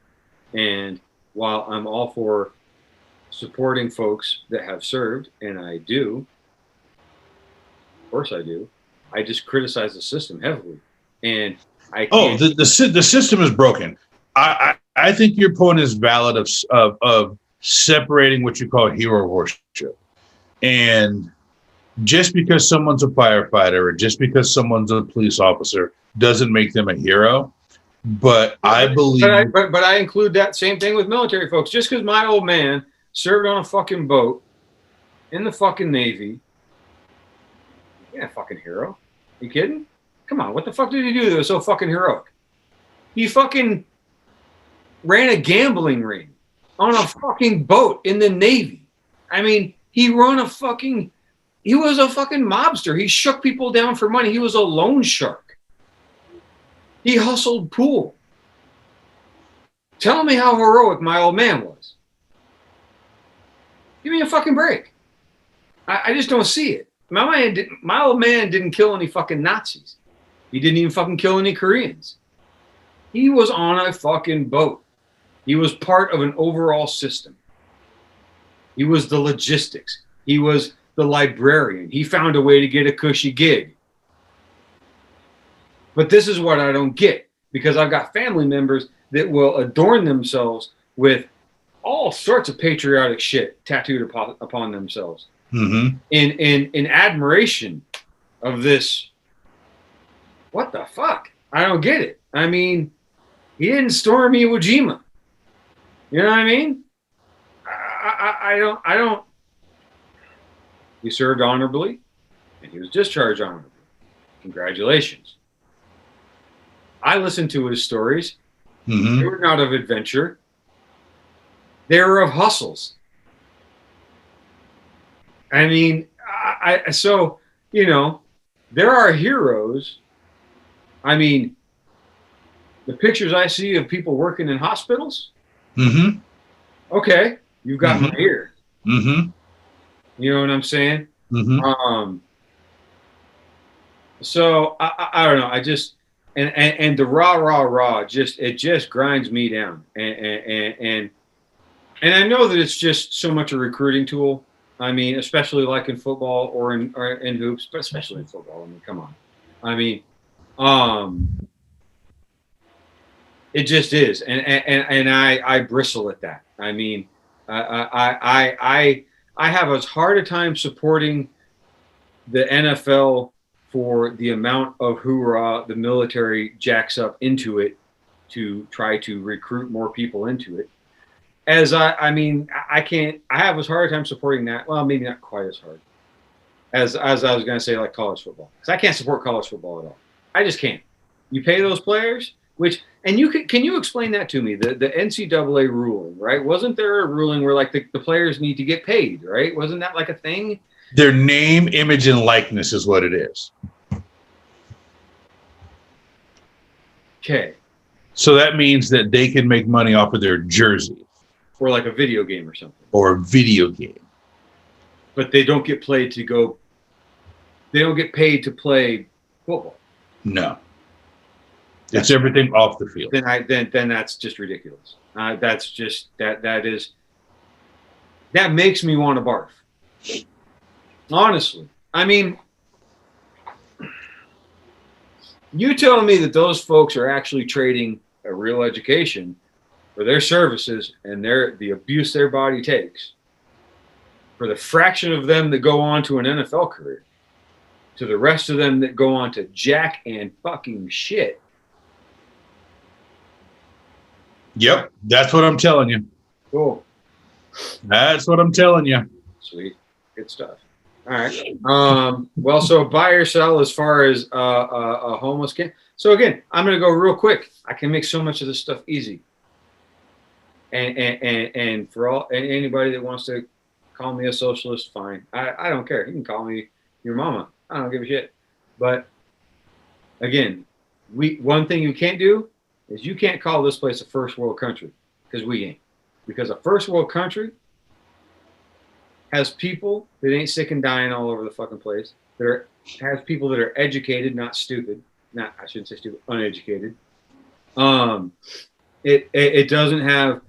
And while I'm all for supporting folks that have served, and I do, of course I do, I just criticize the system heavily. And I can't. The system is broken. I think your point is valid of separating what you call hero worship. And just because someone's a firefighter or just because someone's a police officer doesn't make them a hero. But I believe... But I include that same thing with military folks. Just because my old man served on a fucking boat in the fucking Navy, yeah, fucking hero. You kidding? Come on, what the fuck did he do that was so fucking heroic? He fucking ran a gambling ring on a fucking boat in the Navy. I mean, he was a fucking mobster. He shook people down for money. He was a loan shark. He hustled pool. Tell me how heroic my old man was. Give me a fucking break. I just don't see it. My old man didn't kill any fucking Nazis. He didn't even fucking kill any Koreans. He was on a fucking boat. He was part of an overall system. He was the logistics. He was the librarian. He found a way to get a cushy gig. But this is what I don't get, because I've got family members that will adorn themselves with all sorts of patriotic shit tattooed upon themselves. Mm-hmm. In admiration of this. What the fuck? I don't get it. I mean, he didn't storm Iwo Jima. You know what I mean? I don't. He served honorably, and he was discharged honorably. Congratulations. I listened to his stories. Mm-hmm. They were not of adventure. They were of hustles. I mean, so, you know, there are heroes. I mean, the pictures I see of people working in hospitals. Mm-hmm. Okay, you've got my ear. Mm-hmm. You know what I'm saying? Mm-hmm. So I don't know. I just and the rah just grinds me down. And I know that it's just so much a recruiting tool. I mean, especially like in football or in hoops, but especially in football. I mean, come on. I mean, it just is, and I bristle at that. I mean, I have as hard a time supporting the NFL for the amount of hoorah the military jacks up into it to try to recruit more people into it. As I have as hard a time supporting that. Well, maybe not quite as hard as I was going to say, like college football, because I can't support college football at all. I just can't. You pay those players, can you explain that to me? The NCAA ruling, right? Wasn't there a ruling where like the players need to get paid, right? Wasn't that like a thing? Their name, image, and likeness is what it is. Okay. So that means that they can make money off of their jersey. Or like a video game or something. Or a video game. But they don't get paid to play football. No. It's everything off the field. Then that's just ridiculous. That's just that makes me want to barf. Honestly. I mean, you telling me that those folks are actually trading a real education for their services and the abuse their body takes for the fraction of them that go on to an NFL career, to the rest of them that go on to jack and fucking shit. Yep, that's what I'm telling you. Cool. That's what I'm telling you. Sweet. Good stuff. All right. Well, so buy or sell as far as a homeless kid. So again, I'm going to go real quick. I can make so much of this stuff easy. And for all and anybody that wants to call me a socialist, fine. I don't care. You can call me your mama. I don't give a shit. But again, one thing you can't do is you can't call this place a first world country, because we ain't. Because a first world country has people that ain't sick and dying all over the fucking place. Has people that are educated, not stupid. Not, I shouldn't say stupid, uneducated. It doesn't have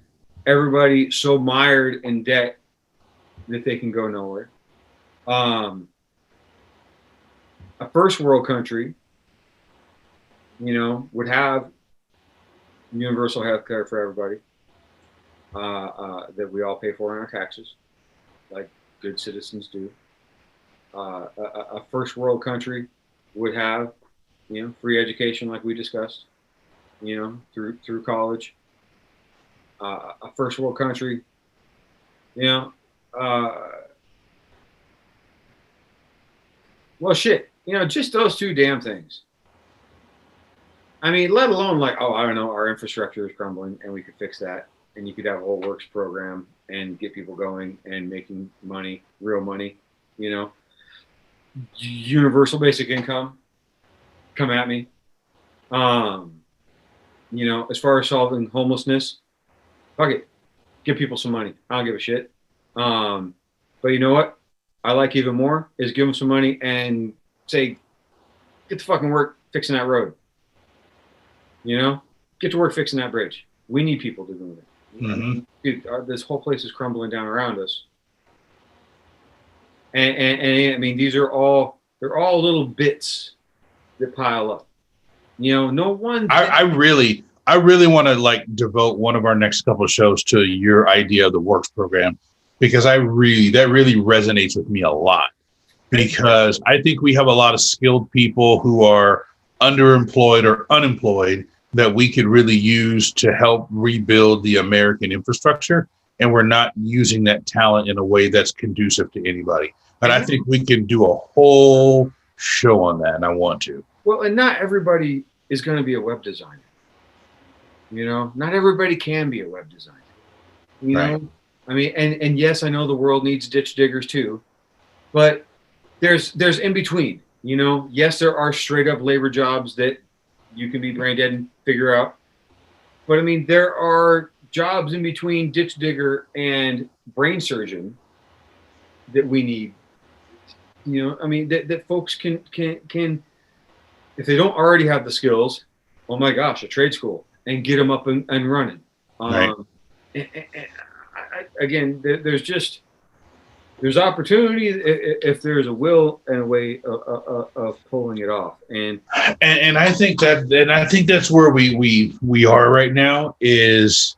everybody so mired in debt that they can go nowhere. A first world country, would have universal health care for everybody, that we all pay for in our taxes, like good citizens do. A first world country would have, free education like we discussed, through college. A first world country, well, shit, just those two damn things. I mean, let alone like, I don't know, our infrastructure is crumbling and we could fix that. And you could have a whole works program and get people going and making money, real money, universal basic income, come at me. As far as solving homelessness, fuck it, give people some money. I don't give a shit. But you know what I like even more is give them some money and say, get to fucking work fixing that road. Get to work fixing that bridge. We need people to do it. Mm-hmm. Dude, this whole place is crumbling down around us. And I mean, they're all little bits that pile up. No one. I really want to like devote one of our next couple of shows to your idea of the works program, because that really resonates with me a lot, because I think we have a lot of skilled people who are underemployed or unemployed that we could really use to help rebuild the American infrastructure. And we're not using that talent in a way that's conducive to anybody. And I think we can do a whole show on that. And I want to. Well, and not everybody is going to be a web designer. Not everybody can be a web designer. Right. I mean, and yes, I know the world needs ditch diggers too, but there's in between. Yes, there are straight up labor jobs that you can be brain dead and figure out. But I mean, there are jobs in between ditch digger and brain surgeon that we need. I mean, that folks can, if they don't already have the skills, oh my gosh, a trade school and get them up and running. Right. Again, there's opportunity if there's a will and a way of pulling it off. And I think that's where we are right now. Is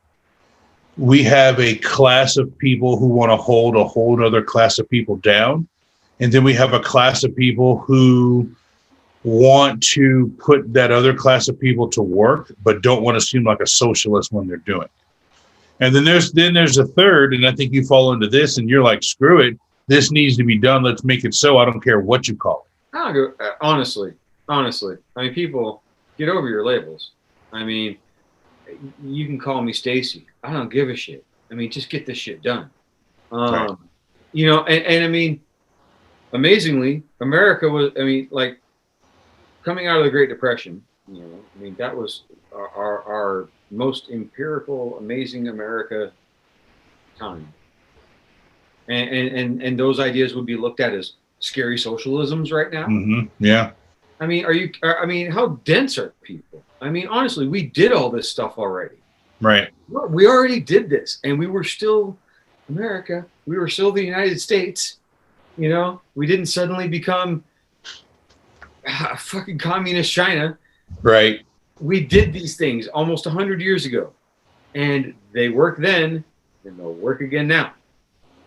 we have a class of people who want to hold a whole other class of people down, and then we have a class of people who want to put that other class of people to work, but don't want to seem like a socialist when they're doing it. And then there's a third, and I think you fall into this, and you're like, screw it, this needs to be done. Let's make it so. I don't care what you call it. I don't go, honestly. I mean, people, get over your labels. I mean, you can call me Stacy. I don't give a shit. I mean, just get this shit done. Right. And I mean, amazingly, America was, I mean, like, coming out of the Great Depression, I mean, that was our most empirical, amazing America time. And those ideas would be looked at as scary socialisms right now. Mm-hmm. Yeah. I mean, how dense are people? I mean, honestly, we did all this stuff already. Right. We already did this, and we were still America. We were still the United States. We didn't suddenly become fucking communist China. Right. We did these things almost 100 years ago, and they worked then, and they'll work again now.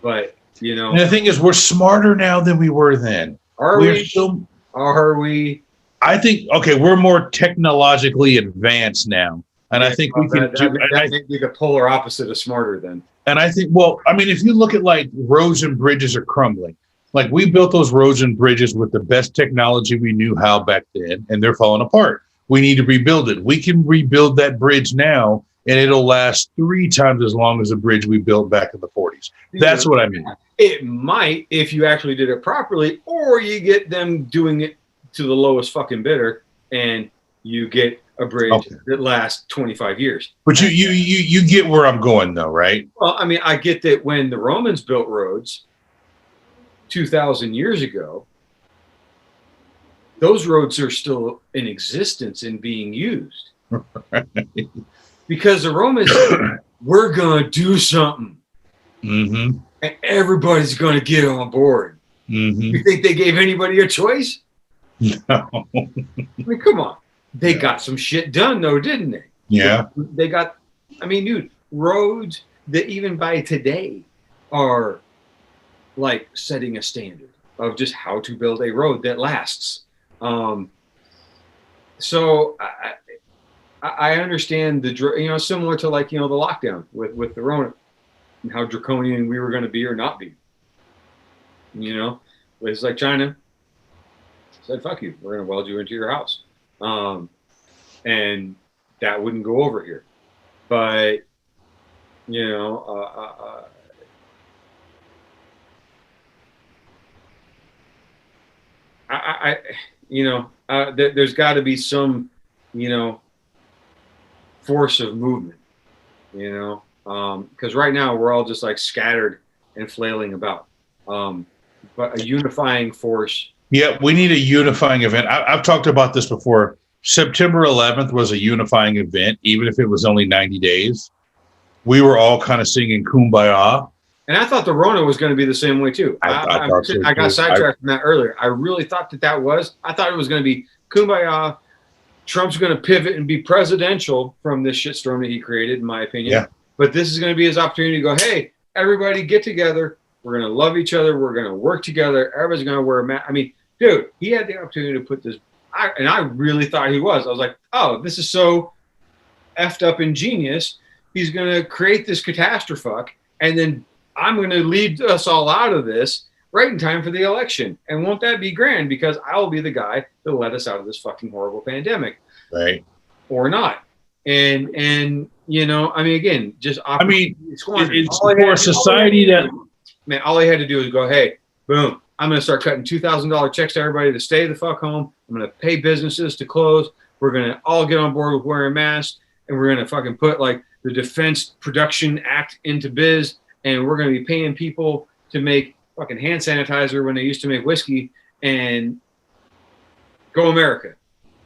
But and the thing is, we're smarter now than we were then. Are we? I think we're more technologically advanced now, and I think we can. That may be the polar opposite of smarter then. And I think, well, I mean, if you look at like roads and bridges are crumbling. Like we built those roads and bridges with the best technology we knew how back then, and they're falling apart. We need to rebuild it. We can rebuild that bridge now and it'll last 3 times as long as the bridge we built back in the 40s. That's what I mean. It might if you actually did it properly, or you get them doing it to the lowest fucking bidder, and you get a bridge that lasts 25 years. But you get where I'm going, though, right? Well, I mean, I get that when the Romans built roads 2,000 years ago, those roads are still in existence and being used. Because the Romans said, we're going to do something. Mm-hmm. And everybody's going to get on board. Mm-hmm. You think they gave anybody a choice? No. I mean, come on. They got some shit done, though, didn't they? Yeah. They got, I mean, dude, roads that even by today are like setting a standard of just how to build a road that lasts. So I understand similar to like, the lockdown with the Rona and how draconian we were going to be or not be. It's like China said, fuck you, we're going to weld you into your house. And that wouldn't go over here. But, there's got to be some, force of movement, because right now we're all just like scattered and flailing about. But a unifying force. Yeah, we need a unifying event. I've talked about this before. September 11th was a unifying event, even if it was only 90 days. We were all kind of singing Kumbaya. And I thought the Rona was going to be the same way, too. I got sidetracked from that earlier. I really thought that was. I thought it was going to be Kumbaya. Trump's going to pivot and be presidential from this shitstorm that he created, in my opinion. Yeah. But this is going to be his opportunity to go, hey, everybody get together. We're going to love each other. We're going to work together. Everybody's going to wear a mask. I mean, dude, he had the opportunity to put this. And I really thought he was. I was like, oh, this is so effed up and genius. He's going to create this catastrophe, and then I'm going to lead us all out of this right in time for the election. And won't that be grand? Because I'll be the guy that let us out of this fucking horrible pandemic. Right. Or not. And again, just... it's for a society that... Man, all he had to do was go, hey, boom, I'm going to start cutting $2,000 checks to everybody to stay the fuck home. I'm going to pay businesses to close. We're going to all get on board with wearing masks. And we're going to fucking put like the Defense Production Act into biz. And we're going to be paying people to make fucking hand sanitizer when they used to make whiskey. And go America.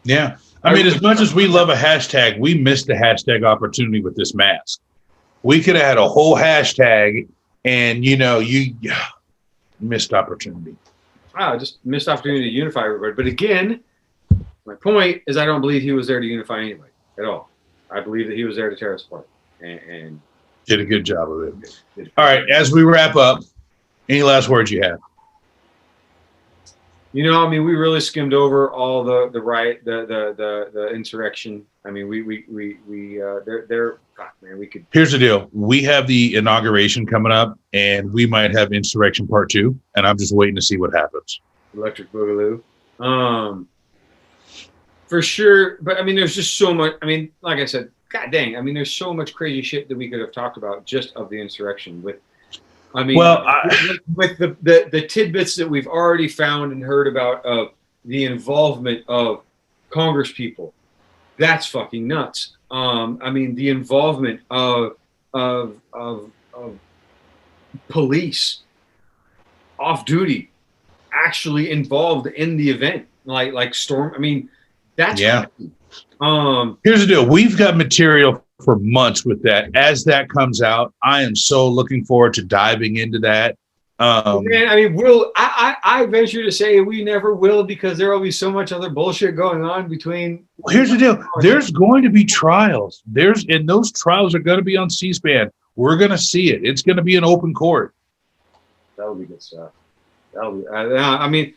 Yeah. I mean, as much as we love a hashtag, we missed the hashtag opportunity with this mask. We could have had a whole hashtag and, you missed opportunity. Just missed opportunity to unify everybody. But again, my point is I don't believe he was there to unify anybody at all. I believe that he was there to tear us apart. And did a good job of it. All right, as we wrap up, any last words you have? We really skimmed over all the riot, the insurrection. I mean, we could. Here's the deal: we have the inauguration coming up, and we might have insurrection part 2, and I'm just waiting to see what happens. Electric Boogaloo, for sure. But I mean, there's just so much. I mean, like I said, god dang. I mean, there's so much crazy shit that we could have talked about just of the insurrection with the tidbits that we've already found and heard about of the involvement of Congress people, that's fucking nuts. The involvement of police off duty, actually involved in the event, like storm. I mean, that's crazy. Here's the deal: we've got material for months with that. As that comes out, I am so looking forward to diving into that. I venture to say we never will, because there will be so much other bullshit going on between. Well, here's the deal: there's going to be trials. And those trials are going to be on C-SPAN. We're going to see it. It's going to be an open court. That'll be good stuff. That'll be. I mean,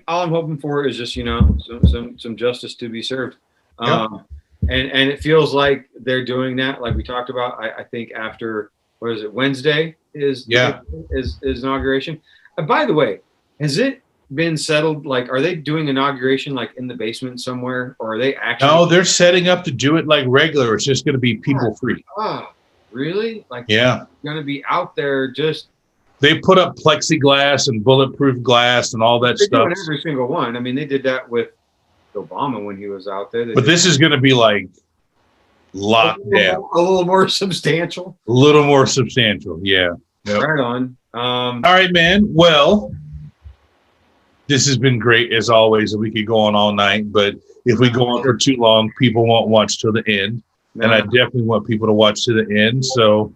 all I'm hoping for is just some justice to be served. And it feels like they're doing that, like we talked about. I think after, what is it, Wednesday is inauguration. By the way, has it been settled? Like, are they doing inauguration like in the basement somewhere, or are they actually? No, they're setting up to do it like regular. It's just going to be people free. Oh, really? Like, yeah, going to be out there just. They put up plexiglass and bulletproof glass and all that stuff. Every single one. I mean, they did that with Obama when he was out there. But this is going to be like locked down. A little more substantial. A little more substantial. Yeah. Yep. Right on. All right, man. Well, this has been great as always. We could go on all night, but if we go on for too long, people won't watch till the end. And I definitely want people to watch to the end. So,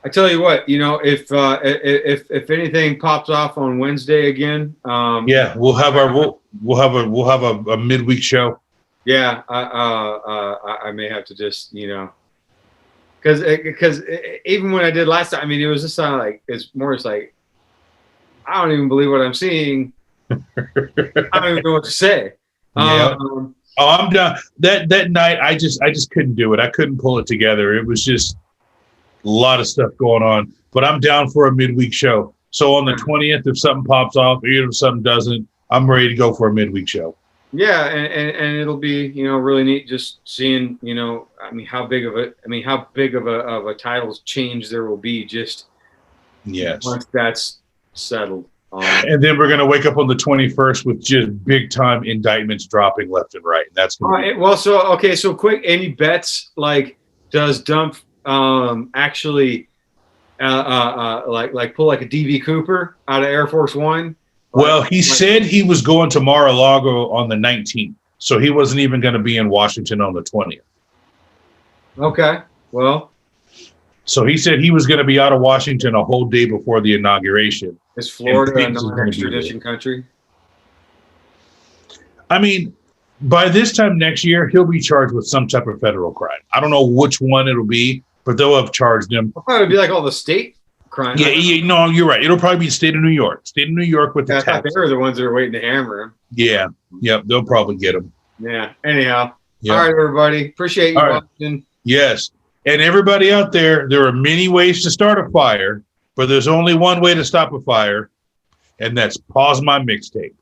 I tell you what, if anything pops off on Wednesday again, yeah, we'll have a midweek show. Yeah, I may have to just because even when I did last time, I mean, it was just like it's like I don't even believe what I'm seeing. I don't even know what to say. Yeah. I'm done. That night, I just couldn't do it. I couldn't pull it together. It was just a lot of stuff going on. But I'm down for a midweek show. So on the 20th, if something pops off, even if something doesn't, I'm ready to go for a midweek show. Yeah, and it'll be really neat just seeing how big of a titles change there will be just once that's settled. And then we're going to wake up on the 21st with just big time indictments dropping left and right. That's so quick. Any bets? Like, does Dump actually pull like a DB Cooper out of Air Force One? Well, he said he was going to Mar-a-Lago on the 19th, so he wasn't even going to be in Washington on the 20th. Okay, well. So he said he was going to be out of Washington a whole day before the inauguration. Is Florida a non-extradition country? I mean, by this time next year, he'll be charged with some type of federal crime. I don't know which one it'll be, but they'll have charged him. I thought it'd be like all the state crime. Yeah, no, you're right. It'll probably be the state of New York. State of New York with the tax. They're the ones that are waiting to hammer him. Yeah, yep, they'll probably get him. Yeah. Anyhow, all right, everybody. Appreciate you watching. Yes. And everybody out there, there are many ways to start a fire, but there's only one way to stop a fire, and that's pause my mixtape.